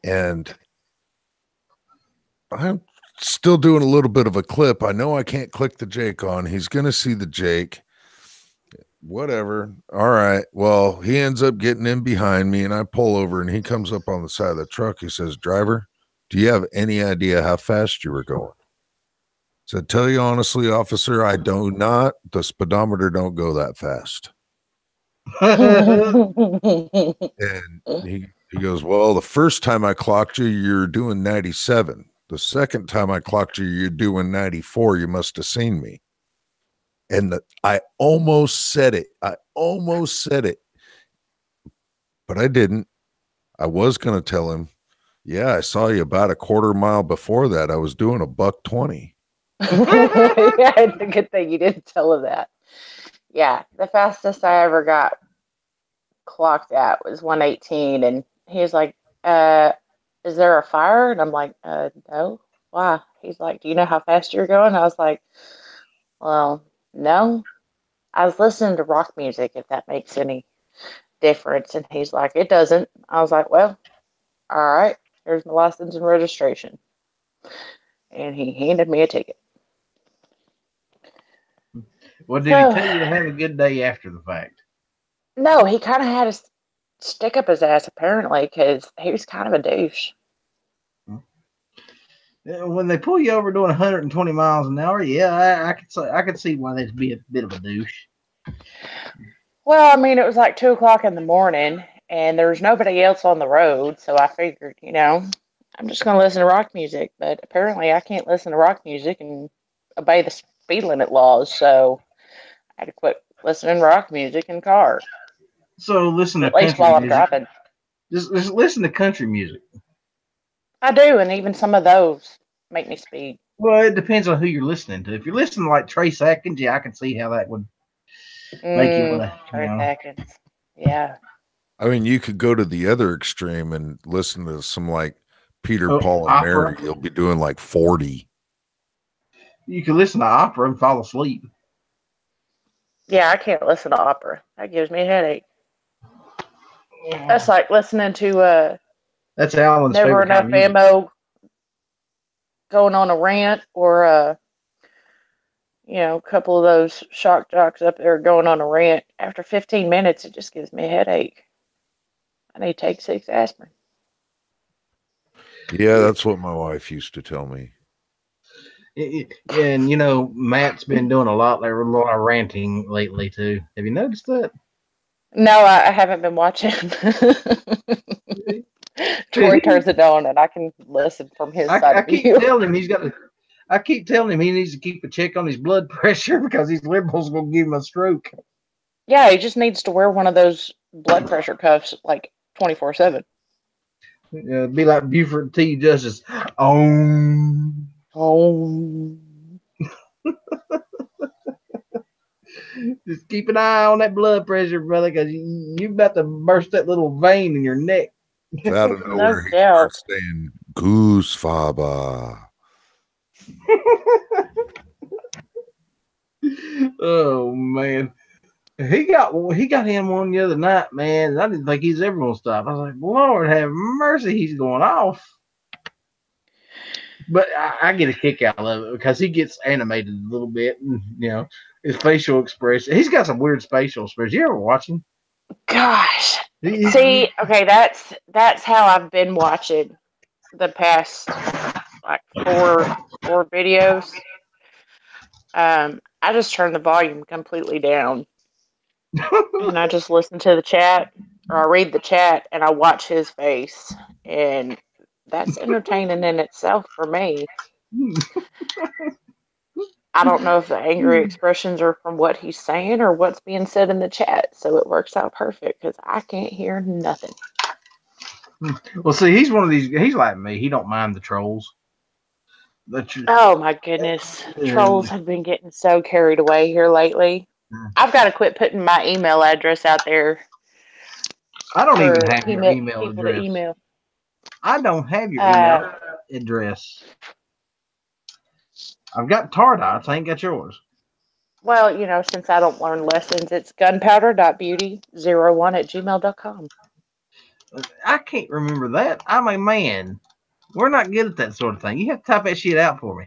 [SPEAKER 4] and I'm still doing a little bit of a clip. I know I can't click the Jake on. He's gonna see the Jake. Whatever. All right. Well, he ends up getting in behind me, and I pull over, and he comes up on the side of the truck. He says, "Driver, do you have any idea how fast you were going?" I said, "Tell you honestly, officer, I do not. The speedometer don't go that fast." And he goes, "Well, the first time I clocked you, you're doing 97. The second time I clocked you, you're doing 94. You must have seen me." And I almost said it. But I didn't. I was going to tell him, "Yeah, I saw you about a quarter mile before that. I was doing $120."
[SPEAKER 5] Yeah, it's a good thing you didn't tell him that. Yeah, the fastest I ever got clocked at was 118, and he was like, is there a fire?" And I'm like, no. Why? He's like, "Do you know how fast you're going?" I was like, well, no. I was listening to rock music, if that makes any difference. And he's like, "It doesn't." I was like, "Well, all right, here's my license and registration." And he handed me a ticket.
[SPEAKER 1] Well, did he tell you to have a good day after the fact?
[SPEAKER 5] No, he kind of had a stick up his ass, apparently, because he was kind of a douche.
[SPEAKER 1] When they pull you over doing 120 miles an hour, yeah, I could see why they'd be a bit of a douche.
[SPEAKER 5] Well, I mean, it was like 2 o'clock in the morning, and there was nobody else on the road, so I figured, I'm just going to listen to rock music. But apparently, I can't listen to rock music and obey the speed limit laws, so I had to quit listening to rock music in the car.
[SPEAKER 1] So listen to
[SPEAKER 5] at least
[SPEAKER 1] country
[SPEAKER 5] while I'm
[SPEAKER 1] music.
[SPEAKER 5] driving.
[SPEAKER 1] Just listen to country music.
[SPEAKER 5] I do, and even some of those make me speed.
[SPEAKER 1] Well, it depends on who you're listening to. If you're listening to like Trace Atkins, yeah, I can see how that would make you want to,
[SPEAKER 5] Trey Atkins. Yeah.
[SPEAKER 4] I mean, you could go to the other extreme and listen to some like Peter,
[SPEAKER 1] Oh,
[SPEAKER 4] Paul, and
[SPEAKER 1] opera.
[SPEAKER 4] Mary. You'll be doing like 40.
[SPEAKER 1] You can listen to opera and fall asleep.
[SPEAKER 5] Yeah, I can't listen to opera. That gives me a headache. That's like listening to
[SPEAKER 1] That's Alan's
[SPEAKER 5] Never
[SPEAKER 1] favorite kind
[SPEAKER 5] Enough
[SPEAKER 1] of music.
[SPEAKER 5] Ammo going on a rant, or a couple of those shock jocks up there going on a rant. After 15 minutes, it just gives me a headache. I need to take 6 aspirin.
[SPEAKER 4] Yeah, that's what my wife used to tell me.
[SPEAKER 1] And Matt's been doing a lot of ranting lately too. Have you noticed that?
[SPEAKER 5] No, I haven't been watching. Troy turns it on, and I can listen from his side
[SPEAKER 1] I
[SPEAKER 5] of
[SPEAKER 1] keep
[SPEAKER 5] view.
[SPEAKER 1] telling him I keep telling him he needs to keep a check on his blood pressure because these liberals gonna give him a stroke.
[SPEAKER 5] Yeah, he just needs to wear one of those blood pressure cuffs like 24/7.
[SPEAKER 1] Be like Buford T. Justice.
[SPEAKER 5] Oh.
[SPEAKER 1] Just keep an eye on that blood pressure, brother, because you about to burst that little vein in your neck.
[SPEAKER 4] Out of
[SPEAKER 5] No
[SPEAKER 4] nowhere, he
[SPEAKER 5] doubt.
[SPEAKER 4] starts saying "Goose Faba."
[SPEAKER 1] Oh man, he got him one the other night, man. And I didn't think he's ever gonna stop. I was like, Lord have mercy, he's going off. But I get a kick out of it because he gets animated a little bit, and his facial expression. He's got some weird facial expression. You ever watch him?
[SPEAKER 5] Gosh. See, okay, that's how I've been watching the past like four videos. I just turn the volume completely down, and I just listen to the chat, or I read the chat, and I watch his face, and that's entertaining in itself for me. I don't know if the angry expressions are from what he's saying or what's being said in the chat, so it works out perfect because I can't hear nothing.
[SPEAKER 1] Well, see, he's one of these. He's like me. He don't mind the trolls.
[SPEAKER 5] Oh my goodness. Trolls have been getting so carried away here lately. I've got to quit putting my email address out there.
[SPEAKER 1] I don't even have your email address.
[SPEAKER 5] To email.
[SPEAKER 1] I don't have your email address. I've got Tardots. I ain't got yours.
[SPEAKER 5] Well, since I don't learn lessons, it's gunpowder.beauty01@gmail.com.
[SPEAKER 1] I can't remember that. I'm a man. We're not good at that sort of thing. You have to type that shit out for me.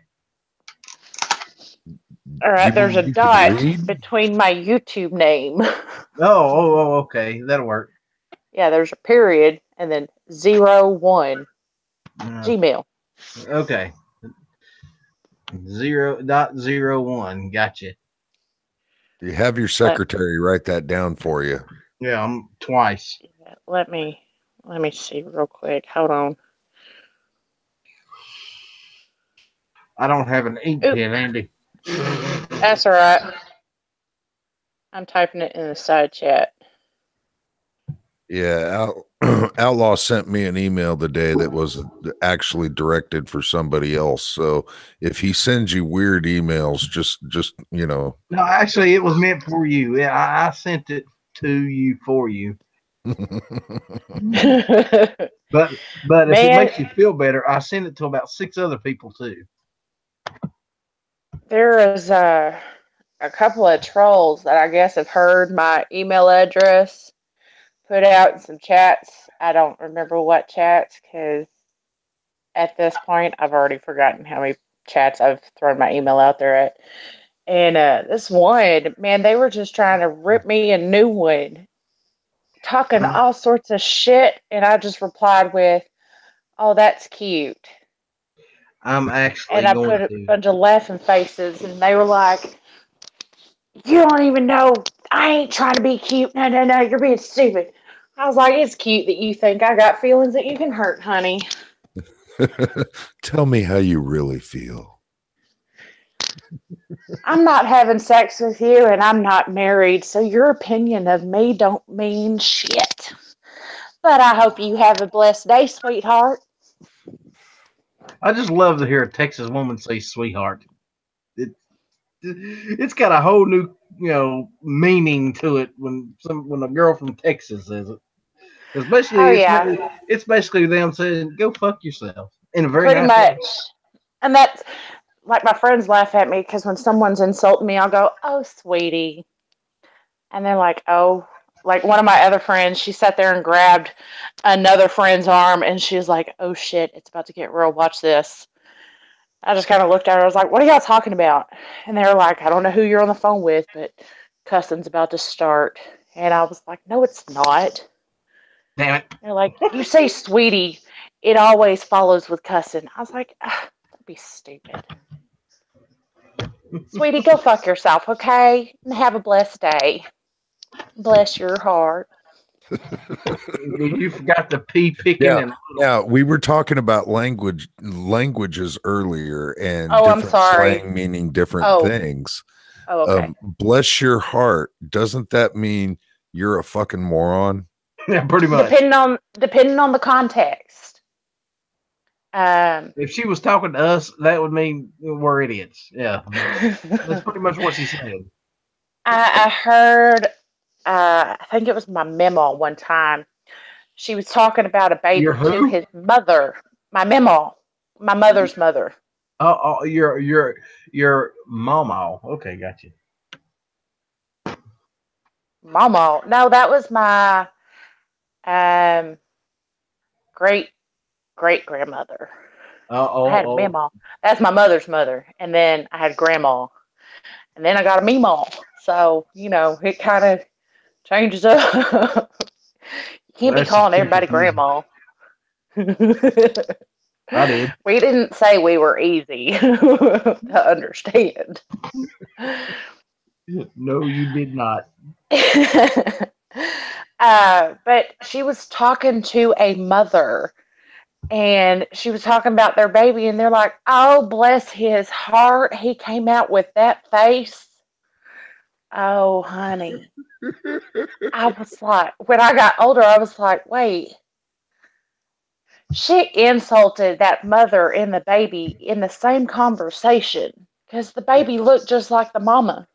[SPEAKER 5] All right, there's a dot between my YouTube name.
[SPEAKER 1] Oh, okay. That'll work.
[SPEAKER 5] Yeah, there's a period and then 01 Gmail.
[SPEAKER 1] Okay. 0.01. Gotcha.
[SPEAKER 4] You have your secretary write that down for you.
[SPEAKER 1] Yeah, I'm twice.
[SPEAKER 5] Yeah, let me see real quick. Hold on.
[SPEAKER 1] I don't have an ink pen, Andy.
[SPEAKER 5] That's all right. I'm typing it in the side chat.
[SPEAKER 4] Yeah, Outlaw sent me an email today that was actually directed for somebody else. So if he sends you weird emails, just
[SPEAKER 1] No, actually, it was meant for you. Yeah, I sent it to you for you. But if it makes you feel better, I sent it to about 6 other people too.
[SPEAKER 5] There is a couple of trolls that I guess have heard my email address put out in some chats. I don't remember what chats because at this point I've already forgotten how many chats I've thrown my email out there at. And this one, man, they were just trying to rip me a new one, talking all sorts of shit, and I just replied with, "Oh, that's cute."
[SPEAKER 1] I'm actually
[SPEAKER 5] and I put a bunch of laughing faces, and they were like, "You don't even know. I ain't trying to be cute. No, you're being stupid." I was like, "It's cute that you think I got feelings that you can hurt, honey."
[SPEAKER 4] Tell me how you really feel.
[SPEAKER 5] I'm not having sex with you, and I'm not married, so your opinion of me don't mean shit. But I hope you have a blessed day, sweetheart.
[SPEAKER 1] I just love to hear a Texas woman say "sweetheart." It's got a whole new meaning to it when a girl from Texas says it. Because basically,
[SPEAKER 5] Oh yeah,
[SPEAKER 1] it's basically them saying, "Go fuck yourself" in a very
[SPEAKER 5] pretty
[SPEAKER 1] nice way.
[SPEAKER 5] much. And that's like my friends laugh at me because when someone's insulting me, I'll go, "Oh, sweetie," and they're like, "Oh." Like one of my other friends, she sat there and grabbed another friend's arm, and she was like, "Oh shit, it's about to get real. Watch this." I just kind of looked at her. I was like, "What are y'all talking about?" And they were like, "I don't know who you're on the phone with, but cussing's about to start." And I was like, "No, it's not."
[SPEAKER 1] Damn it!
[SPEAKER 5] They're like, "You say sweetie, it always follows with cussing." I was like, "Don't be stupid, sweetie. Go fuck yourself, okay? And have a blessed day. Bless your heart."
[SPEAKER 1] You forgot the pea picking
[SPEAKER 4] Yeah.
[SPEAKER 1] and
[SPEAKER 4] Yeah, we were talking about languages earlier and
[SPEAKER 5] Oh, I'm
[SPEAKER 4] different
[SPEAKER 5] sorry.
[SPEAKER 4] slang meaning different
[SPEAKER 5] Oh,
[SPEAKER 4] things.
[SPEAKER 5] oh, okay.
[SPEAKER 4] Bless your heart. Doesn't that mean you're a fucking moron?
[SPEAKER 1] yeah, pretty much.
[SPEAKER 5] Depending on the context. Um,
[SPEAKER 1] If she was talking to us, that would mean we're idiots. Yeah, that's
[SPEAKER 5] I
[SPEAKER 1] pretty much what she said.
[SPEAKER 5] heard. I think it was my memo one time. She was talking about a
[SPEAKER 1] Your
[SPEAKER 5] baby to
[SPEAKER 1] who?
[SPEAKER 5] his mother. My memo, my mother's mother.
[SPEAKER 1] Oh, your mama. Okay, got you.
[SPEAKER 5] Mama. No, that was my um great great grandmother. I had
[SPEAKER 1] Oh.
[SPEAKER 5] memo. That's my mother's mother, and then I had grandma, and then I got a memo. So it kind of changes up. You can't be
[SPEAKER 1] That's just
[SPEAKER 5] calling
[SPEAKER 1] too
[SPEAKER 5] everybody
[SPEAKER 1] confusing.
[SPEAKER 5] grandma.
[SPEAKER 1] I did.
[SPEAKER 5] We didn't say we were easy to understand.
[SPEAKER 1] No, you did not.
[SPEAKER 5] But she was talking to a mother and she was talking about their baby, and they're like, "Oh, bless his heart. He came out with that face." Oh, honey. I was like, when I got older, I was like, wait, she insulted that mother and the baby in the same conversation because the baby looked just like the mama.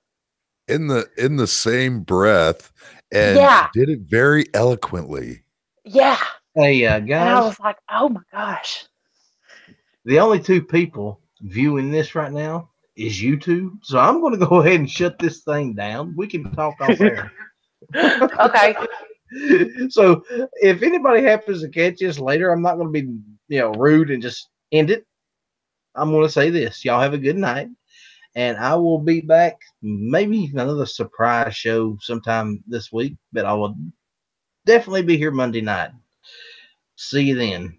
[SPEAKER 4] In the same breath and
[SPEAKER 5] Yeah,
[SPEAKER 4] did it very eloquently.
[SPEAKER 5] yeah.
[SPEAKER 1] Hey,
[SPEAKER 5] And I
[SPEAKER 1] guys,
[SPEAKER 5] was like, oh my gosh.
[SPEAKER 1] the only two people viewing this right now is you two. So I'm going to go ahead and shut this thing down. We can talk off air.
[SPEAKER 5] Okay.
[SPEAKER 1] So if anybody happens to catch this later, I'm not going to be rude and just end it. I'm going to say this: y'all have a good night, and I will be back. Maybe another surprise show sometime this week, but I will definitely be here Monday night. See you then.